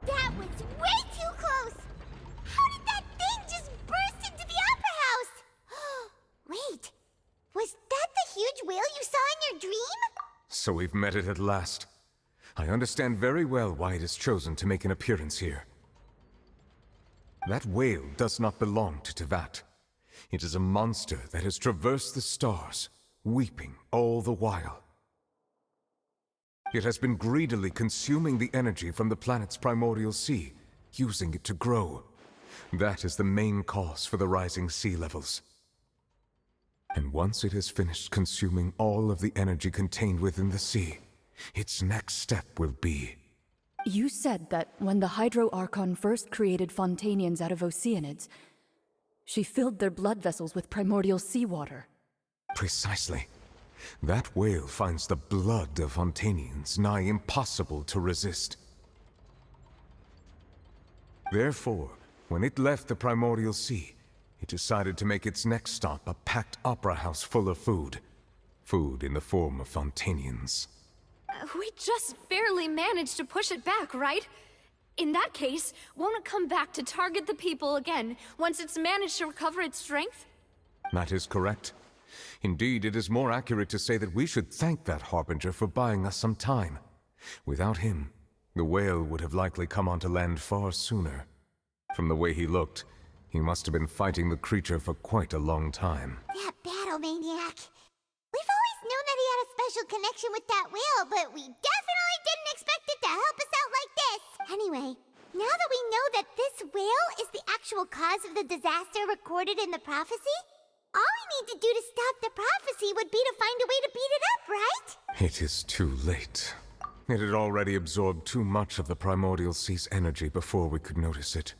That was way too close! How did that thing just burst into the Opera House? Wait, was that the huge whale you saw in your dream? So we've met it at last. I understand very well why it has chosen to make an appearance here. That whale does not belong to Tevat. It is a monster that has traversed the stars, weeping all the while. It has been greedily consuming the energy from the planet's primordial sea, using it to grow. That is the main cause for the rising sea levels. And once it has finished consuming all of the energy contained within the sea, its next step will be... You said that when the Hydro Archon first created Fontainians out of Oceanids, she filled their blood vessels with primordial seawater. Precisely. That whale finds the blood of Fontainians nigh impossible to resist. Therefore, when it left the primordial sea, it decided to make its next stop a packed opera house full of food. Food in the form of Fontainians. We just barely managed to push it back, right? In that case, won't it come back to target the people again once it's managed to recover its strength? That is correct. Indeed, it is more accurate to say that we should thank that Harbinger for buying us some time. Without him, the whale would have likely come onto land far sooner. From the way he looked, he must have been fighting the creature for quite a long time. That battle maniac. We've always known that he had a special connection with that whale, but we definitely didn't expect it to help us out like this. Anyway, now that we know that this whale is the actual cause of the disaster recorded in the prophecy, all we need to do to stop the prophecy would be to find a way to beat it up, right? It is too late. It had already absorbed too much of the Primordial Sea's energy before we could notice it.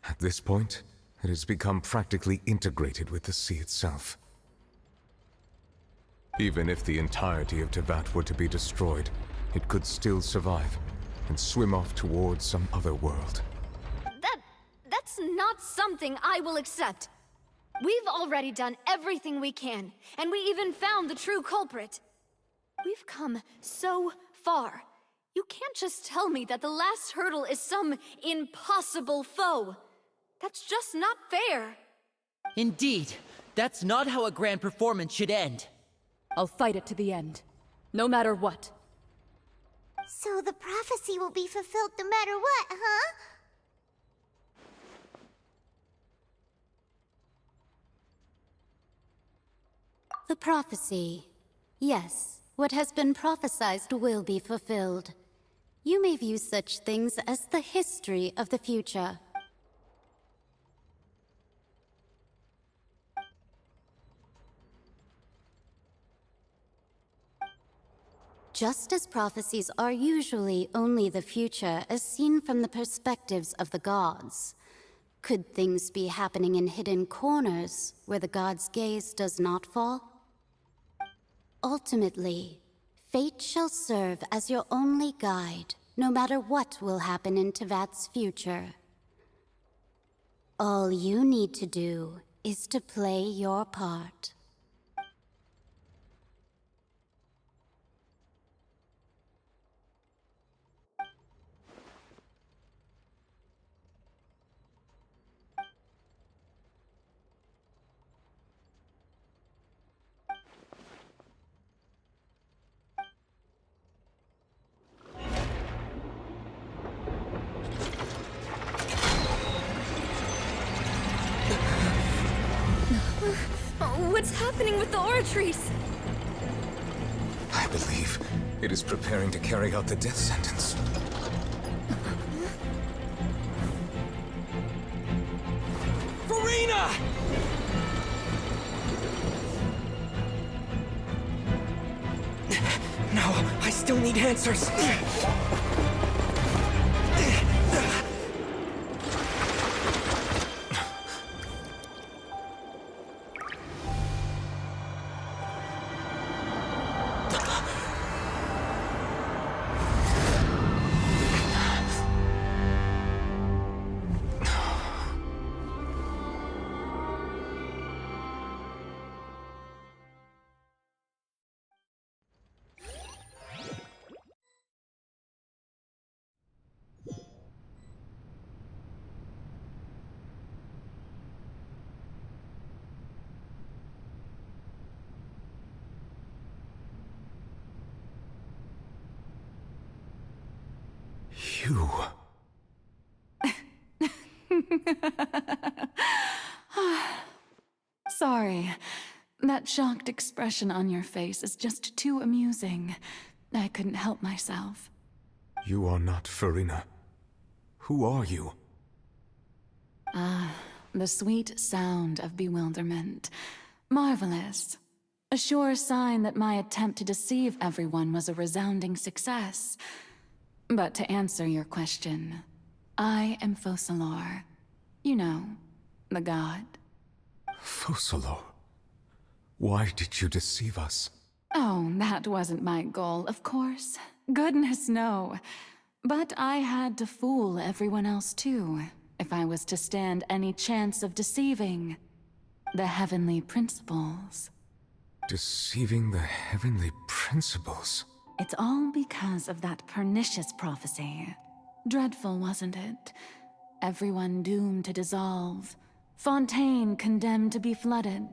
At this point, it has become practically integrated with the sea itself. Even if the entirety of Tevat were to be destroyed, it could still survive and swim off towards some other world. That's not something I will accept. We've already done everything we can, and we even found the true culprit. We've come so far. You can't just tell me that the last hurdle is some impossible foe. That's just not fair. Indeed, that's not how a grand performance should end. I'll fight it to the end, no matter what. So the prophecy will be fulfilled no matter what, huh? The prophecy. Yes, what has been prophesied will be fulfilled. You may view such things as the history of the future. Just as prophecies are usually only the future as seen from the perspectives of the gods, could things be happening in hidden corners where the gods' gaze does not fall? Ultimately, fate shall serve as your only guide, no matter what will happen in Tevat's future. All you need to do is to play your part. What's happening with the aura trees? I believe it is preparing to carry out the death sentence. Farina! No, I still need answers. You... Sorry. That shocked expression on your face is just too amusing. I couldn't help myself. You are not Farina. Who are you? The sweet sound of bewilderment. Marvelous. A sure sign that my attempt to deceive everyone was a resounding success. But to answer your question, I am Focalor. You know, the god. Focalor? Why did you deceive us? Oh, that wasn't my goal, of course. Goodness, no. But I had to fool everyone else too, if I was to stand any chance of deceiving the heavenly principles. Deceiving the heavenly principles? It's all because of that pernicious prophecy. Dreadful, wasn't it? Everyone doomed to dissolve. Fontaine condemned to be flooded.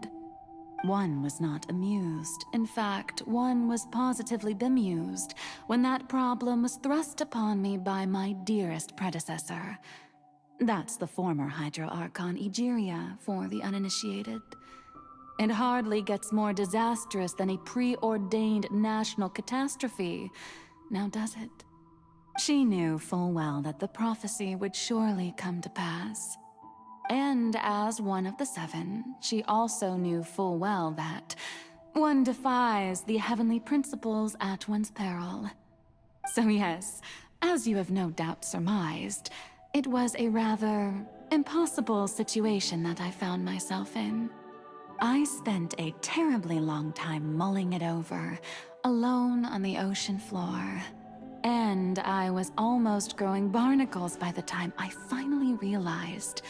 One was not amused. In fact, one was positively bemused when that problem was thrust upon me by my dearest predecessor. That's the former Hydro Archon Egeria for the uninitiated. It hardly gets more disastrous than a preordained national catastrophe, now does it? She knew full well that the prophecy would surely come to pass. And as one of the seven, she also knew full well that one defies the heavenly principles at one's peril. So yes, as you have no doubt surmised, it was a rather impossible situation that I found myself in. I spent a terribly long time mulling it over, alone on the ocean floor. And I was almost growing barnacles by the time I finally realized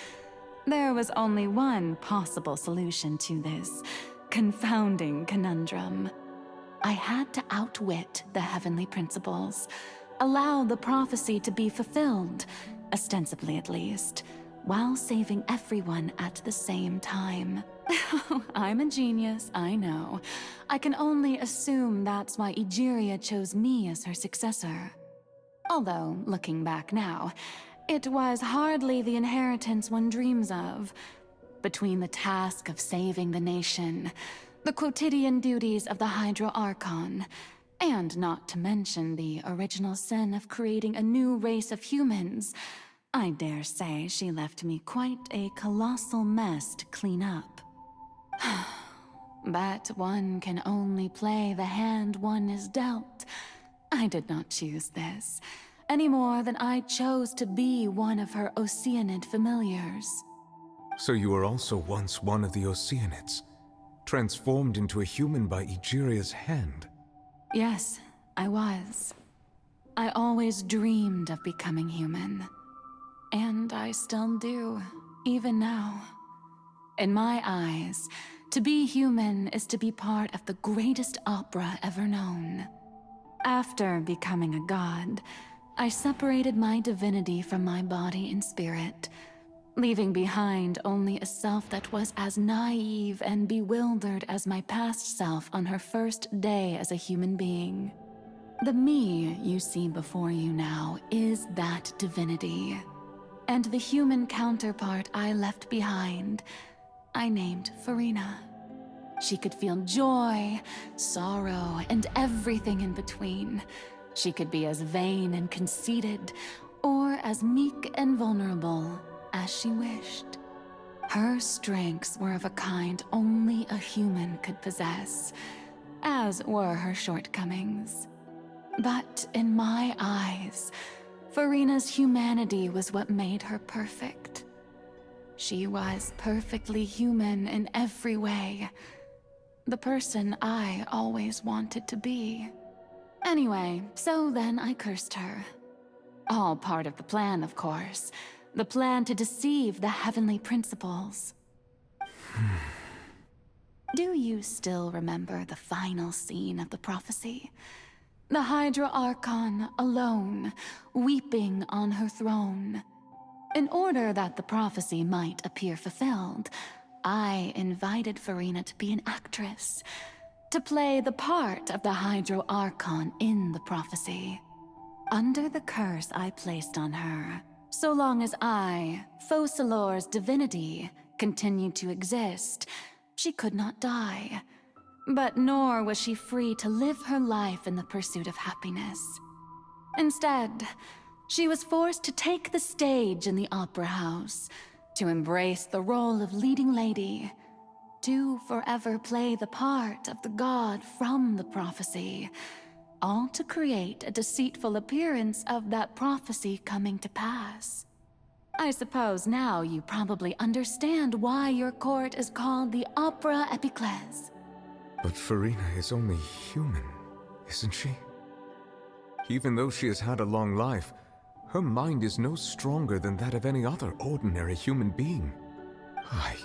there was only one possible solution to this confounding conundrum. I had to outwit the heavenly principles, allow the prophecy to be fulfilled, ostensibly at least, while saving everyone at the same time. I'm a genius, I know. I can only assume that's why Egeria chose me as her successor. Although, looking back now, it was hardly the inheritance one dreams of. Between the task of saving the nation, the quotidian duties of the Hydro Archon, and not to mention the original sin of creating a new race of humans, I dare say she left me quite a colossal mess to clean up. But one can only play the hand one is dealt. I did not choose this, any more than I chose to be one of her Oceanid familiars. So you were also once one of the Oceanids, transformed into a human by Egeria's hand? Yes, I was. I always dreamed of becoming human. And I still do, even now. In my eyes, to be human is to be part of the greatest opera ever known. After becoming a god, I separated my divinity from my body and spirit, leaving behind only a self that was as naive and bewildered as my past self on her first day as a human being. The me you see before you now is that divinity. And the human counterpart I left behind, I named Farina. She could feel joy, sorrow, and everything in between. She could be as vain and conceited, or as meek and vulnerable as she wished. Her strengths were of a kind only a human could possess, as were her shortcomings. But in my eyes, Farina's humanity was what made her perfect. She was perfectly human in every way. The person I always wanted to be. Anyway, so then I cursed her. All part of the plan, of course. The plan to deceive the heavenly principles. Do you still remember the final scene of the prophecy? The Hydro Archon alone, weeping on her throne. In order that the prophecy might appear fulfilled, I invited Farina to be an actress, to play the part of the Hydro Archon in the prophecy. Under the curse I placed on her, so long as I, Focalor's divinity, continued to exist, she could not die. But nor was she free to live her life in the pursuit of happiness. Instead, she was forced to take the stage in the opera house, to embrace the role of leading lady, to forever play the part of the god from the prophecy, all to create a deceitful appearance of that prophecy coming to pass. I suppose now you probably understand why your court is called the Opera Epiclese. But Farina is only human, isn't she? Even though she has had a long life, her mind is no stronger than that of any other ordinary human being. I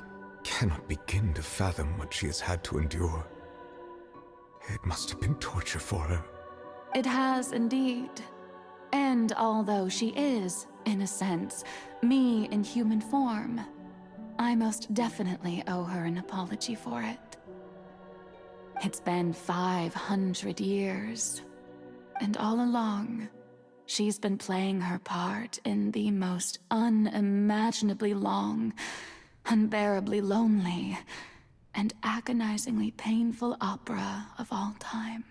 cannot begin to fathom what she has had to endure. It must have been torture for her. It has indeed. And although she is, in a sense, me in human form, I most definitely owe her an apology for it. It's been 500 years, and all along, she's been playing her part in the most unimaginably long, unbearably lonely, and agonizingly painful opera of all time.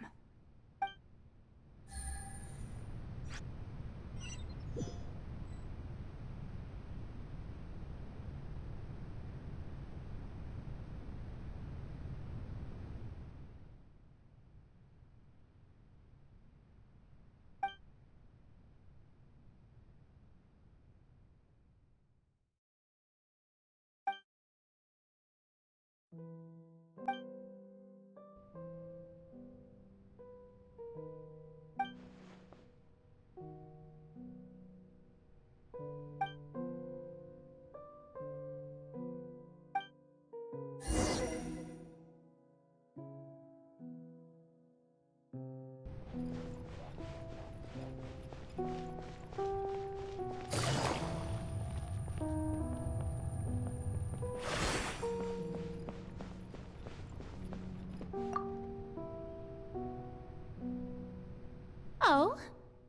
Oh,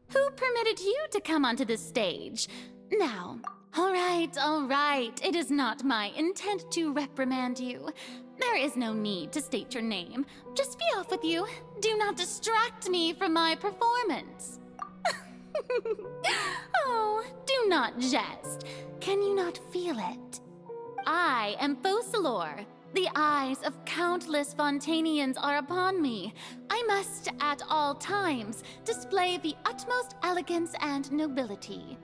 who permitted you to come onto this stage? Now, all right, it is not my intent to reprimand you. There is no need to state your name. Just be off with you. Do not distract me from my performance. Oh, do not jest. Can you not feel it? I am Focalor. The eyes of countless Fontainians are upon me. I must, at all times, display the utmost elegance and nobility.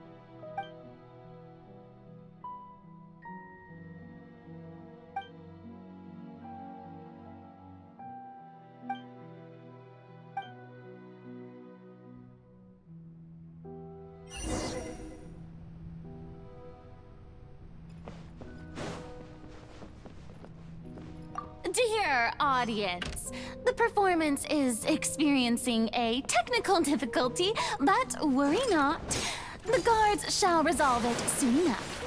Dear audience, the performance is experiencing a technical difficulty, but worry not. The guards shall resolve it soon enough.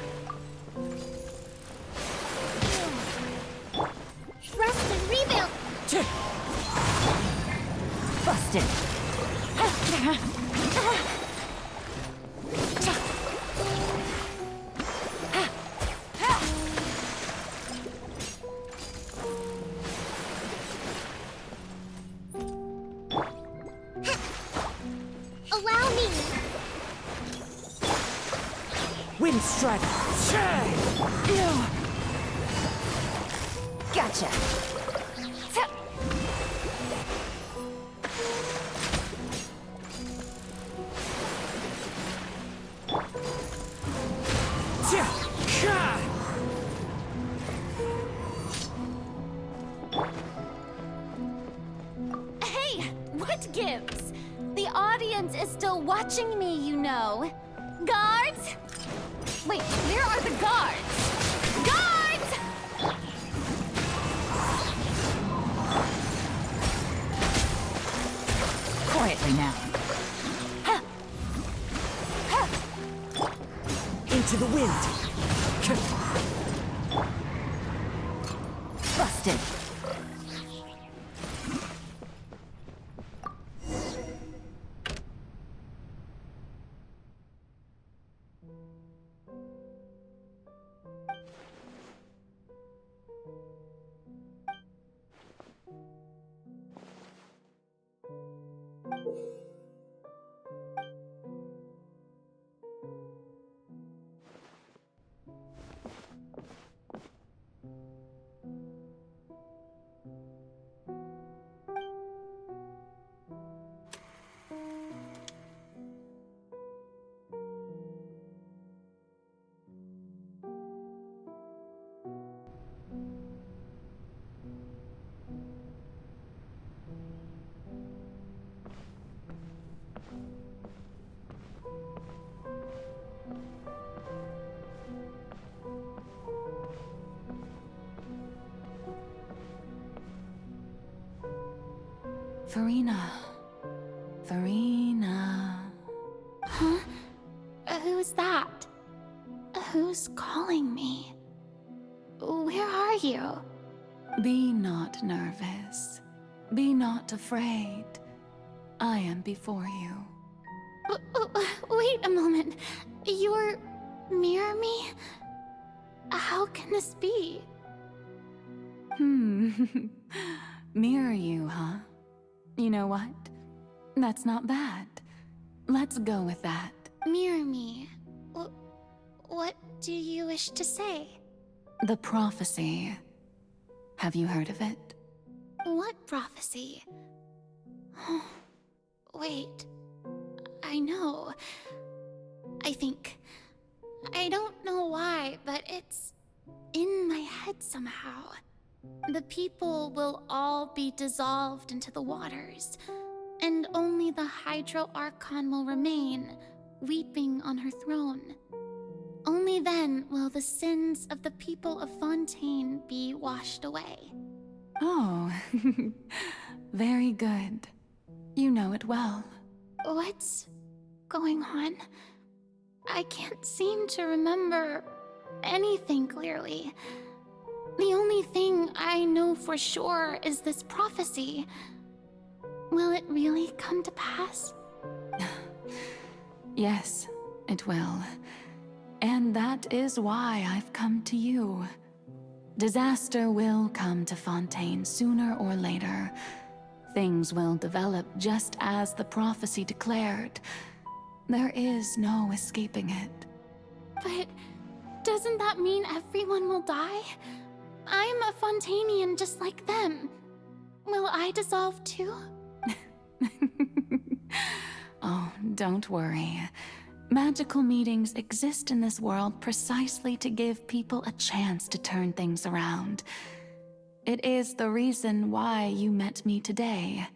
Rest and rebuild! Busted! Allow me! Wind strike! Gotcha! Hey, what gives? The audience is still watching me, you know. Guards? Wait, where are the guards? Guards! Quietly now. Into the wind. Busted. Farina. Huh? Who's that? Who's calling me? Where are you? Be not nervous. Be not afraid. I am before you. Wait a moment. You're near me? How can this be? Mirror you, huh? You know what? That's not bad. Let's go with that. Mirror me. What do you wish to say? The prophecy. Have you heard of it? What prophecy? Wait. I know. I think. I don't know why, but it's in my head somehow. The people will all be dissolved into the waters, and only the Hydro Archon will remain, weeping on her throne. Only then will the sins of the people of Fontaine be washed away. Oh, very good. You know it well. What's going on? I can't seem to remember anything clearly. The only thing I know for sure is this prophecy. Will it really come to pass? Yes, it will. And that is why I've come to you. Disaster will come to Fontaine sooner or later. Things will develop just as the prophecy declared. There is no escaping it. But doesn't that mean everyone will die? I'm a Fontainian just like them. Will I dissolve too? Oh, don't worry. Magical meetings exist in this world precisely to give people a chance to turn things around. It is the reason why you met me today.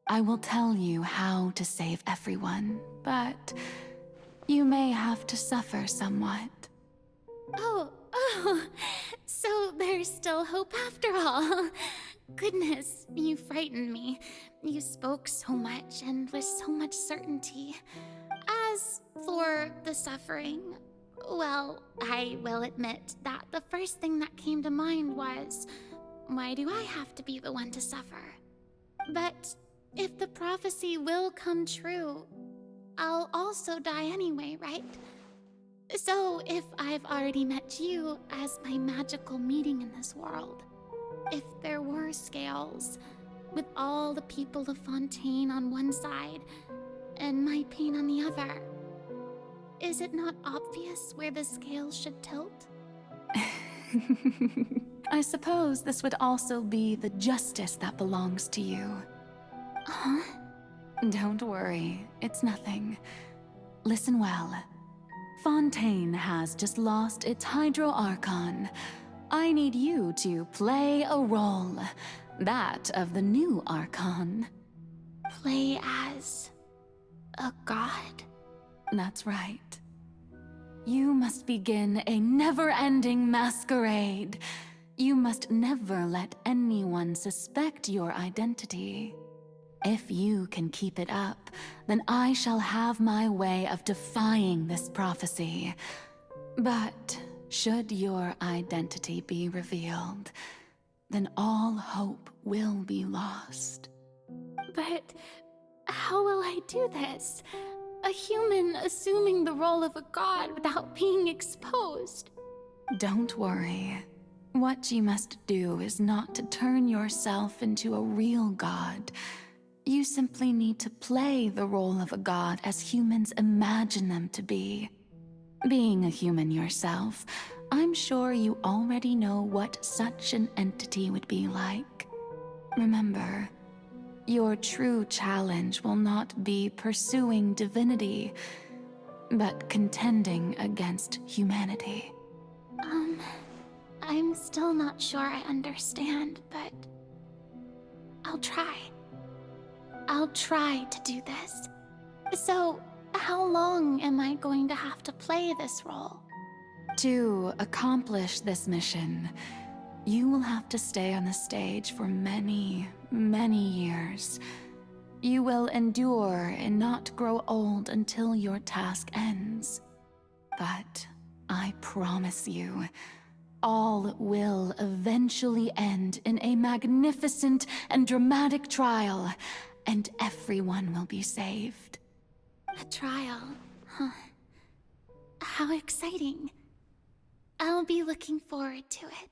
I will tell you how to save everyone, but you may have to suffer somewhat. Oh, so there's still hope after all. Goodness, you frightened me. You spoke so much and with so much certainty. As for the suffering, well, I will admit that the first thing that came to mind was, why do I have to be the one to suffer? But if the prophecy will come true, I'll also die anyway, right? So if I've already met you as my magical meeting in this world, if there were scales, with all the people of Fontaine on one side and my pain on the other, is it not obvious where the scales should tilt? I suppose this would also be the justice that belongs to you. Huh? Don't worry, it's nothing. Listen well. Fontaine has just lost its Hydro Archon. I need you to play a role. That of the new Archon. Play as a god? That's right. You must begin a never-ending masquerade. You must never let anyone suspect your identity. If you can keep it up, then I shall have my way of defying this prophecy. But should your identity be revealed, then all hope will be lost. But how will I do this? A human assuming the role of a god without being exposed. Don't worry. What you must do is not to turn yourself into a real god. You simply need to play the role of a god as humans imagine them to be. Being a human yourself, I'm sure you already know what such an entity would be like. Remember, your true challenge will not be pursuing divinity, but contending against humanity. I'm still not sure I understand, but I'll try. I'll try to do this. So, how long am I going to have to play this role? To accomplish this mission, you will have to stay on the stage for many, many years. You will endure and not grow old until your task ends. But I promise you, all will eventually end in a magnificent and dramatic trial, and everyone will be saved. A trial, huh? How exciting. I'll be looking forward to it.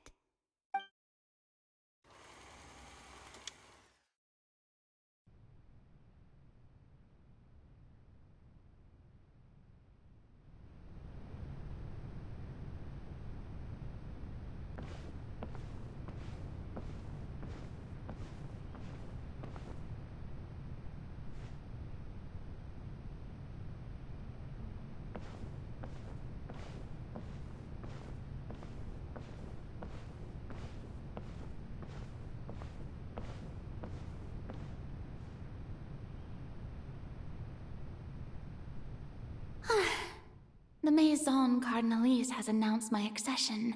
The Maison Cardinalise has announced my accession,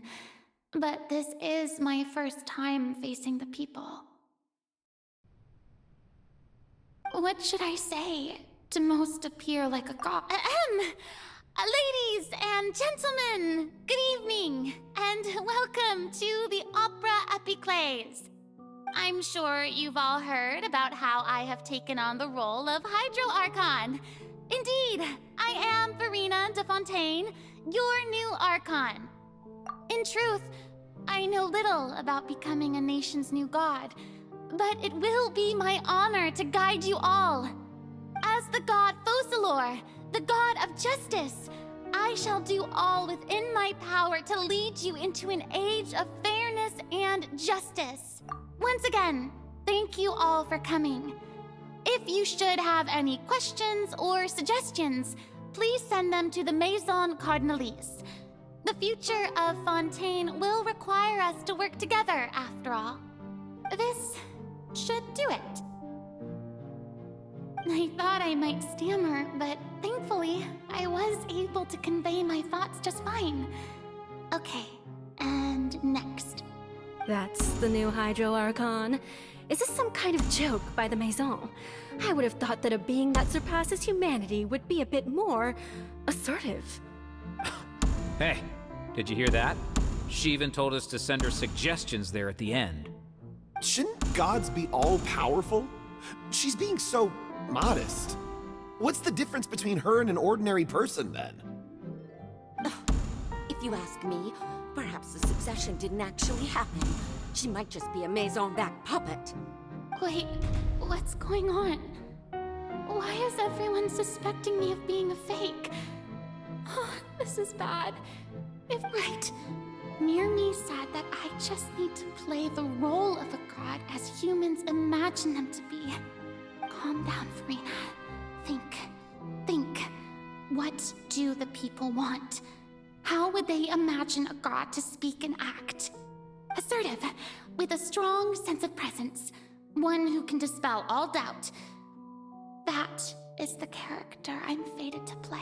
but this is my first time facing the people. What should I say to most appear like a god? Ladies and gentlemen, good evening, and welcome to the Opera Epiclese. I'm sure you've all heard about how I have taken on the role of Hydro Archon. Indeed, I am Verena de Fontaine, your new Archon. In truth, I know little about becoming a nation's new god, but it will be my honor to guide you all. As the god Focalor, the god of justice, I shall do all within my power to lead you into an age of fairness and justice. Once again, thank you all for coming. If you should have any questions or suggestions, please send them to the Maison Cardinalise. The future of Fontaine will require us to work together, after all. This should do it. I thought I might stammer, but thankfully, I was able to convey my thoughts just fine. Okay, and next. That's the new Hydro Archon. Is this some kind of joke by the Maison? I would have thought that a being that surpasses humanity would be a bit more assertive. Hey, did you hear that? She even told us to send her suggestions there at the end. Shouldn't gods be all-powerful? She's being so modest. What's the difference between her and an ordinary person, then? If you ask me, perhaps the succession didn't actually happen. She might just be a Maison back puppet. Wait, what's going on? Why is everyone suspecting me of being a fake? Oh, this is bad. If right, Mirmi said that I just need to play the role of a god as humans imagine them to be. Calm down, Verena. Think. What do the people want? How would they imagine a god to speak and act? Assertive, with a strong sense of presence. One who can dispel all doubt. That is the character I'm fated to play.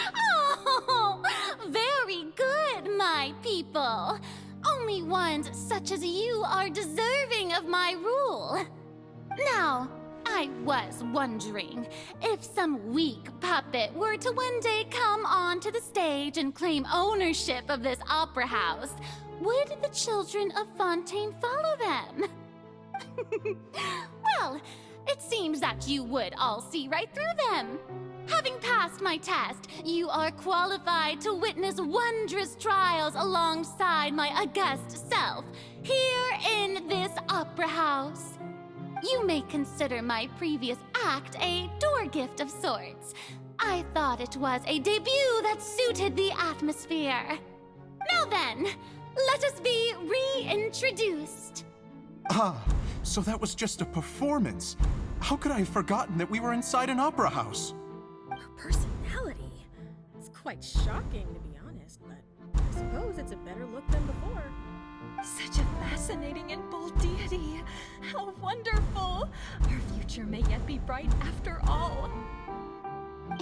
Oh, very good, my people. Only ones such as you are deserving of my rule. Now, I was wondering, if some weak puppet were to one day come onto the stage and claim ownership of this opera house, would the children of Fontaine follow them? Well, it seems that you would all see right through them. Having passed my test, you are qualified to witness wondrous trials alongside my august self, here in this opera house. You may consider my previous act a door gift of sorts. I thought it was a debut that suited the atmosphere. Now then, let us be reintroduced. Ah, so that was just a performance. How could I have forgotten that we were inside an opera house? Her personality. It's quite shocking, to be honest, but I suppose it's a better look than before. Such a fascinating and bold deity. How wonderful! Our future may yet be bright after all.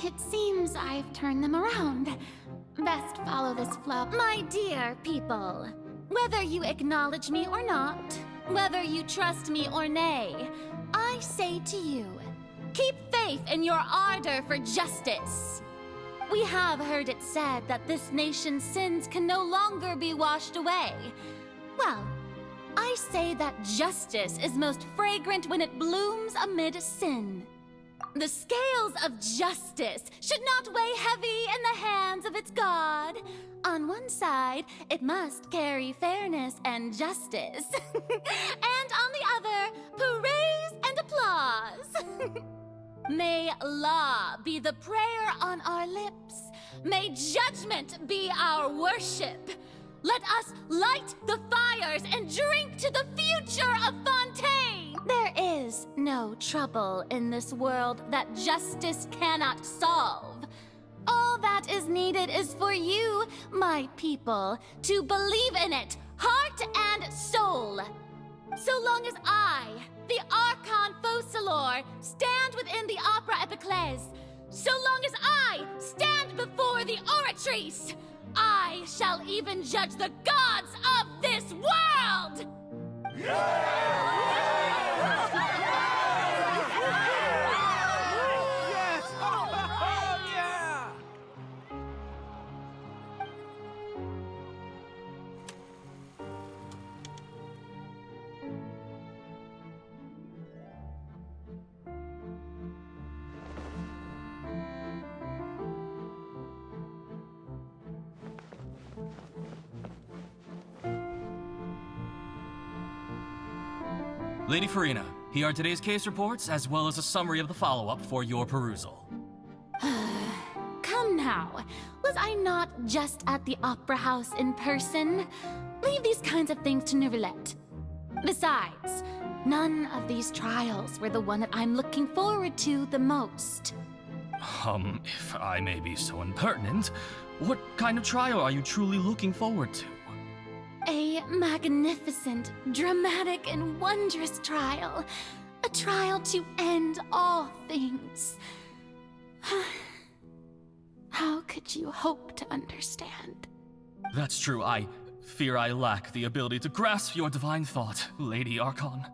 It seems I've turned them around. Best follow this flow. My dear people, whether you acknowledge me or not, whether you trust me or nay, I say to you, keep faith in your ardor for justice. We have heard it said that this nation's sins can no longer be washed away. Well, I say that justice is most fragrant when it blooms amid sin. The scales of justice should not weigh heavy in the hands of its God. On one side, it must carry fairness and justice. And on the other, praise and applause. May law be the prayer on our lips. May judgment be our worship. Let us light the fires and drink to the future of Fontaine! There is no trouble in this world that justice cannot solve. All that is needed is for you, my people, to believe in it, heart and soul. So long as I, the Archon Focalor, stand within the Opera Epiclese, so long as I stand before the Oratrice, I shall even judge the gods of this world! Lady Farina, here are today's case reports, as well as a summary of the follow-up for your perusal. Come now, was I not just at the Opera House in person? Leave these kinds of things to Neuvillette. Besides, none of these trials were the one that I'm looking forward to the most. If I may be so impertinent, what kind of trial are you truly looking forward to? A magnificent, dramatic, and wondrous trial. A trial to end all things. How could you hope to understand? That's true. I fear I lack the ability to grasp your divine thought, Lady Archon.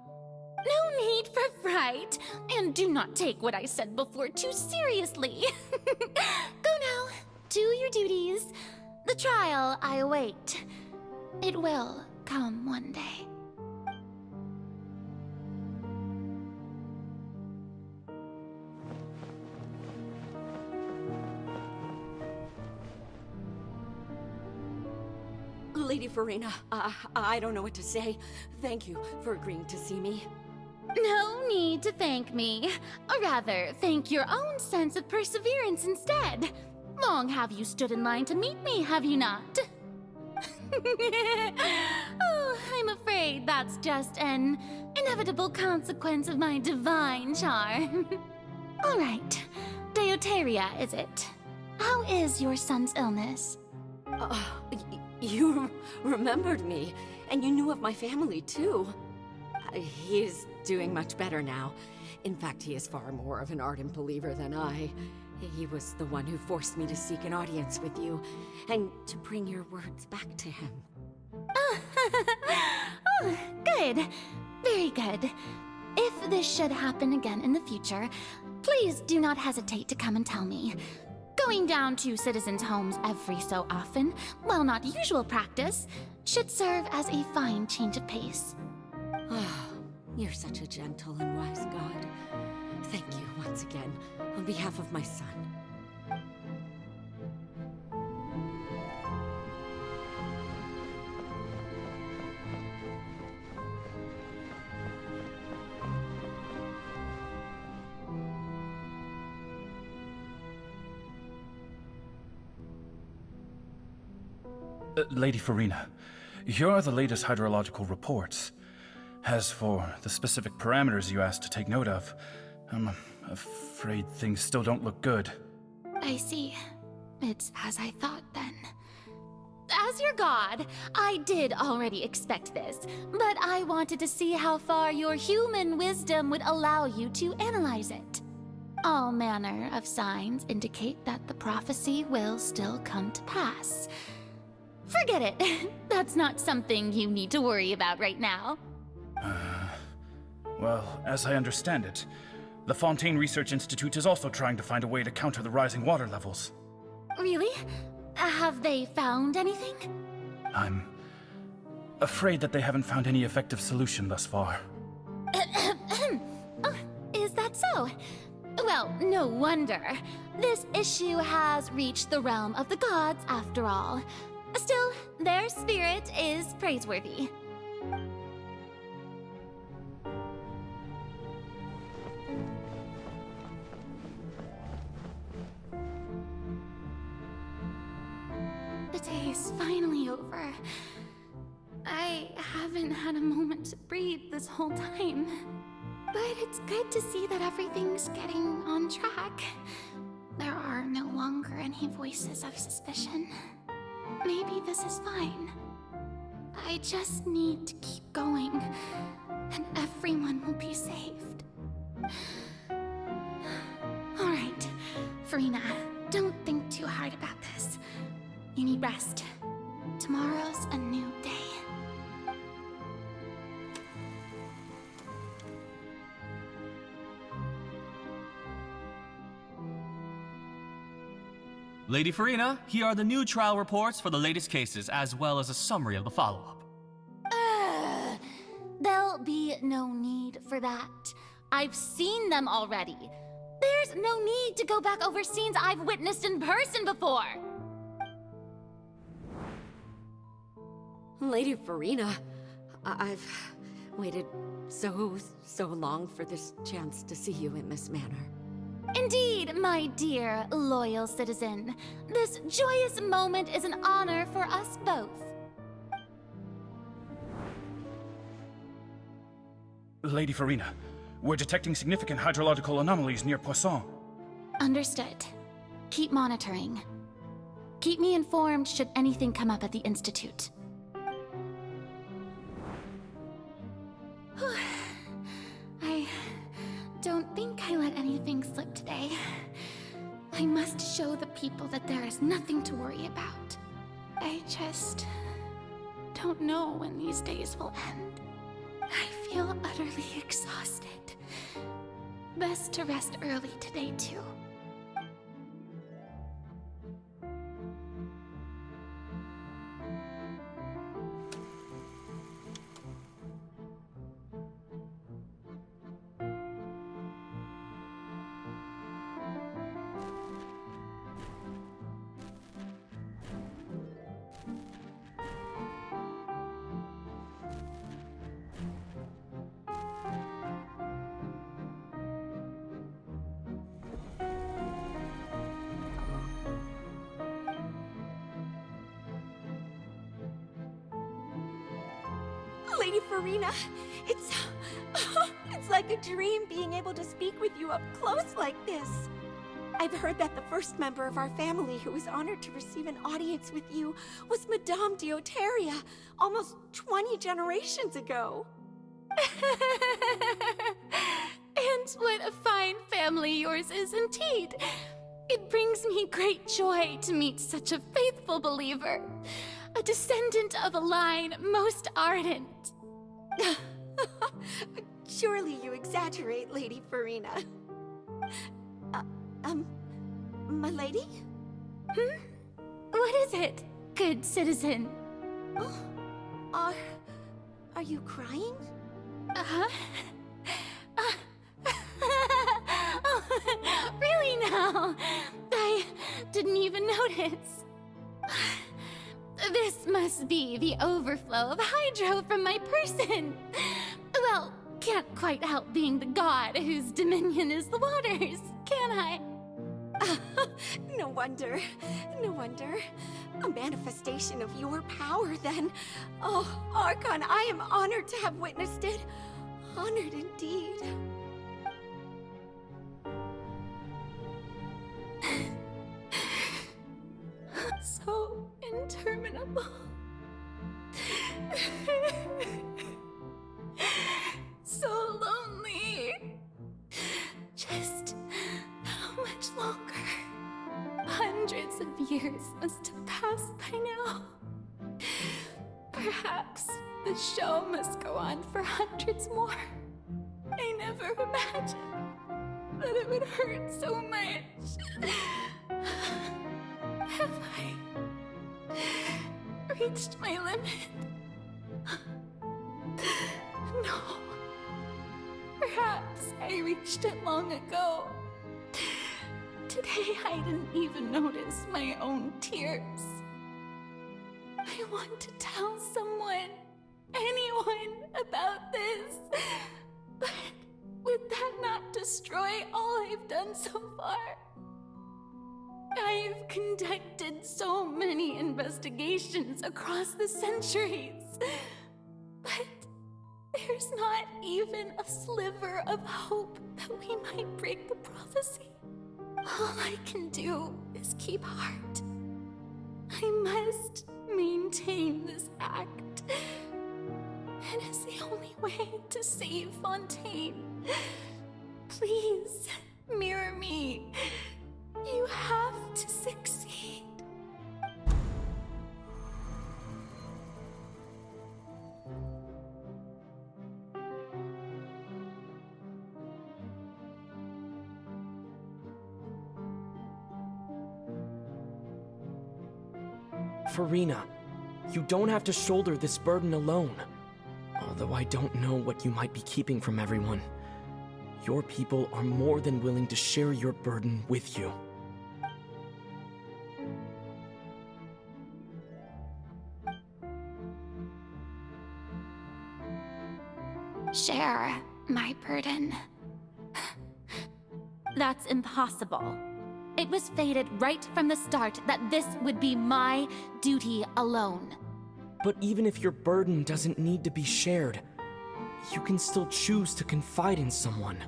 No need for fright, and do not take what I said before too seriously. Go now, do your duties. The trial I await. It will come one day. Lady Farina, I don't know what to say. Thank you for agreeing to see me. No need to thank me. Or rather, thank your own sense of perseverance instead. Long have you stood in line to meet me, have you not? Oh, I'm afraid that's just an inevitable consequence of my divine charm. All right, Deoteria, is it? How is your son's illness? You remembered me, and you knew of my family, too. He is doing much better now. In fact, he is far more of an ardent believer than I. He was the one who forced me to seek an audience with you, and to bring your words back to him. Oh, good. Very good. If this should happen again in the future, please do not hesitate to come and tell me. Going down to citizens' homes every so often, while not usual practice, should serve as a fine change of pace. You're such a gentle and wise god. Thank you once again, on behalf of my son. Lady Farina, here are the latest hydrological reports. As for the specific parameters you asked to take note of, I'm afraid things still don't look good. I see. It's as I thought then. As your god, I did already expect this, but I wanted to see how far your human wisdom would allow you to analyze it. All manner of signs indicate that the prophecy will still come to pass. Forget it. That's not something you need to worry about right now. Well, as I understand it, the Fontaine Research Institute is also trying to find a way to counter the rising water levels. Really? Have they found anything? I'm afraid that they haven't found any effective solution thus far. Oh, is that so? Well, no wonder. This issue has reached the realm of the gods, after all. Still, their spirit is praiseworthy. The day is finally over. I haven't had a moment to breathe this whole time. But it's good to see that everything's getting on track. There are no longer any voices of suspicion. Maybe this is fine. I just need to keep going, and everyone will be saved. Alright, Farina, don't think too hard about this. You need rest. Tomorrow's a new day. Lady Farina, here are the new trial reports for the latest cases, as well as a summary of the follow-up. There'll be no need for that. I've seen them already. There's no need to go back over scenes I've witnessed in person before. Lady Farina, I've waited so long for this chance to see you in this manner. Indeed, my dear, loyal citizen. This joyous moment is an honor for us both. Lady Farina, we're detecting significant hydrological anomalies near Poisson. Understood. Keep monitoring. Keep me informed should anything come up at the Institute. I don't think I let anything slip today. I must show the people that there is nothing to worry about. I just don't know when these days will end. I feel utterly exhausted. Best to rest early today, too. Lady Farina, it's like a dream being able to speak with you up close like this. I've heard that the first member of our family who was honored to receive an audience with you was Madame Dioteria, almost 20 generations ago. And what a fine family yours is indeed. It brings me great joy to meet such a faithful believer, a descendant of a line most ardent. Surely you exaggerate, Lady Farina. My lady? What is it, good citizen? Are you crying? Oh, really now? I didn't even notice. This must be the overflow of hydro from my person. Well, can't quite help being the god whose dominion is the waters, can I? No wonder. No wonder. A manifestation of your power, then. Oh, Archon, I am honored to have witnessed it. Honored indeed. So interminable. So lonely. Just Hundreds of years must have passed by now. Perhaps the show must go on for hundreds more. I never imagined that it would hurt so much. Have I reached my limit? No. Perhaps I reached it long ago. Today I didn't even notice my own tears. I want to tell someone, anyone, about this. But would that not destroy all I've done so far? I've conducted so many investigations across the centuries, but there's not even a sliver of hope that we might break the prophecy. All I can do is keep heart. I must maintain this act. It is the only way to save Fontaine. Please, mirror me. You have to succeed. Farina, you don't have to shoulder this burden alone. Although I don't know what you might be keeping from everyone. Your people are more than willing to share your burden with you. Share my burden. That's impossible. It was fated right from the start that this would be my duty alone. But even if your burden doesn't need to be shared, you can still choose to confide in someone.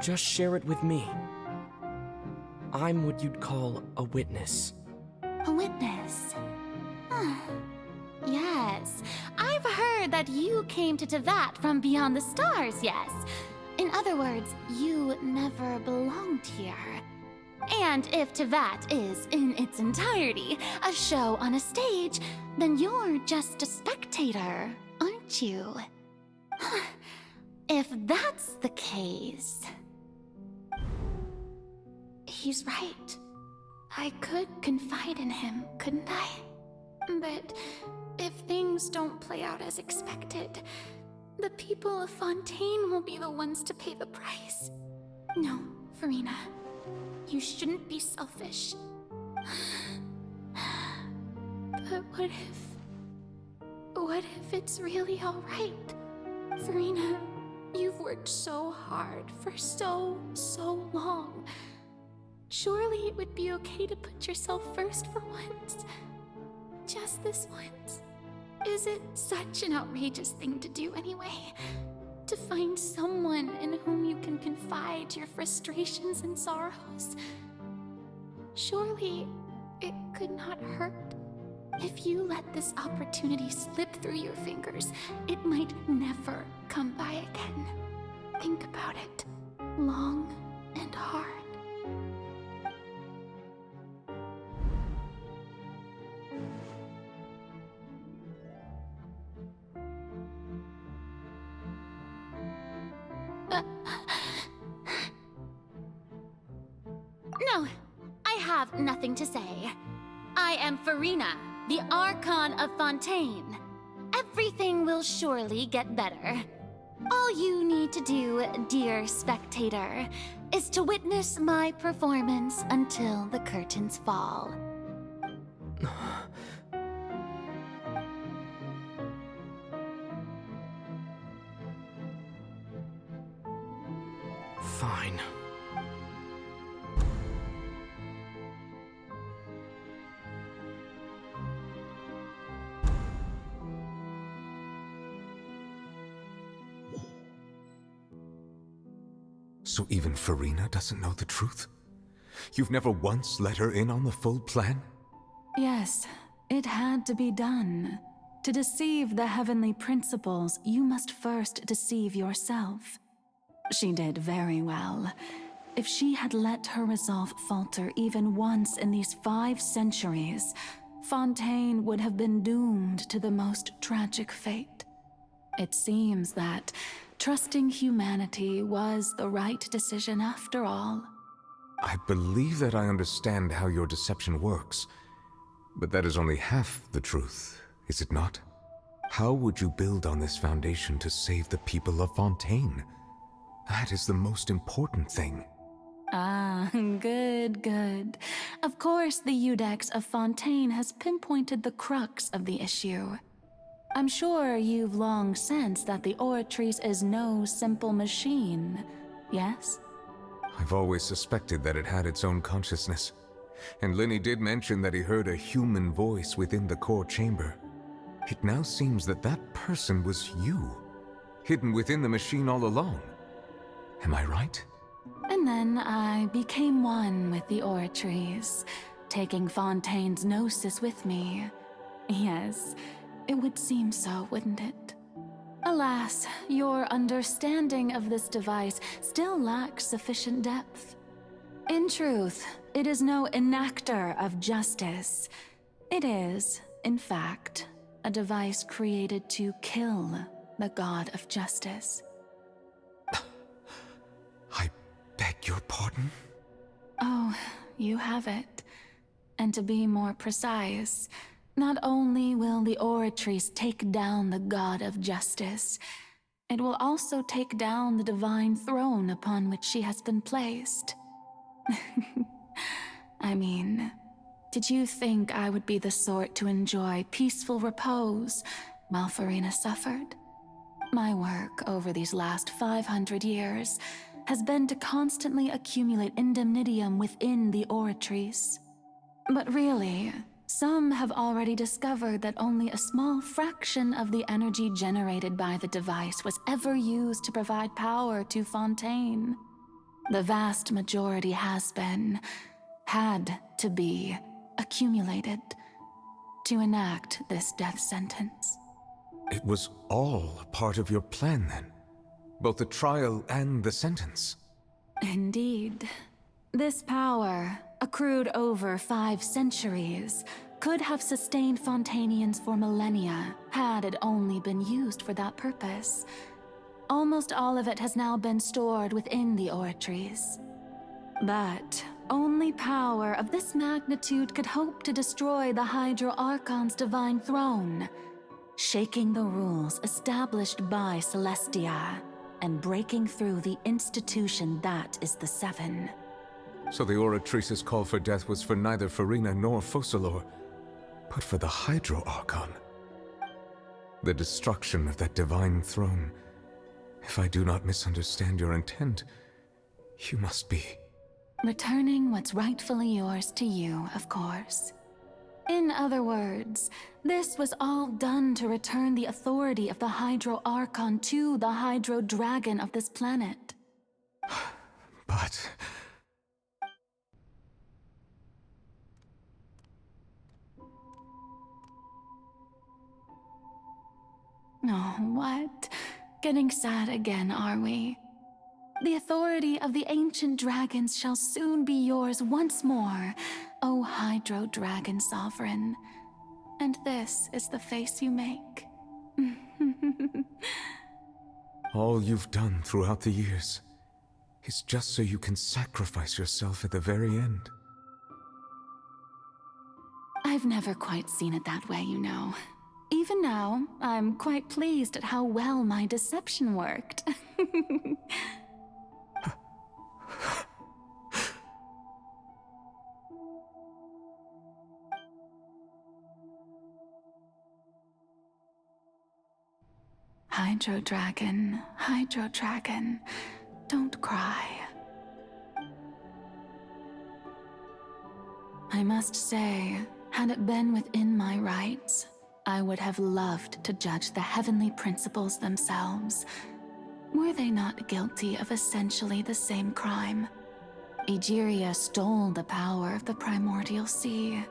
Just share it with me. I'm what you'd call a witness. A witness? Yes. I've heard that you came to Tevat from beyond the stars, yes. In other words, you never belonged here. And if Tevat is, in its entirety, a show on a stage, then you're just a spectator, aren't you? If that's the case... He's right. I could confide in him, couldn't I? But if things don't play out as expected, the people of Fontaine will be the ones to pay the price. No, Farina. You shouldn't be selfish. But what if it's really alright? Farina, you've worked so hard for so long. Surely it would be okay to put yourself first for once. Just this once. Is it such an outrageous thing to do anyway? To find someone in whom you can confide your frustrations and sorrows? Surely it could not hurt. If you let this opportunity slip through your fingers, it might never come by again. Think about it long and hard. No, I have nothing to say. I am Farina, the Archon of Fontaine. Everything will surely get better. All you need to do, dear spectator, is to witness my performance until the curtains fall. Fine. So even Farina doesn't know the truth? You've never once let her in on the full plan? Yes, it had to be done. To deceive the heavenly principles, you must first deceive yourself. She did very well. if she had let her resolve falter even once in these 5 centuries, Fontaine would have been doomed to the most tragic fate. It seems that trusting humanity was the right decision after all. I believe that I understand how your deception works, but that is only half the truth, is it not? How would you build on this foundation to save the people of Fontaine? That is the most important thing. Ah, good, good. Of course, the Iudex of Fontaine has pinpointed the crux of the issue. I'm sure you've long sensed that the Oratrice is no simple machine, yes? I've always suspected that it had its own consciousness, and Lenny did mention that he heard a human voice within the core chamber. It now seems that that person was you, hidden within the machine all along. Am I right? And then I became one with the Oratrice, taking Fontaine's gnosis with me. Yes, it would seem so, wouldn't it? Alas, your understanding of this device still lacks sufficient depth. In truth, it is no enactor of justice. It is, in fact, a device created to kill the god of justice. I beg your pardon? Oh, you have it. And to be more precise, not only will the Oratrice take down the god of justice, it will also take down the divine throne upon which she has been placed. I mean, did you think I would be the sort to enjoy peaceful repose while Farina suffered? My work over these last 500 years has been to constantly accumulate indemnitium within the Oratrice. But really, some have already discovered that only a small fraction of the energy generated by the device was ever used to provide power to Fontaine. The vast majority had to be, accumulated to enact this death sentence. It was all a part of your plan, then? Both the trial and the sentence? Indeed. This power, accrued over 5 centuries, could have sustained Fontainians for millennia had it only been used for that purpose. Almost all of it has now been stored within the Oratrice. But only power of this magnitude could hope to destroy the Hydro Archon's divine throne, shaking the rules established by Celestia and breaking through the institution that is the Seven. So the Oratrice's call for death was for neither Farina nor Focalor, but for the Hydro Archon. The destruction of that divine throne. If I do not misunderstand your intent, you must be... returning what's rightfully yours to you, of course. In other words, this was all done to return the authority of the Hydro Archon to the Hydro Dragon of this planet. But... Oh, what? Getting sad again, are we? The authority of the ancient dragons shall soon be yours once more, O Hydro Dragon Sovereign. And this is the face you make. all you've done throughout the years is just so you can sacrifice yourself at the very end. I've never quite seen it that way, you know. Even now, I'm quite pleased at how well my deception worked. Hydro Dragon, don't cry. I must say, had it been within my rights, I would have loved to judge the heavenly principles themselves. Were they not guilty of essentially the same crime? Egeria stole the power of the primordial sea,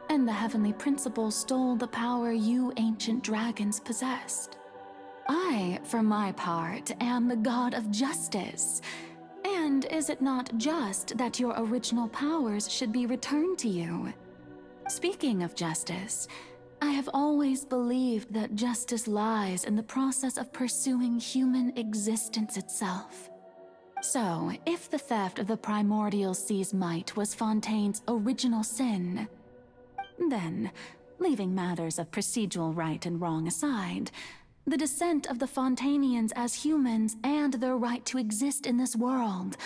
and the heavenly principles stole the power you ancient dragons possessed. I, for my part, am the god of justice, And is it not just that your original powers should be returned to you? Speaking of justice, I have always believed that justice lies in the process of pursuing human existence itself. So, if the theft of the primordial sea's might was Fontaine's original sin, then, leaving matters of procedural right and wrong aside, the descent of the Fontainians as humans and their right to exist in this world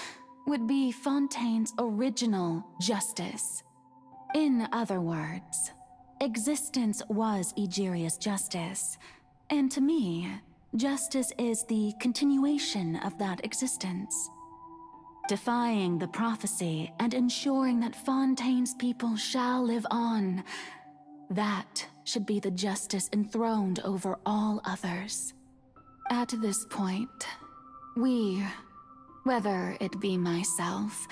would be Fontaine's original justice. In other words, existence was Egeria's justice, and to me, justice is the continuation of that existence. Defying the prophecy and ensuring that Fontaine's people shall live on, that should be the justice enthroned over all others. At this point, we, whether it be myself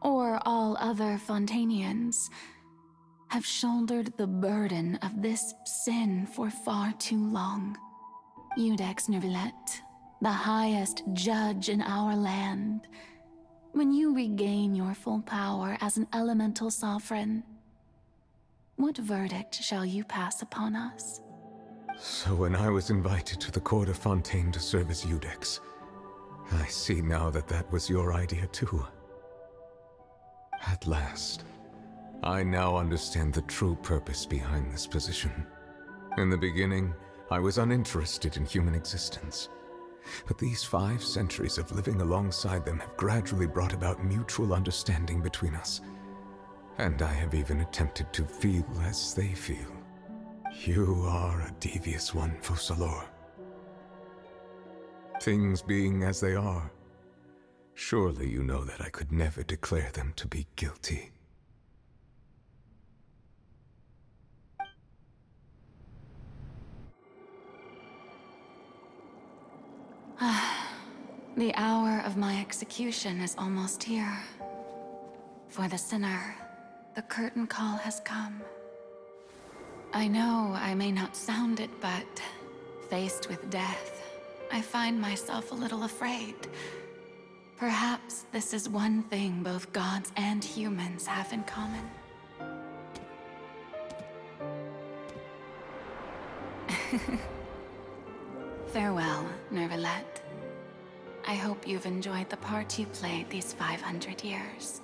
or all other Fontainians, have shouldered the burden of this sin for far too long. Iudex Neuvillette, the highest judge in our land, when you regain your full power as an elemental sovereign, what verdict shall you pass upon us? So when I was invited to the court of Fontaine to serve as Iudex, I see now that that was your idea too. At last, I now understand the true purpose behind this position. In the beginning, I was uninterested in human existence. But these 5 centuries of living alongside them have gradually brought about mutual understanding between us. And I have even attempted to feel as they feel. You are a devious one, Focalors. Things being as they are, surely you know that I could never declare them to be guilty. The hour of my execution is almost here. For the sinner, the curtain call has come. I know I may not sound it, but faced with death, I find myself a little afraid. Perhaps this is one thing both gods and humans have in common. Farewell, Neuvillette. I hope you've enjoyed the part you played these 500 years.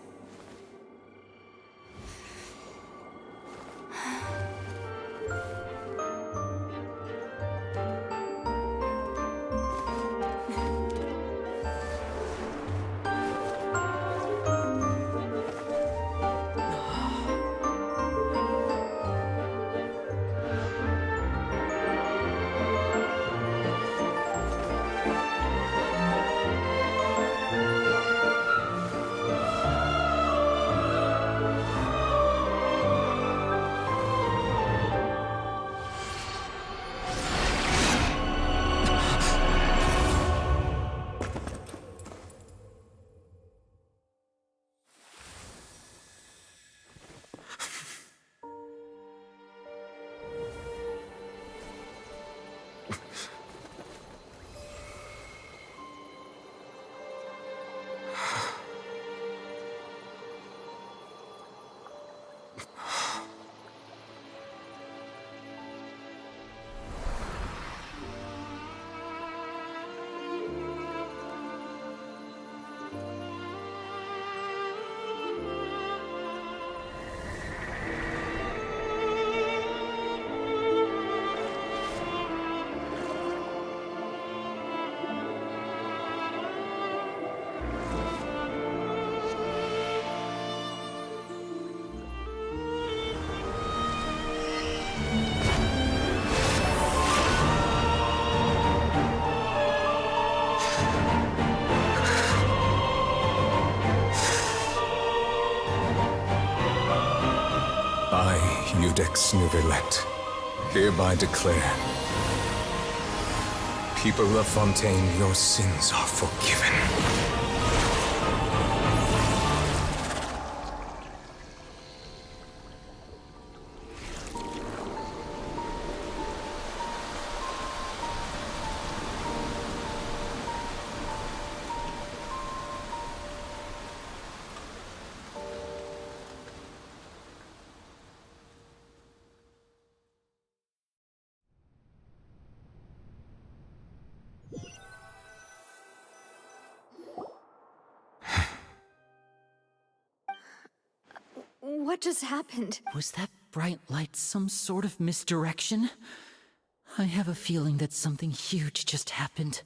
Iudex Neuvillette, hereby declare, people of Fontaine, your sins are forgiven. What just happened? Was that bright light some sort of misdirection? I have a feeling that something huge just happened.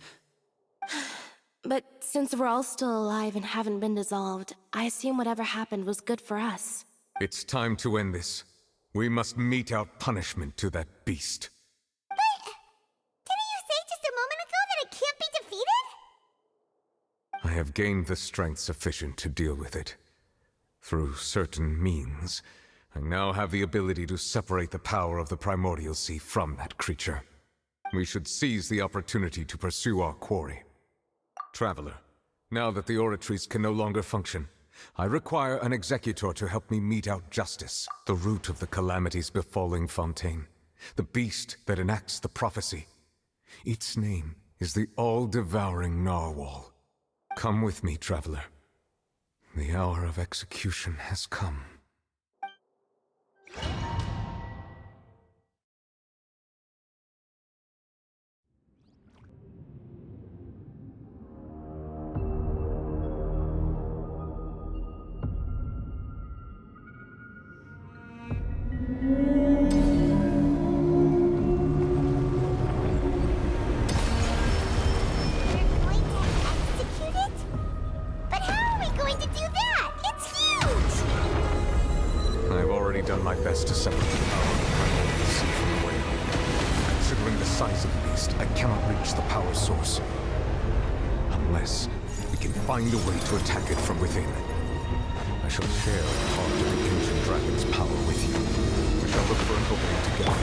But since we're all still alive and haven't been dissolved, I assume whatever happened was good for us. It's time to end this. We must mete out punishment to that beast. Didn't you say just a moment ago that it can't be defeated? I have gained the strength sufficient to deal with it. Through certain means, I now have the ability to separate the power of the Primordial Sea from that creature. We should seize the opportunity to pursue our quarry. Traveler, now that the oratories can no longer function, I require an executor to help me mete out justice, the root of the calamities befalling Fontaine, the beast that enacts the prophecy. Its name is the all-devouring Narwhal. Come with me, traveler. The hour of execution has come. Done my best to separate the power of the Primordial Sea from the whale. Considering the size of the beast, I cannot reach the power source. Unless we can find a way to attack it from within. I shall share a part of the ancient dragon's power with you. We shall look for an opening together.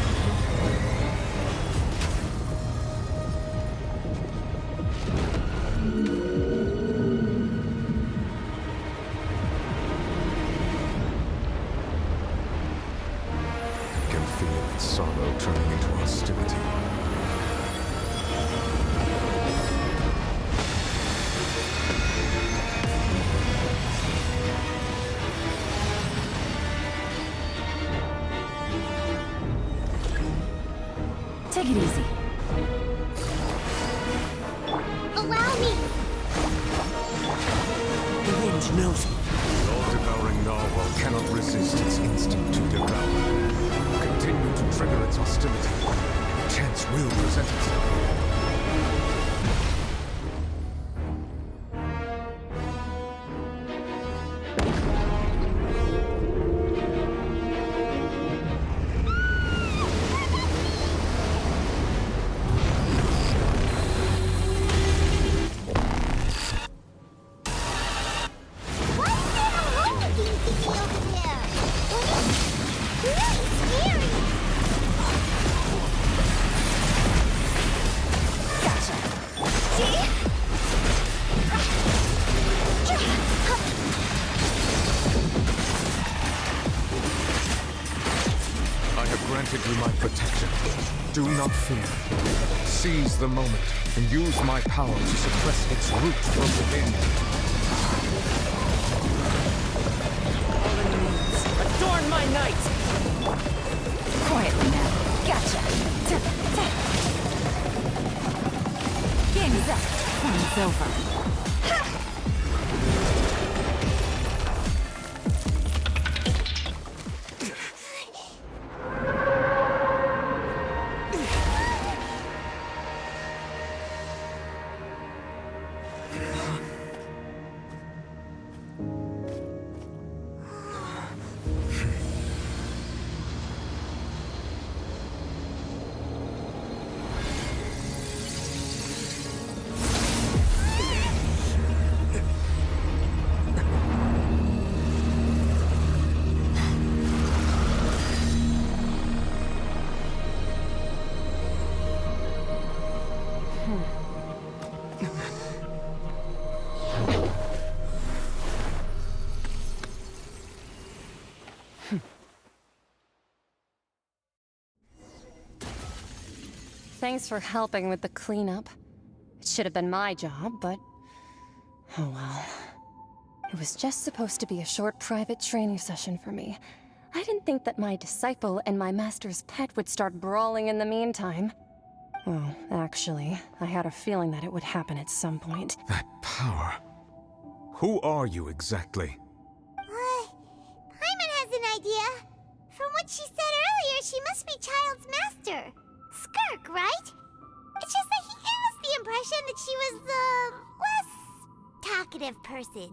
Sorrow turning into hostility. Take it easy. Allow me! The wind knows me. The all-devouring narwhal cannot resist its instinct to devour. Continue to trigger its hostility. Chance will present itself. Do not fear. Seize the moment and use my power to suppress its root from within. Adorn my night! Quietly now. Gotcha. Game's up. Fun's over. Thanks for helping with the cleanup. It should have been my job, but... oh well. It was just supposed to be a short private training session for me. I didn't think that my disciple and my master's pet would start brawling in the meantime. Well, actually, I had a feeling that it would happen at some point. That power. Who are you exactly? Paimon has an what she said earlier, she must be Child's master. Skirk, right? It's just that he gave us the impression that she was the less talkative person.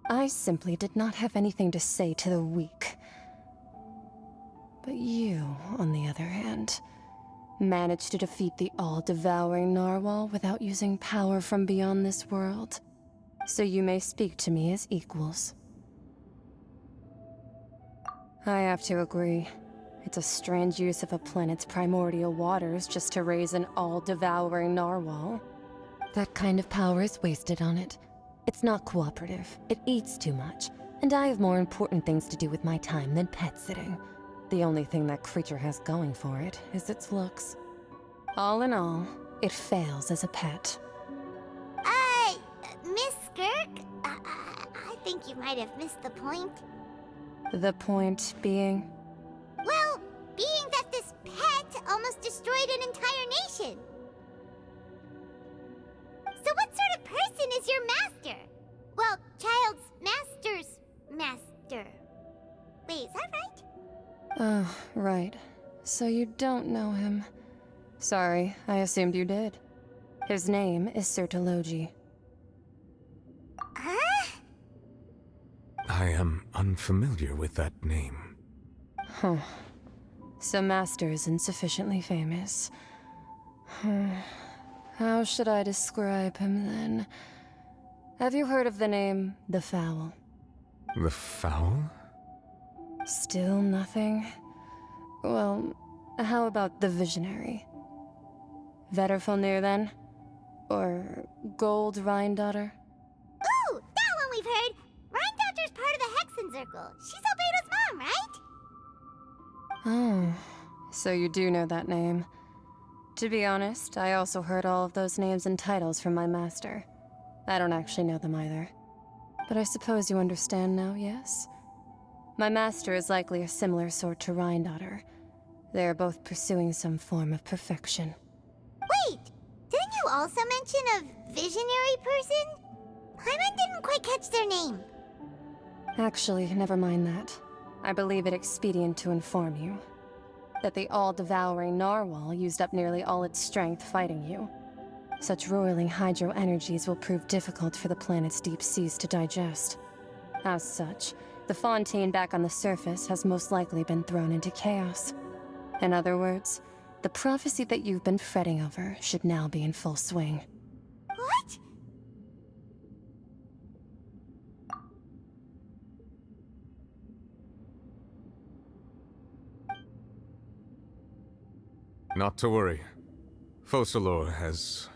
I simply did not have anything to say to the weak. But you, on the other hand, managed to defeat the all-devouring narwhal without using power from beyond this world. So you may speak to me as equals. I have to agree. It's a strange use of a planet's primordial waters just to raise an all-devouring narwhal. That kind of power is wasted on it. It's not cooperative. It eats too much. And I have more important things to do with my time than pet sitting. The only thing that creature has going for it is its looks. All in all, it fails as a pet. Miss Skirk? I think you might have missed the point. The point being? Well, being that this pet almost destroyed an entire nation. So what sort of person is your master? Well, Child's master's master. Wait, is that right? Oh, right. So you don't know him. Sorry, I assumed you did. His name is Sir Deluge. Huh? I am unfamiliar with that name. Huh. So Master is insufficiently famous. How should I describe him then? Have you heard of the name The Fowl? The Fowl? Still nothing? Well, how about the Visionary? Vetterfulnir then? Or Gold Rhindaughter? Ooh, that one we've heard! Rhindaughter's part of the Hexen Circle. She's Albedo's mom, right? Oh, so you do know that name. To be honest, I also heard all of those names and titles from my master. I don't actually know them either. But I suppose you understand now, yes? My master is likely a similar sort to Rhindaughter. They are both pursuing some form of perfection. Wait! Didn't you also mention a visionary person? Paimon didn't quite catch their name. Actually, never mind that. I believe it expedient to inform you that the all-devouring narwhal used up nearly all its strength fighting you. Such roiling hydro energies will prove difficult for the planet's deep seas to digest. As such, the Fontaine back on the surface has most likely been thrown into chaos. In other words, the prophecy that you've been fretting over should now be in full swing. What? Not to worry. Focalor has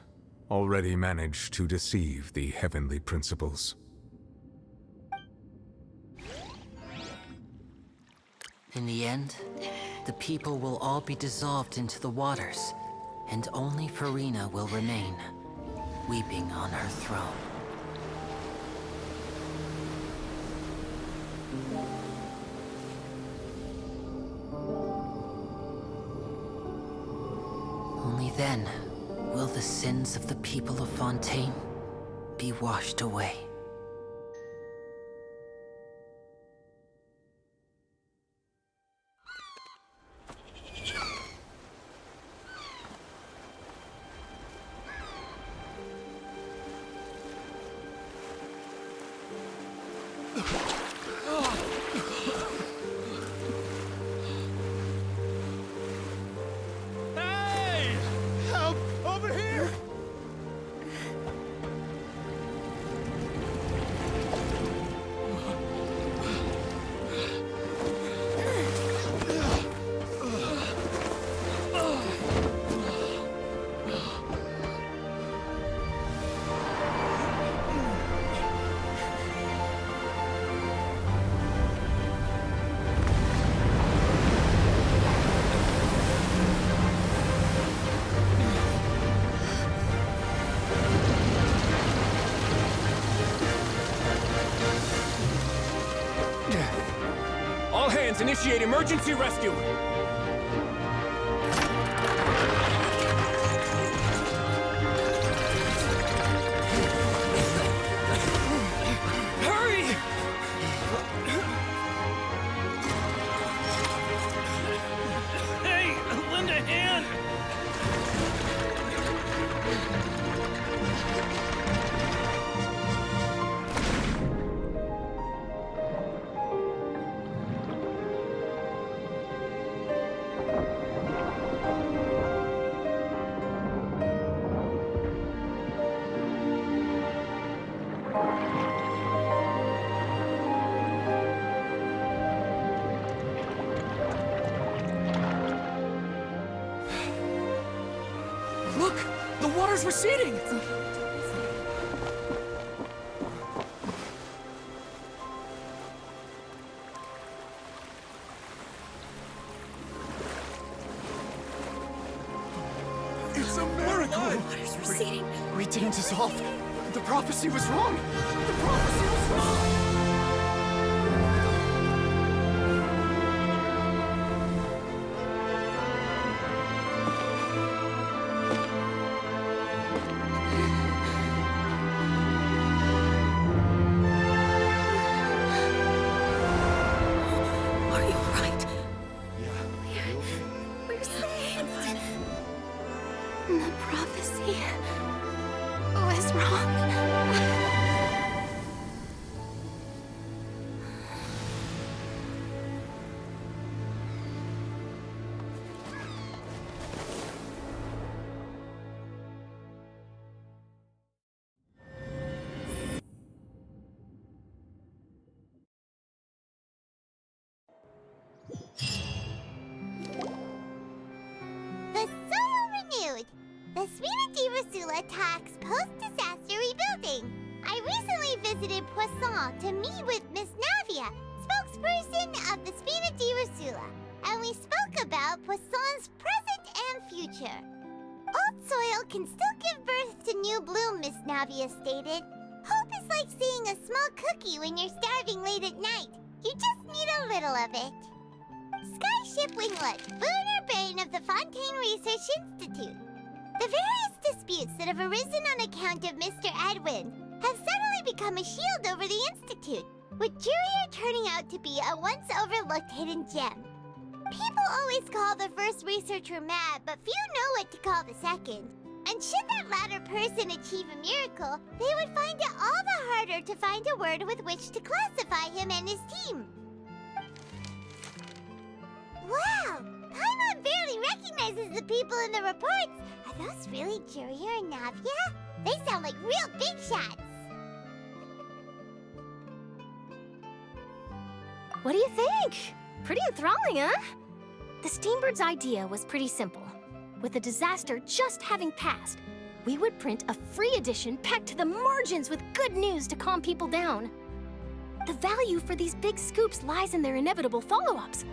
already managed to deceive the heavenly principles. In the end, the people will all be dissolved into the waters, and only Farina will remain, weeping on her throne. Only then will the sins of the people of Fontaine be washed away. Hey! Help! Over here! All hands, initiate emergency rescue! Hurry! water's receding! It's a miracle! Water's receding. We didn't dissolve. The prophecy was wrong. The prophecy was wrong. Are you alright? We're saved. The prophecy was wrong. The soul renewed. The Spirit de Rasula attacks post-disaster rebuilding. I recently visited Poisson to meet with Miss Navia, spokesperson of the Spirit de Rasula, and we spoke about Poisson's present and future. Old soil can still give birth to new bloom, Miss Navia stated. Hope is like seeing a small cookie when you're starving late at night. You just need a little of it. Skyship Winglet, lunar brain of the Fontaine Research Institute. The various disputes that have arisen on account of Mr. Edwin have suddenly become a shield over the Institute, with Jurier turning out to be a once overlooked hidden gem. People always call the first researcher mad, but few know what to call the second. And should that latter person achieve a miracle, they would find it all the harder to find a word with which to classify him and his team. Wow! Paimon barely recognizes the people in the reports. Are those really Jurier and Navia? They sound like real big shots. What do you think? Pretty enthralling, huh? The Steambird's idea was pretty simple. With the disaster just having passed, we would print a free edition packed to the margins with good news to calm people down. The value for these big scoops lies in their inevitable follow-ups.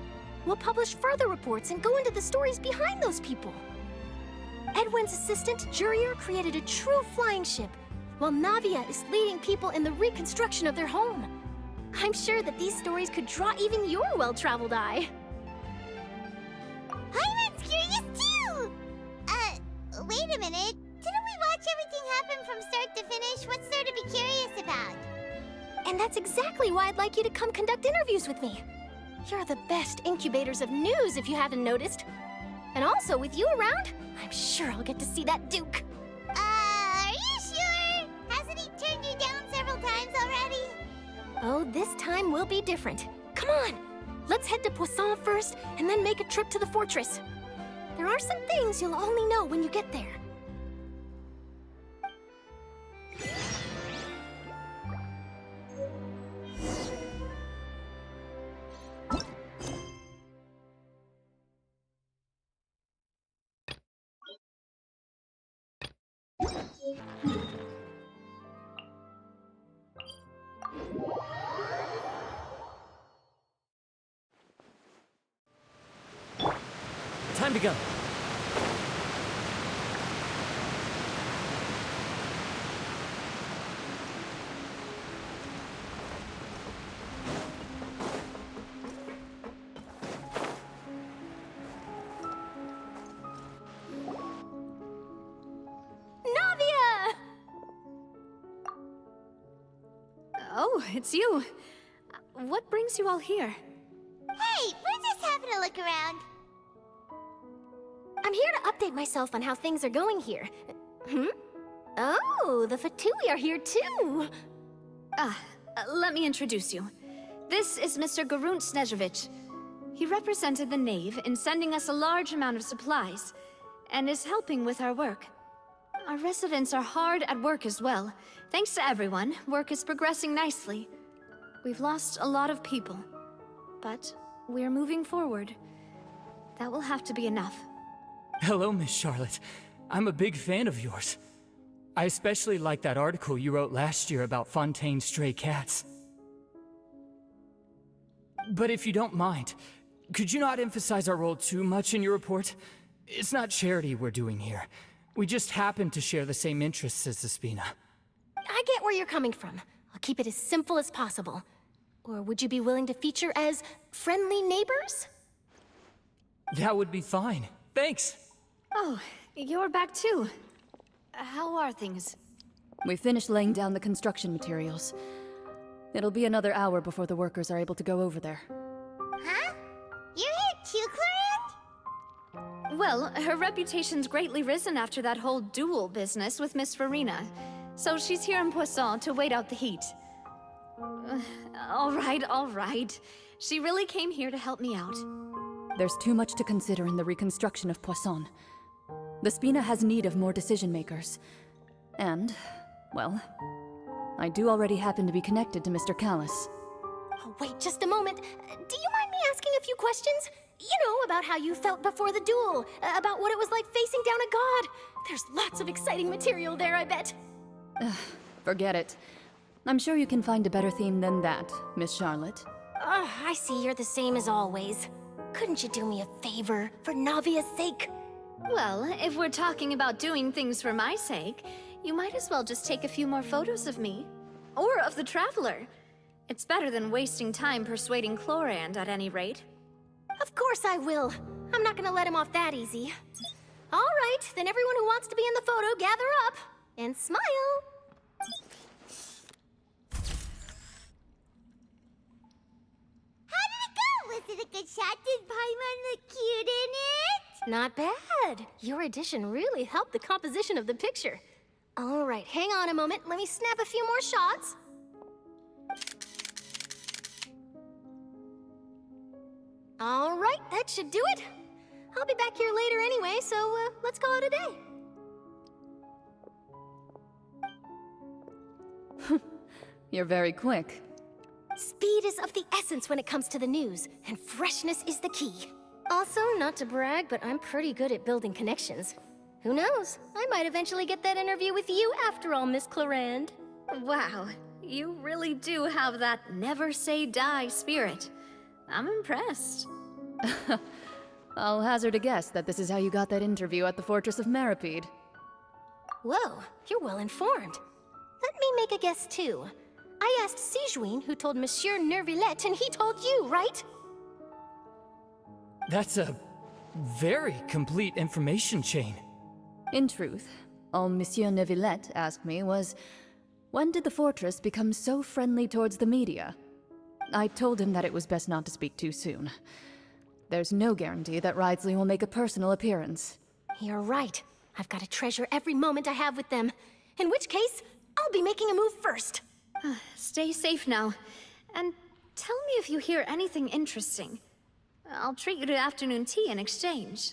We'll publish further reports and go into the stories behind those people. Edwin's assistant, Jurier, created a true flying ship, while Navia is leading people in the reconstruction of their home. I'm sure that these stories could draw even your well-traveled eye. Paimon's curious too! Wait a minute. Didn't we watch everything happen from start to finish? What's there to be curious about? And that's exactly why I'd like you to come conduct interviews with me. You're the best incubators of news, if you haven't noticed. And also, with you around, I'm sure I'll get to see that Duke. Are you sure? Hasn't he turned you down several times already? Oh, this time will be different. Come on! Let's head to Poisson first, and then make a trip to the fortress. There are some things you'll only know when you get there. Time to go. Navia! Oh, it's you. What brings you all here? Hey, we're just having a look around. I'm here to update myself on how things are going here. Oh, the Fatui are here too! Let me introduce you. This is Mr. Garunt Snezhevich. He represented the Knave in sending us a large amount of supplies, and is helping with our work. Our residents are hard at work as well. Thanks to everyone, work is progressing nicely. We've lost a lot of people, but we're moving forward. That will have to be enough. Hello, Miss Charlotte. I'm a big fan of yours. I especially like that article you wrote last year about Fontaine's stray cats. But if you don't mind, could you not emphasize our role too much in your report? It's not charity we're doing here. We just happen to share the same interests as the Spina. I get where you're coming from. I'll keep it as simple as possible. Or would you be willing to feature as friendly neighbors? That would be fine. Thanks. Oh, you're back too. How are things? We finished laying down the construction materials. It'll be another hour before the workers are able to go over there. Huh? You're here too, Clarence? Well, her reputation's greatly risen after that whole duel business with Miss Farina. So she's here in Poisson to wait out the heat. All right. She really came here to help me out. There's too much to consider in the reconstruction of Poisson. The Spina has need of more decision-makers. And, well, I do already happen to be connected to Mr. Callis. Oh, wait just a moment. Do you mind me asking a few questions? You know, about how you felt before the duel, about what it was like facing down a god. There's lots of exciting material there, I bet. Forget it. I'm sure you can find a better theme than that, Miss Charlotte. I see you're the same as always. Couldn't you do me a favor, for Navia's sake? Well, if we're talking about doing things for my sake, you might as well just take a few more photos of me. Or of the Traveler. It's better than wasting time persuading Chlorand, at any rate. Of course I will. I'm not gonna let him off that easy. All right, then everyone who wants to be in the photo, gather up. And smile. How did it go? Was it a good shot? Did Paimon look cute in it? Not bad. Your addition really helped the composition of the picture. All right, hang on a moment. Let me snap a few more shots. All right, that should do it. I'll be back here later anyway, so let's call it a day. You're very quick. Speed is of the essence when it comes to the news, and freshness is the key. Also, not to brag, but I'm pretty good at building connections. Who knows? I might eventually get that interview with you after all, Miss Chlorand. Wow, you really do have that never say die spirit. I'm impressed. I'll hazard a guess that this is how you got that interview at the Fortress of Maripede. Whoa, you're well informed. Let me make a guess too. I asked Sijuin, who told Monsieur Nervillette, and he told you, right? That's a very complete information chain. In truth, all Monsieur Nervillette asked me was, when did the Fortress become so friendly towards the media? I told him that it was best not to speak too soon. There's no guarantee that Ridsley will make a personal appearance. You're right. I've got to treasure every moment I have with them. In which case, I'll be making a move first. Stay safe now. And tell me if you hear anything interesting. I'll treat you to afternoon tea in exchange.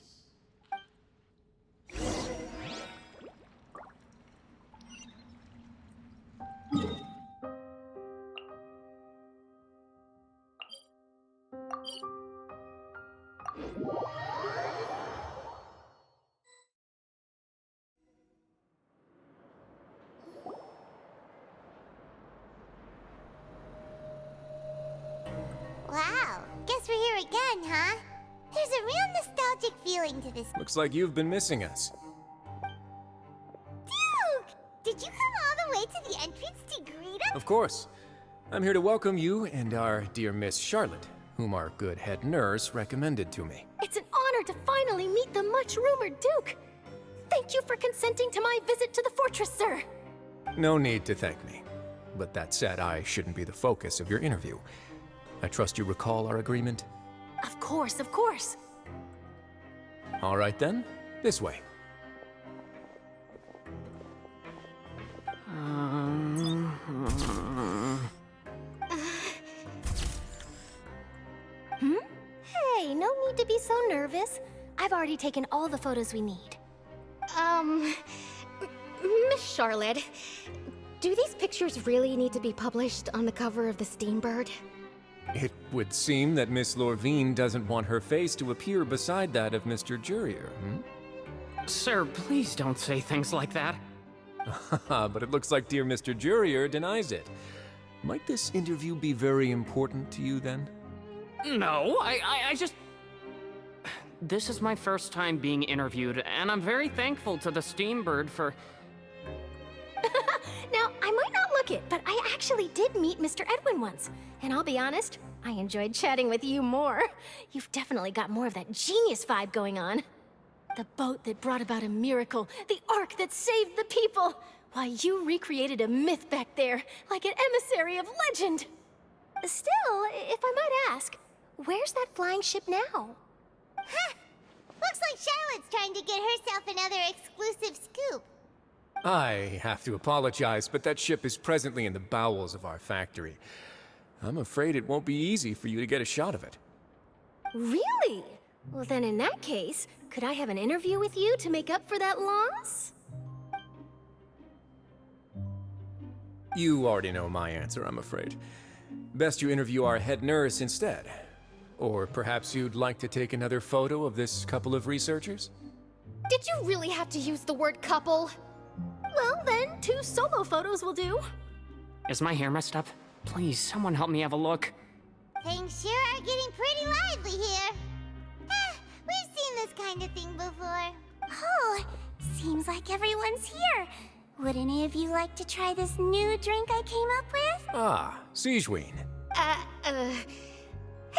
Wow, guess we're here again, huh? There's a real nostalgic feeling to this. Looks like you've been missing us. Duke! Did you come all the way to the entrance to greet us? Of course. I'm here to welcome you and our dear Miss Charlotte, whom our good head nurse recommended to me. It's an honor to finally meet the much-rumored Duke. Thank you for consenting to my visit to the fortress, sir. No need to thank me. But that said, I shouldn't be the focus of your interview. I trust you recall our agreement? Of course, of course. All right then, this way. Hey, no need to be so nervous. I've already taken all the photos we need. Miss Charlotte, do these pictures really need to be published on the cover of the Steambird? It would seem that Miss Lorvine doesn't want her face to appear beside that of Mr. Jurier, Sir, please don't say things like that. But it looks like dear Mr. Jurier denies it. Might this interview be very important to you then? No, I just... This is my first time being interviewed, and I'm very thankful to the Steambird for... Now, I might not look it, but I actually did meet Mr. Edwin once. And I'll be honest, I enjoyed chatting with you more. You've definitely got more of that genius vibe going on. The boat that brought about a miracle, the ark that saved the people. Why, you recreated a myth back there, like an emissary of legend. Still, if I might ask, where's that flying ship now? Huh! Looks like Charlotte's trying to get herself another exclusive scoop. I have to apologize, but that ship is presently in the bowels of our factory. I'm afraid it won't be easy for you to get a shot of it. Really? Well, then in that case, could I have an interview with you to make up for that loss? You already know my answer, I'm afraid. Best you interview our head nurse instead. Or perhaps you'd like to take another photo of this couple of researchers? Did you really have to use the word couple? Well, then, 2 solo photos will do. Is my hair messed up? Please, someone help me have a look. Things sure are getting pretty lively here. We've seen this kind of thing before. Oh, seems like everyone's here. Would any of you like to try this new drink I came up with? Ah, Sigewinne.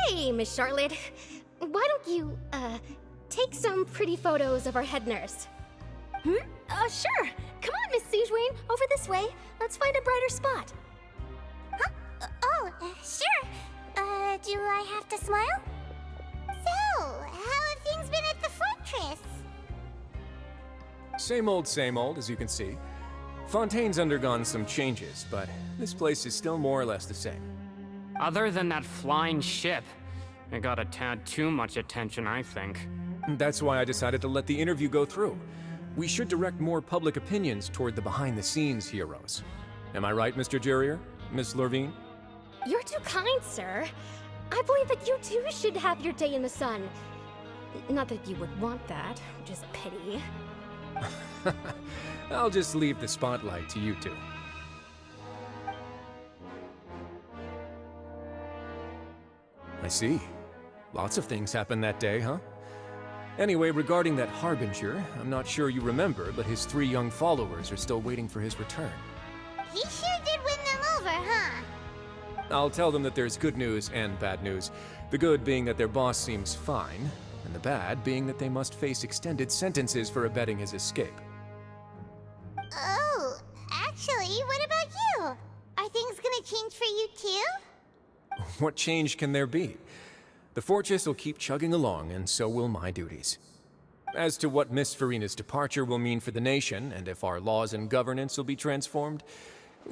Hey, Miss Charlotte. Why don't you, take some pretty photos of our head nurse? Sure. Come on, Miss Sigewinne. Over this way. Let's find a brighter spot. Huh? Sure. Do I have to smile? So, how have things been at the fortress? Same old, as you can see. Fontaine's undergone some changes, but this place is still more or less the same. Other than that flying ship, it got a tad too much attention, I think. That's why I decided to let the interview go through. We should direct more public opinions toward the behind-the-scenes heroes. Am I right, Mr. Jurier? Miss Lorvine? You're too kind, sir. I believe that you too should have your day in the sun. Not that you would want that, which is a pity. I'll just leave the spotlight to you two. I see. Lots of things happened that day, huh? Anyway, regarding that Harbinger, I'm not sure you remember, but his 3 young followers are still waiting for his return. He sure did win them over, huh? I'll tell them that there's good news and bad news. The good being that their boss seems fine, and the bad being that they must face extended sentences for abetting his escape. Oh, actually, what about you? Are things gonna change for you too? What change can there be? The fortress will keep chugging along, and so will my duties. As to what Miss Farina's departure will mean for the nation, and if our laws and governance will be transformed,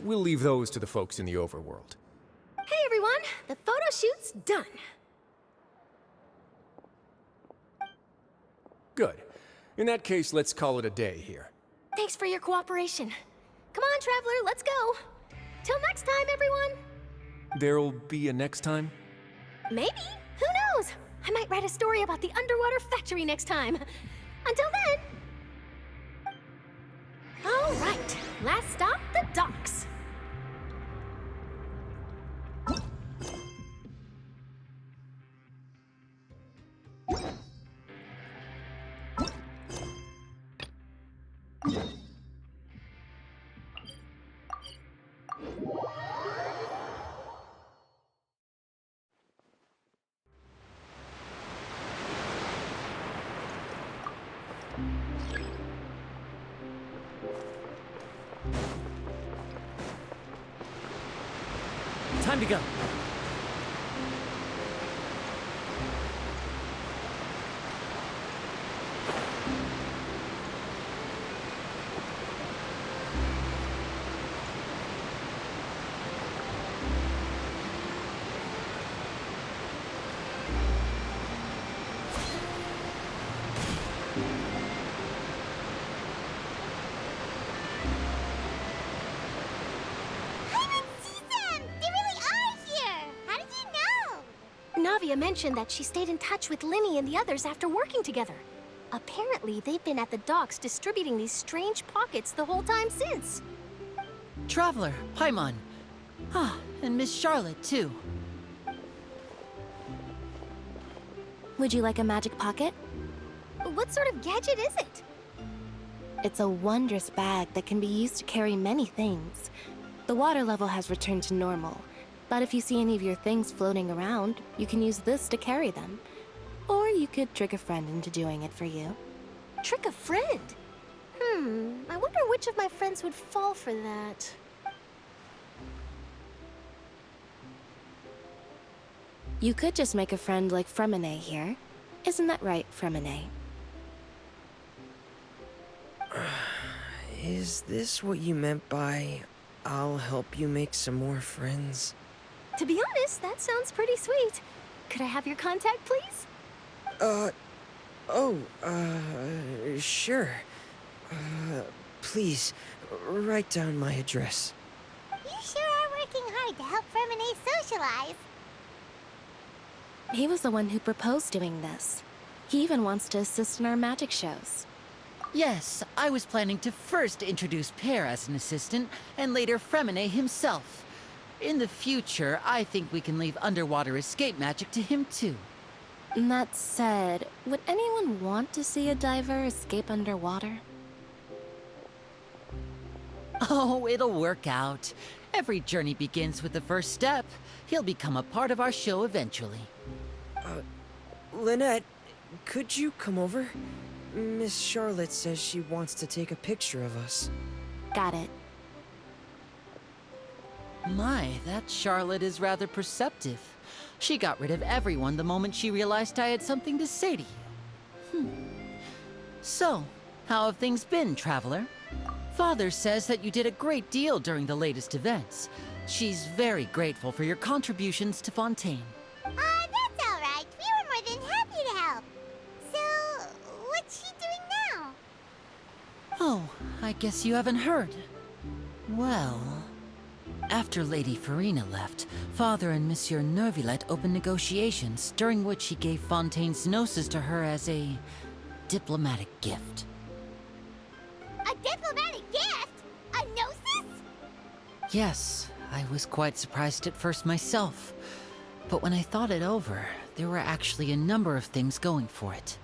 we'll leave those to the folks in the overworld. Hey everyone, the photo shoot's done. Good. In that case, let's call it a day here. Thanks for your cooperation. Come on, Traveler, let's go. Till next time, everyone. There'll be a next time? Maybe. Who knows? I might write a story about the underwater factory next time. Until then. All right, last stop, the docks. Time to go. Navia mentioned that she stayed in touch with Linny and the others after working together. Apparently, they've been at the docks distributing these strange pockets the whole time since. Traveler, Paimon. Ah, and Miss Charlotte, too. Would you like a magic pocket? What sort of gadget is it? It's a wondrous bag that can be used to carry many things. The water level has returned to normal, but if you see any of your things floating around, you can use this to carry them. Or you could trick a friend into doing it for you. Trick a friend? I wonder which of my friends would fall for that. You could just make a friend like Fremine here. Isn't that right, Fremine? Is this what you meant by, I'll help you make some more friends? To be honest, that sounds pretty sweet. Could I have your contact, please? Sure. Please, write down my address. You sure are working hard to help Fremine socialize. He was the one who proposed doing this. He even wants to assist in our magic shows. Yes, I was planning to first introduce Pear as an assistant, and later Fremine himself. In the future, I think we can leave underwater escape magic to him too. That said, would anyone want to see a diver escape underwater? Oh, it'll work out. Every journey begins with the first step. He'll become a part of our show eventually. Lynette, could you come over? Miss Charlotte says she wants to take a picture of us. Got it. My, that Charlotte is rather perceptive. She got rid of everyone the moment she realized I had something to say to you. So, how have things been, Traveler? Father says that you did a great deal during the latest events. She's very grateful for your contributions to Fontaine. That's all right. We were more than happy to help. So, what's she doing now? Oh, I guess you haven't heard. Well, after Lady Farina left, Father and Monsieur Neuvillette opened negotiations, during which he gave Fontaine's gnosis to her as a diplomatic gift. A diplomatic gift? A gnosis? Yes, I was quite surprised at first myself. But when I thought it over, there were actually a number of things going for it.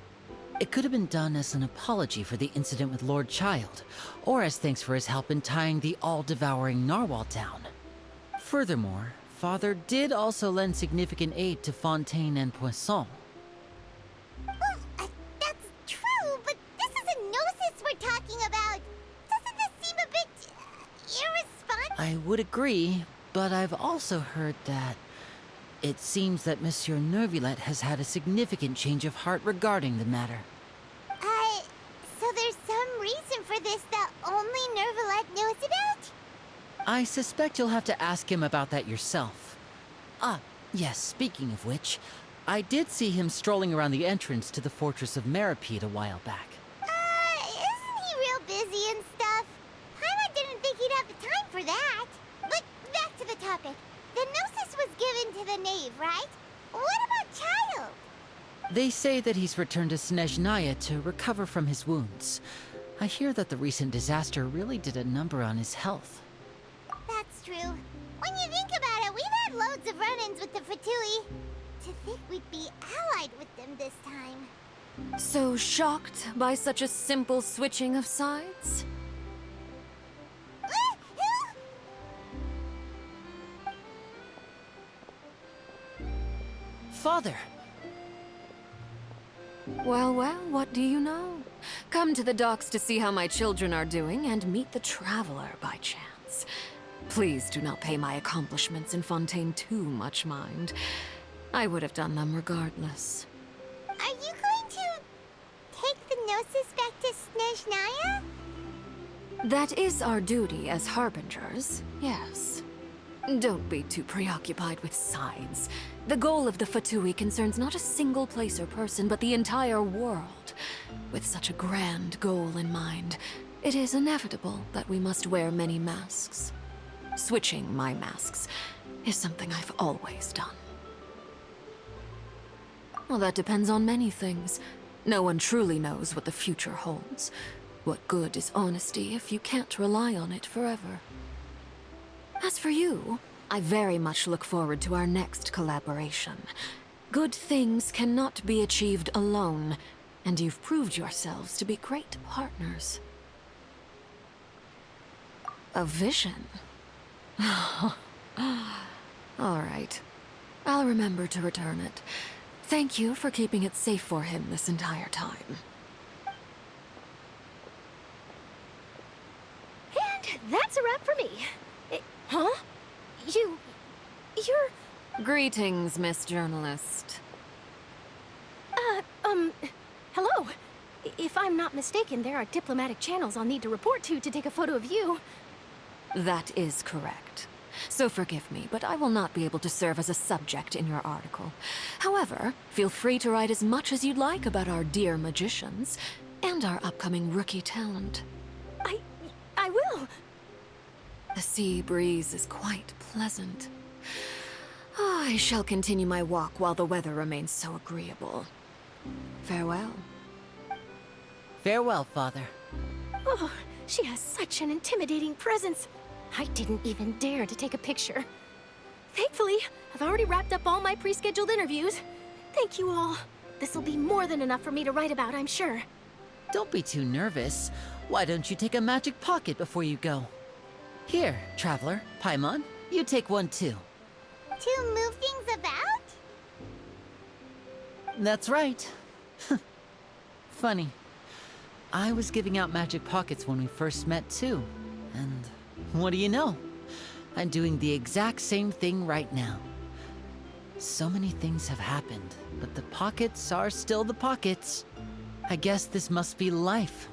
It could have been done as an apology for the incident with Lord Child, or as thanks for his help in tying the all-devouring narwhal down. Furthermore, Father did also lend significant aid to Fontaine and Poisson. Well, that's true, but this is a gnosis we're talking about. Doesn't this seem a bit irresponsible? I would agree, but I've also heard that it seems that Monsieur Neuvillette has had a significant change of heart regarding the matter. So there's some reason for this that only Neuvillette knows about? I suspect you'll have to ask him about that yourself. Ah, yes, speaking of which, I did see him strolling around the entrance to the Fortress of Meripede a while back. Isn't he real busy and stuff? Paimon didn't think he'd have the time for that. But back to the topic. The gnosis was given to the knave, right? What about Child? They say that he's returned to Snezhnaya to recover from his wounds. I hear that the recent disaster really did a number on his health. That's true. When you think about it, we've had loads of run-ins with the Fatui. To think we'd be allied with them this time. So shocked by such a simple switching of sides? Father! Well, what do you know? Come to the docks to see how my children are doing and meet the Traveler by chance. Please do not pay my accomplishments in Fontaine too much mind. I would have done them regardless. Are you going to take the gnosis back to Snezhnaya? That is our duty as harbingers, yes. Don't be too preoccupied with sides. The goal of the Fatui concerns not a single place or person, but the entire world. With such a grand goal in mind, it is inevitable that we must wear many masks. Switching my masks is something I've always done. Well, that depends on many things. No one truly knows what the future holds. What good is honesty if you can't rely on it forever? As for you, I very much look forward to our next collaboration. Good things cannot be achieved alone, and you've proved yourselves to be great partners. A vision? All right. I'll remember to return it. Thank you for keeping it safe for him this entire time. And that's a wrap for me. Huh? You're... Greetings, Miss Journalist. Hello. If I'm not mistaken, there are diplomatic channels I'll need to report to take a photo of you. That is correct. So forgive me, but I will not be able to serve as a subject in your article. However, feel free to write as much as you'd like about our dear magicians and our upcoming rookie talent. I will. The sea breeze is quite pleasant. I shall continue my walk while the weather remains so agreeable. Farewell. Farewell, Father. Oh, she has such an intimidating presence. I didn't even dare to take a picture. Thankfully, I've already wrapped up all my pre-scheduled interviews. Thank you all. This'll be more than enough for me to write about, I'm sure. Don't be too nervous. Why don't you take a magic pocket before you go? Here, Traveler, Paimon, you take one too. To move things about? That's right. Funny. I was giving out magic pockets when we first met too. And what do you know? I'm doing the exact same thing right now. So many things have happened, but the pockets are still the pockets. I guess this must be life.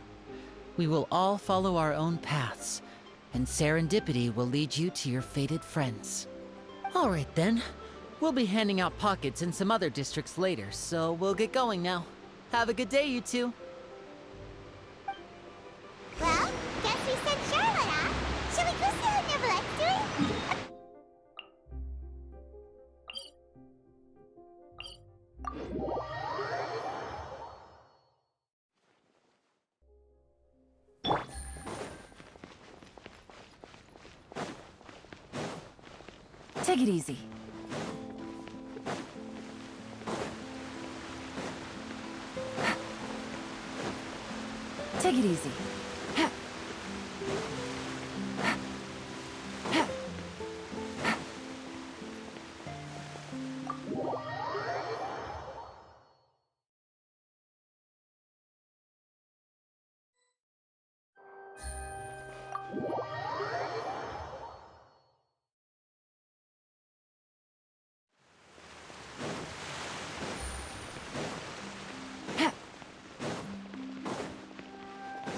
We will all follow our own paths, and serendipity will lead you to your fated friends. All right then. We'll be handing out pockets in some other districts later, so we'll get going now. Have a good day, you two. Well, guess we sent Charlotte off. Shall we go see how Neverlette's doing? Take it easy. Take it easy.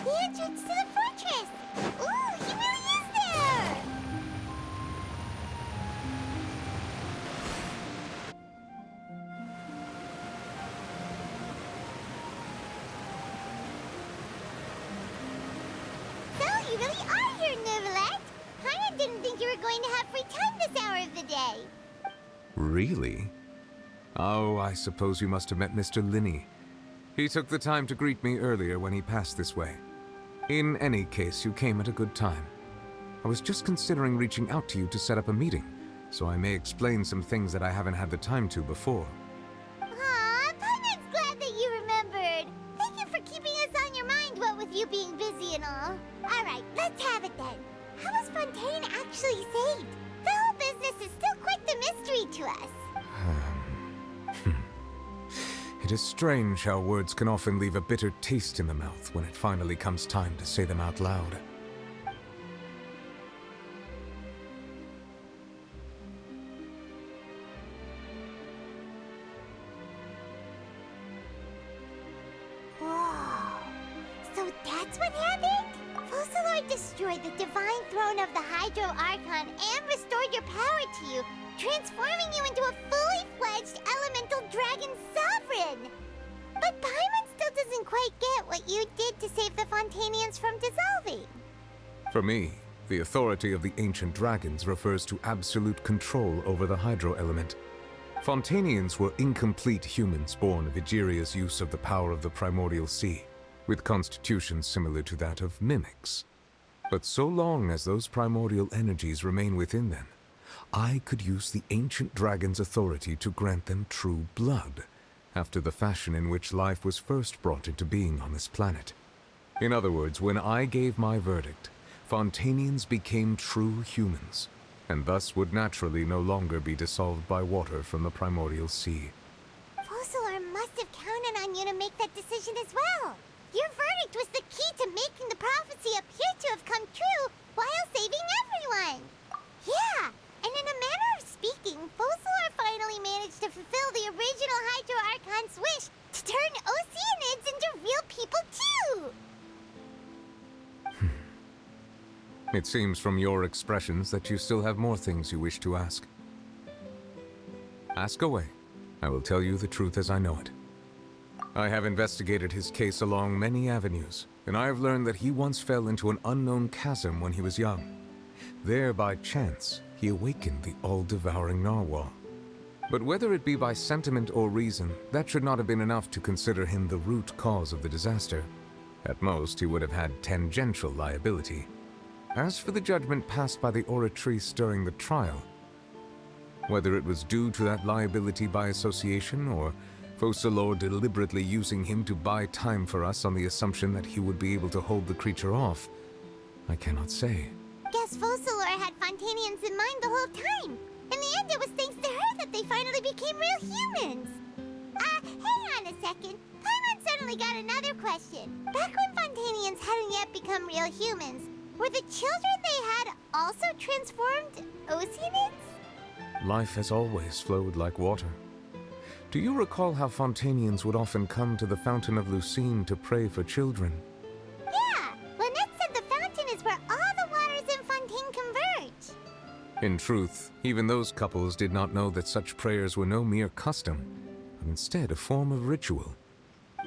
The entrance to the fortress! Ooh, he really is there! So, you really are here, Neverlette! Paimon didn't think you were going to have free time this hour of the day. Really? Oh, I suppose you must have met Mr. Linney. He took the time to greet me earlier when he passed this way. In any case, you came at a good time. I was just considering reaching out to you to set up a meeting, so I may explain some things that I haven't had the time to before. Aw, Paimon's glad that you remembered. Thank you for keeping us on your mind, what with you being busy and all. Alright, let's have it then. How was Fontaine actually saved? The whole business is still quite the mystery to us. It is strange how words can often leave a bitter taste in the mouth when it finally comes time to say them out loud. Whoa. So that's what happened? Fusillor destroyed the divine throne of the Hydro Archon and restored your power to you, transforming you into a fully fledged elemental dragon sovereign! But Paimon still doesn't quite get what you did to save the Fontainians from dissolving. For me, the authority of the ancient dragons refers to absolute control over the hydro element. Fontainians were incomplete humans born of Egeria's use of the power of the primordial sea, with constitutions similar to that of mimics. But so long as those primordial energies remain within them, I could use the ancient dragon's authority to grant them true blood, after the fashion in which life was first brought into being on this planet. In other words, when I gave my verdict, Fontainians became true humans, and thus would naturally no longer be dissolved by water from the primordial sea. Focalor must have counted on you to make that decision as well. Your verdict was the key to making the prophecy appear to have come true while saving everyone. Yeah, and in a manner of speaking, Focalor finally managed to fulfill the original Hydro Archon's wish to turn Oceanids into real people too! It seems from your expressions that you still have more things you wish to ask. Ask away. I will tell you the truth as I know it. I have investigated his case along many avenues, and I have learned that he once fell into an unknown chasm when he was young. There, by chance, he awakened the all-devouring narwhal. But whether it be by sentiment or reason, that should not have been enough to consider him the root cause of the disaster. At most, he would have had tangential liability. As for the judgment passed by the Oratrice during the trial, whether it was due to that liability by association, or Focalor deliberately using him to buy time for us on the assumption that he would be able to hold the creature off, I cannot say. Guess Focalor had Fontainians in mind the whole time. In the end, it was thanks to her that they finally became real humans. Hang on a second. Paimon suddenly got another question. Back when Fontainians hadn't yet become real humans, were the children they had also transformed Oceanids? Life has always flowed like water. Do you recall how Fontainians would often come to the Fountain of Lucine to pray for children? Yeah, Lynette said the fountain is where all the waters in Fontaine converge. In truth, even those couples did not know that such prayers were no mere custom, but instead a form of ritual.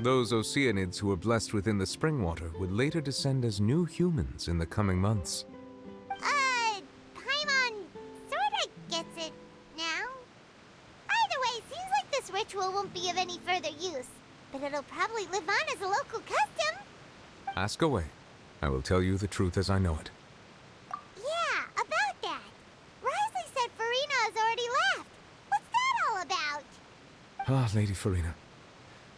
Those Oceanids who were blessed within the spring water would later descend as new humans in the coming months. Paimon sorta gets it now. Either way, it seems like this ritual won't be of any further use, but it'll probably live on as a local custom. Ask away. I will tell you the truth as I know it. Yeah, about that. Risley said Farina has already left. What's that all about? Ah, Lady Farina.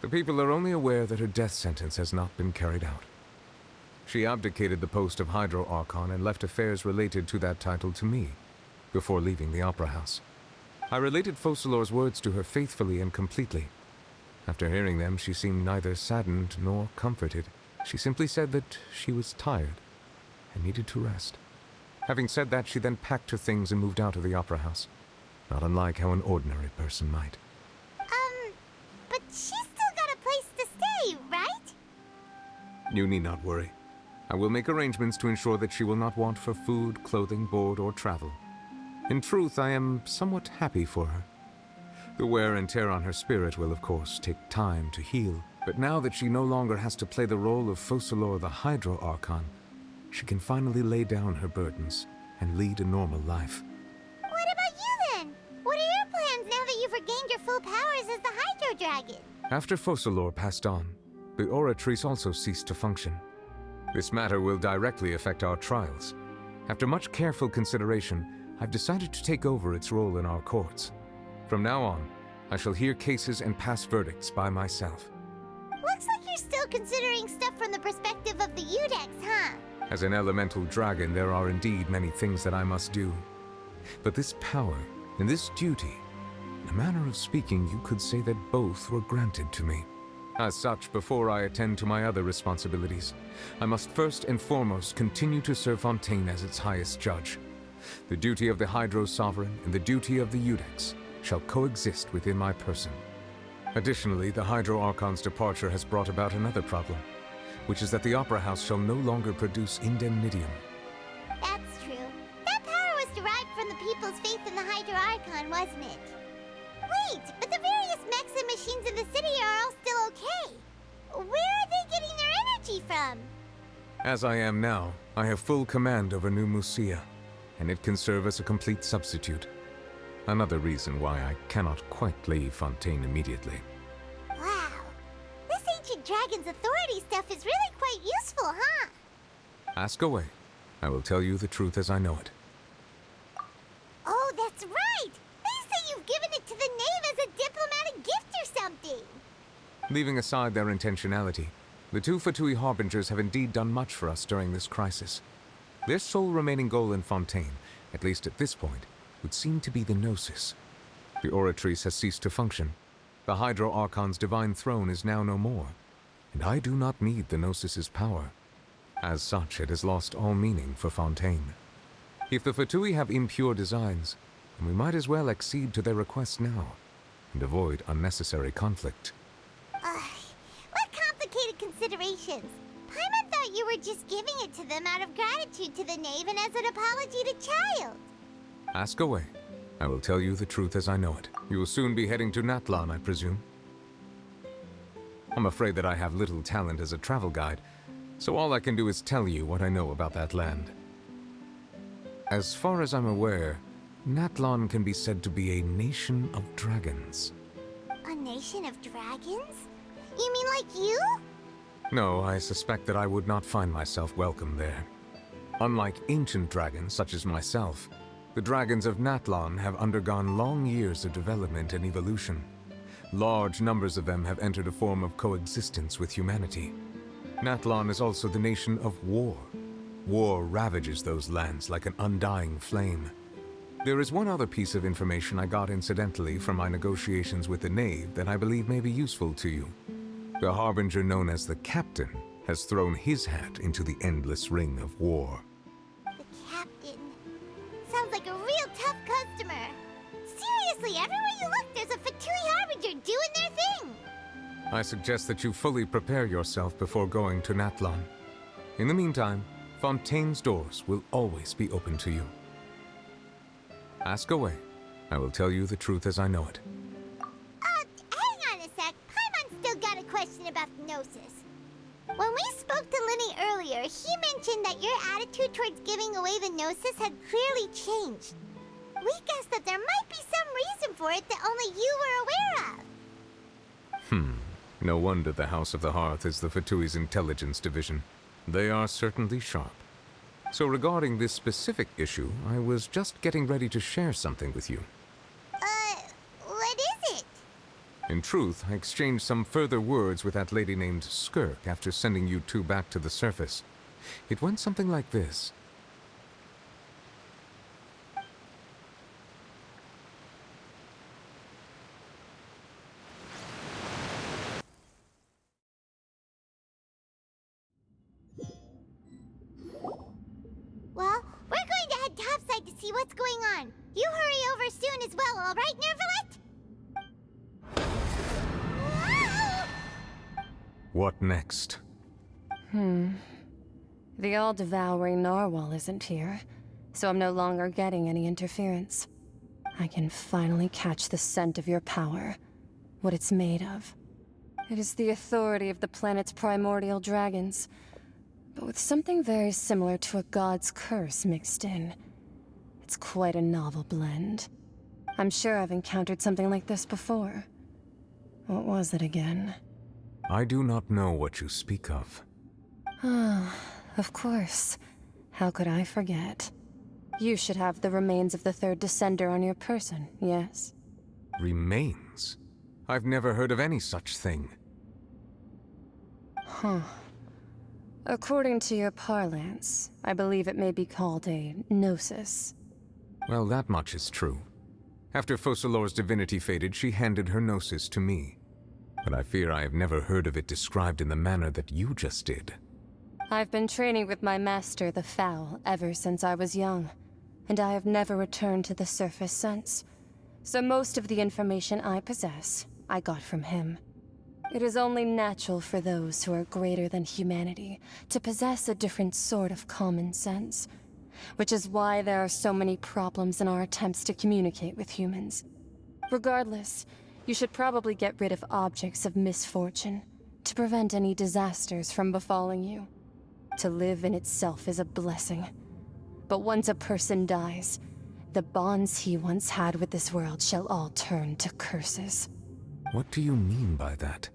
The people are only aware that her death sentence has not been carried out. She abdicated the post of Hydro Archon and left affairs related to that title to me, before leaving the Opera House. I related Focalor's words to her faithfully and completely. After hearing them, she seemed neither saddened nor comforted. She simply said that she was tired and needed to rest. Having said that, she then packed her things and moved out of the Opera House, not unlike how an ordinary person might. But she's still got a place to stay, right? You need not worry. I will make arrangements to ensure that she will not want for food, clothing, board, or travel. In truth, I am somewhat happy for her. The wear and tear on her spirit will, of course, take time to heal, but now that she no longer has to play the role of Focalor the Hydro Archon, she can finally lay down her burdens and lead a normal life. What about you then? What are your plans now that you've regained your full powers as the Hydro Dragon? After Focalor passed on, the Oratrice also ceased to function. This matter will directly affect our trials. After much careful consideration, I've decided to take over its role in our courts. From now on, I shall hear cases and pass verdicts by myself. Looks like you're still considering stuff from the perspective of the Udex, huh? As an elemental dragon, there are indeed many things that I must do. But this power and this duty, in a manner of speaking, you could say that both were granted to me. As such, before I attend to my other responsibilities, I must first and foremost continue to serve Fontaine as its highest judge. The duty of the Hydro Sovereign and the duty of the Udex shall coexist within my person. Additionally, the Hydro Archon's departure has brought about another problem, which is that the Opera House shall no longer produce indemnitium. That's true. That power was derived from the people's faith in the Hydro Archon, wasn't it? Wait, but the various mechs and machines in the city are all still okay. Where are they getting their energy from? As I am now, I have full command over New Musia, and it can serve as a complete substitute. Another reason why I cannot quite leave Fontaine immediately. Wow. This ancient dragon's authority stuff is really quite useful, huh? Ask away. I will tell you the truth as I know it. Oh, that's right! They say you've given it to the knave as a diplomatic gift or something! Leaving aside their intentionality, the two Fatui Harbingers have indeed done much for us during this crisis. Their sole remaining goal in Fontaine, at least at this point, would seem to be the Gnosis. The Oratrice has ceased to function. The Hydro Archon's divine throne is now no more, and I do not need the Gnosis's power. As such, it has lost all meaning for Fontaine. If the Fatui have impure designs, then we might as well accede to their request now, and avoid unnecessary conflict. What complicated considerations! Paimon thought you were just giving it to them out of gratitude to the knave and as an apology to Child. Ask away. I will tell you the truth as I know it. You will soon be heading to Natlan, I presume. I'm afraid that I have little talent as a travel guide, so all I can do is tell you what I know about that land. As far as I'm aware, Natlan can be said to be a nation of dragons. A nation of dragons? You mean like you? No, I suspect that I would not find myself welcome there. Unlike ancient dragons such as myself, the dragons of Natlan have undergone long years of development and evolution. Large numbers of them have entered a form of coexistence with humanity. Natlan is also the nation of war. War ravages those lands like an undying flame. There is one other piece of information I got incidentally from my negotiations with the knave that I believe may be useful to you. The Harbinger known as the Captain has thrown his hat into the endless ring of war. The Captain. Sounds like a real tough customer. Seriously, everywhere you look, there's a Fatui Harbinger doing their thing. I suggest that you fully prepare yourself before going to Natlan. In the meantime, Fontaine's doors will always be open to you. Ask away. I will tell you the truth as I know it. Hang on a sec. Paimon's still got a question about Gnosis. When we spoke to Linny earlier, he mentioned that your attitude towards giving away the Gnosis had clearly changed. We guessed that there might be some reason for it that only you were aware of. No wonder the House of the Hearth is the Fatui's intelligence division. They are certainly sharp. So regarding this specific issue, I was just getting ready to share something with you. What is it? In truth, I exchanged some further words with that lady named Skirk after sending you two back to the surface. It went something like this. Well, we're going to head topside to see what's going on. You hurry over soon as well, all right, Nervalet? What next? The all-devouring narwhal isn't here, so I'm no longer getting any interference. I can finally catch the scent of your power, what it's made of. It is the authority of the planet's primordial dragons, but with something very similar to a god's curse mixed in. It's quite a novel blend. I'm sure I've encountered something like this before. What was it again? I do not know what you speak of. Of course. How could I forget? You should have the remains of the third descender on your person, yes? Remains? I've never heard of any such thing. According to your parlance, I believe it may be called a gnosis. Well, that much is true. After Focalor's divinity faded, she handed her gnosis to me. But I fear I have never heard of it described in the manner that you just did. I've been training with my master, the Foul, ever since I was young, and I have never returned to the surface since. So most of the information I possess, I got from him. It is only natural for those who are greater than humanity to possess a different sort of common sense, which is why there are so many problems in our attempts to communicate with humans. Regardless, you should probably get rid of objects of misfortune to prevent any disasters from befalling you. To live in itself is a blessing, but once a person dies, The bonds he once had with this world shall all turn to curses. What do you mean by that?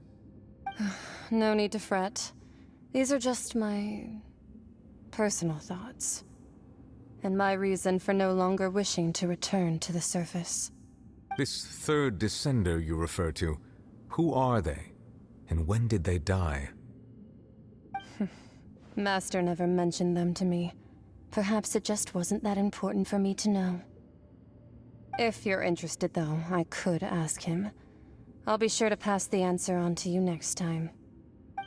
No need to fret. These are just my personal thoughts, and my reason for no longer wishing to return to the surface. This third descender you refer to, who are they? And when did they die? Master never mentioned them to me. Perhaps it just wasn't that important for me to know. If you're interested, though, I could ask him. I'll be sure to pass the answer on to you next time.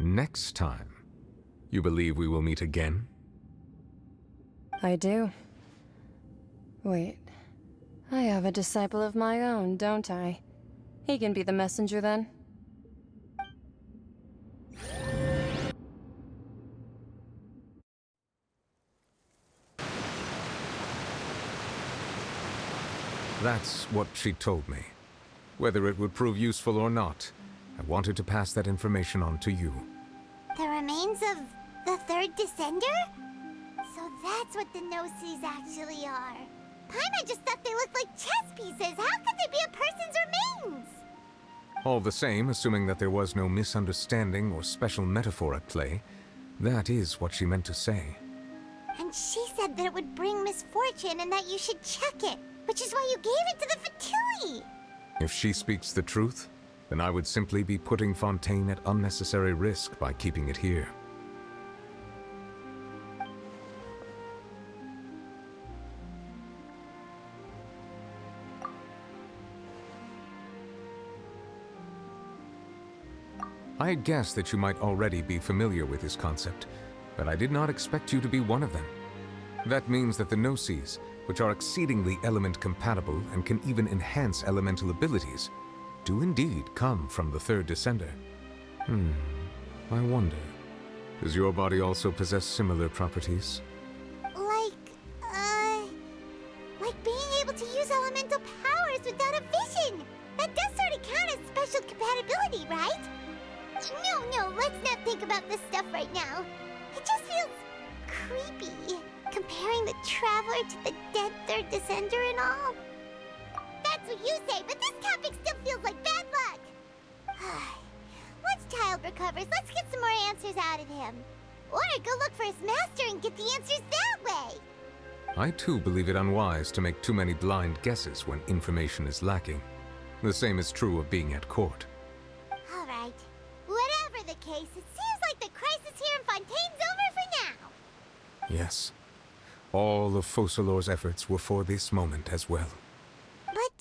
Next time? You believe we will meet again? I do. Wait. I have a disciple of my own, don't I? He can be the messenger then. That's what she told me. Whether it would prove useful or not, I wanted to pass that information on to you. The remains of the third descender? So that's what the Gnosis actually are. Paimon just thought they looked like chess pieces. How could they be a person's remains? All the same, assuming that there was no misunderstanding or special metaphor at play, that is what she meant to say. And she said that it would bring misfortune and that you should check it, which is why you gave it to the Fatui. If she speaks the truth, then I would simply be putting Fontaine at unnecessary risk by keeping it here. I had guessed that you might already be familiar with this concept, but I did not expect you to be one of them. That means that the Gnosis, which are exceedingly element-compatible and can even enhance elemental abilities, do indeed come from the third descender. I wonder, does your body also possess similar properties? Like being able to use elemental powers without a vision! That does sort of count as special compatibility, right? No, let's not think about this stuff right now. It just feels creepy, comparing the Traveler to the dead third descender and all. That's what you say, but this topic still feels like bad luck. Once Child recovers, let's get some more answers out of him. Or go look for his master and get the answers that way. I too believe it unwise to make too many blind guesses when information is lacking. The same is true of being at court. All right. Whatever the case, it seems like the crisis here in Fontaine's over for now. Yes. All of Focalor's efforts were for this moment as well. But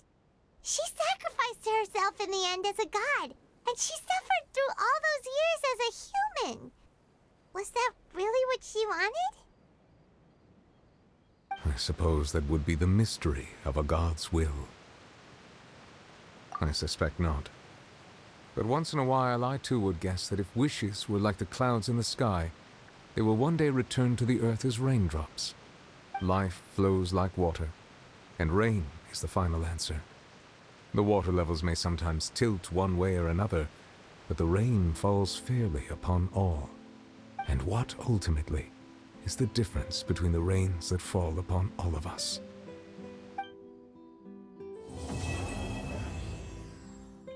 she sacrificed herself in the end as a god, and she suffered through all those years as a human. Was that really what she wanted? I suppose that would be the mystery of a god's will. I suspect not. But once in a while, I too would guess that if wishes were like the clouds in the sky, they will one day return to the earth as raindrops. Life flows like water, and rain is the final answer. The water levels may sometimes tilt one way or another, but the rain falls fairly upon all. And what, ultimately, is the difference between the rains that fall upon all of us?